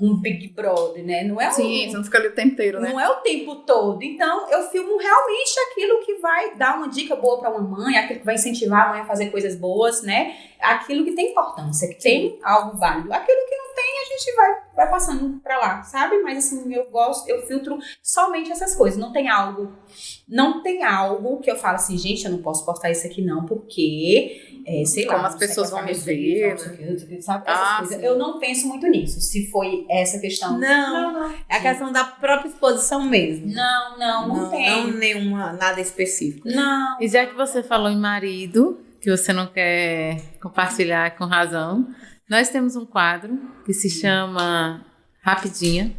um Big Brother, né? Não é sim, você não fica ali o tempo inteiro, né? Não é o tempo todo. Então, eu filmo realmente aquilo que vai dar uma dica boa pra uma mãe, aquilo que vai incentivar a mãe a fazer coisas boas, né? Aquilo que tem importância, que tem algo válido. Aquilo que não tem, a gente vai passando pra lá, sabe? Mas, assim, eu filtro somente essas coisas. Não tem algo que eu falo assim, gente, eu não posso postar isso aqui não, porque... sei Como lá, as pessoas vão me ver, não sei o que, sabe? Essas coisas. Sim. Eu não penso muito nisso, se foi essa questão. Não. É a questão da própria exposição mesmo. Não tem. Não nenhuma, nada específico. Não. E já que você falou em marido, que você não quer compartilhar com razão, nós temos um quadro que se chama Rapidinha.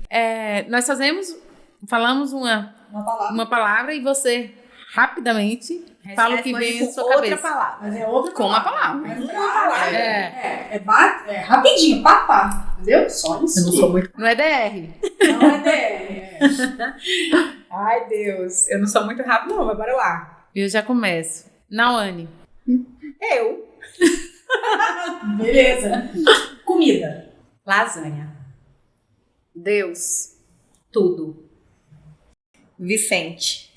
Nós falamos uma palavra e você rapidamente fala o que vem na sua outra cabeça. palavra. Mas é outra Com uma palavra. Mas Uma palavra. é rapidinho, papá. Entendeu? Só isso. Eu não sou muito... Não é DR. Não é DR. Ai, Deus. Eu não sou muito rápido, não, mas bora lá. Eu já começo. Nauane. Eu. Beleza. Comida. Lasanha. Deus. Tudo. Vicente.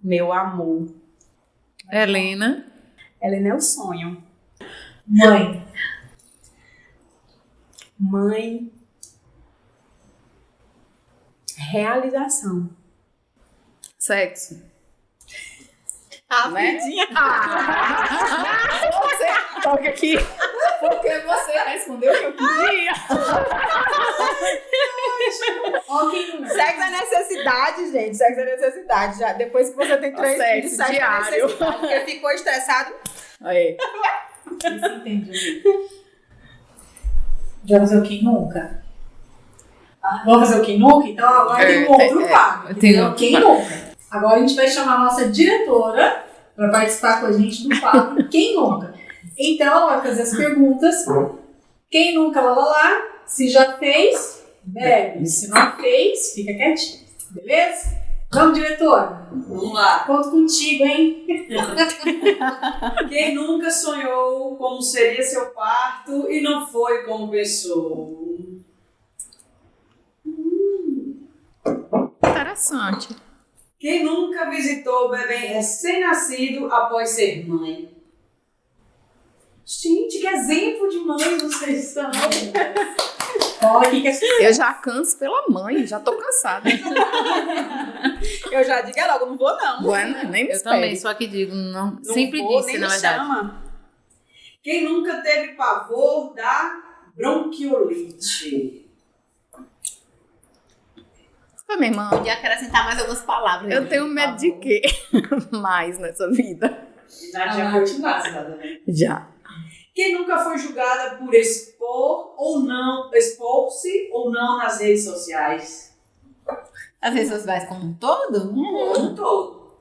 Meu amor. Helena. Helena é o sonho. Mãe. Mãe. Realização. Sexo. Rapidinha. Você toca aqui. Porque você respondeu o que eu queria. Sexo é necessidade, gente. Sexo é necessidade. Já, depois que você tem 3 Sexo filhos, sexo diário. é necessidade. Porque ficou estressado. Aí. Isso entendi. Já fazer o que nunca? Vamos fazer o que nunca? Então agora tem um outro quadro. Tem Quem nunca? Agora a gente vai chamar a nossa diretora para participar com a gente do quadro Quem Nunca. Então ela vai fazer as perguntas. Quem nunca, lá. Se já fez, bebe. Se não fez, fica quietinho. Beleza? Vamos, diretora? Vamos lá. Conto contigo, hein? Quem nunca sonhou como seria seu parto e não foi como pensou? Interessante. Quem nunca visitou o bebê recém-nascido após ser mãe? Gente, que exemplo de mãe vocês são. Olha aqui que é Eu já canso pela mãe, já tô cansada. Eu já digo logo, não vou não. Bueno, nem me Eu espere. também, só que digo, não, Não sempre vou, disse, nem na me verdade. chama. Quem nunca teve pavor da bronquiolite? Ô, minha irmã, Podia acrescentar mais algumas palavras. eu tenho medo de quê? Mais nessa vida. Já foi vacinada, né? Já. Quem nunca foi julgada por expor-se ou não nas redes sociais? As redes sociais como um todo? Como um todo.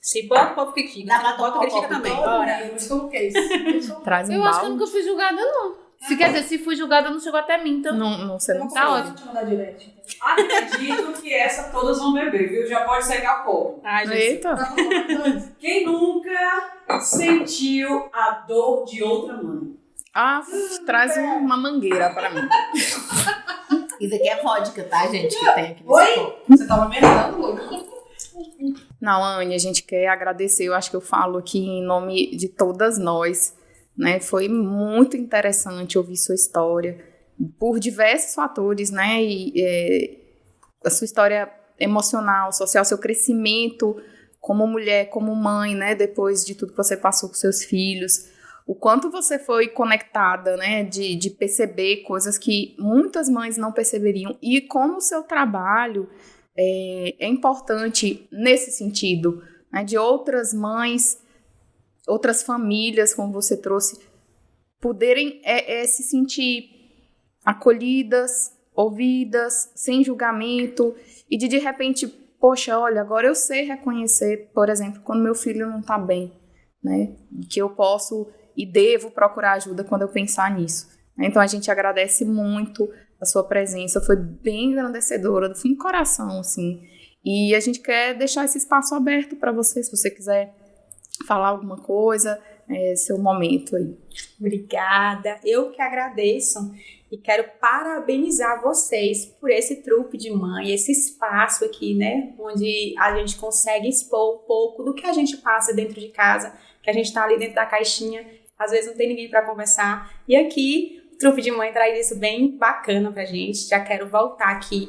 Se bota, o povo critica. Dá Se pra não bota, tomar o critica copo também. todo? Bora. Eu coloquei isso. Traz um Eu acho que eu balde. nunca fui julgada, não. Se quer dizer, se fui julgada, não chegou até mim, então. Não, você não Tá sabe. ótimo. Deixa eu mandar direct. Acredito que essa todas vão beber, viu? Já pode secar o copo. Ai, Jesus. Eita. Quem nunca sentiu a dor de outra mãe? Ah, traz uma mangueira pra mim. Isso aqui é vodka, tá, gente? Que tem aqui nesse Oi? copo. Você tava meditando, Lucas? Não, Anne, a gente quer agradecer. Eu acho que eu falo aqui em nome de todas nós, né? Foi muito interessante ouvir sua história por diversos fatores, né? A sua história emocional, social, seu crescimento como mulher, como mãe, né? Depois de tudo que você passou com seus filhos. O quanto você foi conectada, né? De perceber coisas que muitas mães não perceberiam. E como o seu trabalho é importante nesse sentido, né? De outras mães, outras famílias, como você trouxe, poderem se sentir acolhidas, ouvidas, sem julgamento, e de repente, poxa, olha, agora eu sei reconhecer, por exemplo, quando meu filho não tá bem, né? Que eu posso e devo procurar ajuda quando eu pensar nisso. Então a gente agradece muito a sua presença, foi bem engrandecedora, do fundo do coração, assim. E a gente quer deixar esse espaço aberto para você, se você quiser falar alguma coisa, seu momento aí. Obrigada. Eu que agradeço e quero parabenizar vocês por esse trupe de mãe, esse espaço aqui, né? Onde a gente consegue expor um pouco do que a gente passa dentro de casa, que a gente tá ali dentro da caixinha, às vezes não tem ninguém para conversar. E aqui Trupe de Mãe traz isso bem bacana pra gente. Já quero voltar aqui,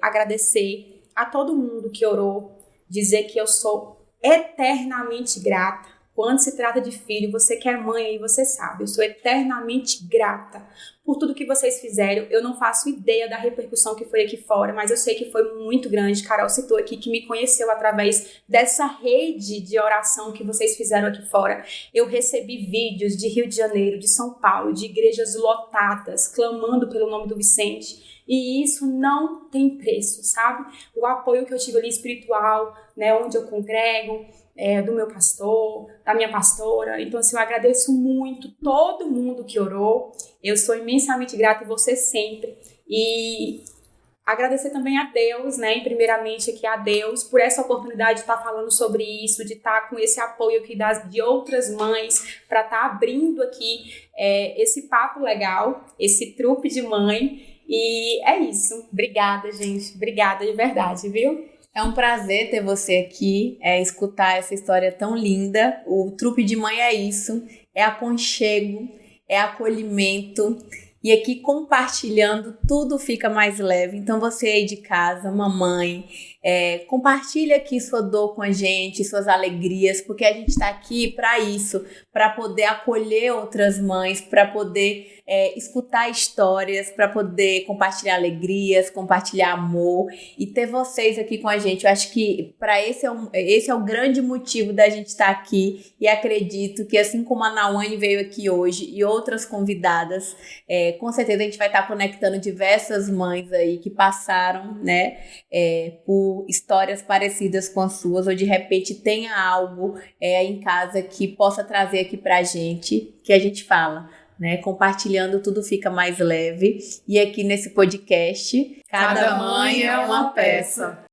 agradecer a todo mundo que orou, dizer que eu sou eternamente grata. Quando se trata de filho, você que é mãe aí, você sabe, eu sou eternamente grata por tudo que vocês fizeram. Eu não faço ideia da repercussão que foi aqui fora, mas eu sei que foi muito grande. Carol citou aqui que me conheceu através dessa rede de oração que vocês fizeram aqui fora. Eu recebi vídeos de Rio de Janeiro, de São Paulo, de igrejas lotadas, clamando pelo nome do Vicente. E isso não tem preço, sabe? O apoio que eu tive ali espiritual, né, onde eu congrego, do meu pastor, da minha pastora. Então, assim, eu agradeço muito todo mundo que orou. Eu sou imensamente grata e você sempre. E agradecer também a Deus, né, primeiramente aqui a Deus, por essa oportunidade de estar falando sobre isso, de estar com esse apoio aqui de outras mães, para estar abrindo aqui esse papo legal, esse trupe de mãe. E é isso. Obrigada, gente. Obrigada de verdade, viu? É um prazer ter você aqui, escutar essa história tão linda. O Trupe de Mãe é isso, é aconchego, é acolhimento. E aqui compartilhando, tudo fica mais leve. Então você aí de casa, mamãe, compartilha aqui sua dor com a gente, suas alegrias, porque a gente está aqui para isso, para poder acolher outras mães, para poder escutar histórias, para poder compartilhar alegrias, compartilhar amor e ter vocês aqui com a gente. Eu acho que esse é o grande motivo da gente estar aqui, e acredito que assim como a Nawane veio aqui hoje e outras convidadas, com certeza a gente vai estar conectando diversas mães aí que passaram, né, por histórias parecidas com as suas, ou de repente tenha algo em casa que possa trazer aqui pra gente, que a gente fala, né? Compartilhando, tudo fica mais leve. E aqui nesse podcast, Cada mãe é uma peça.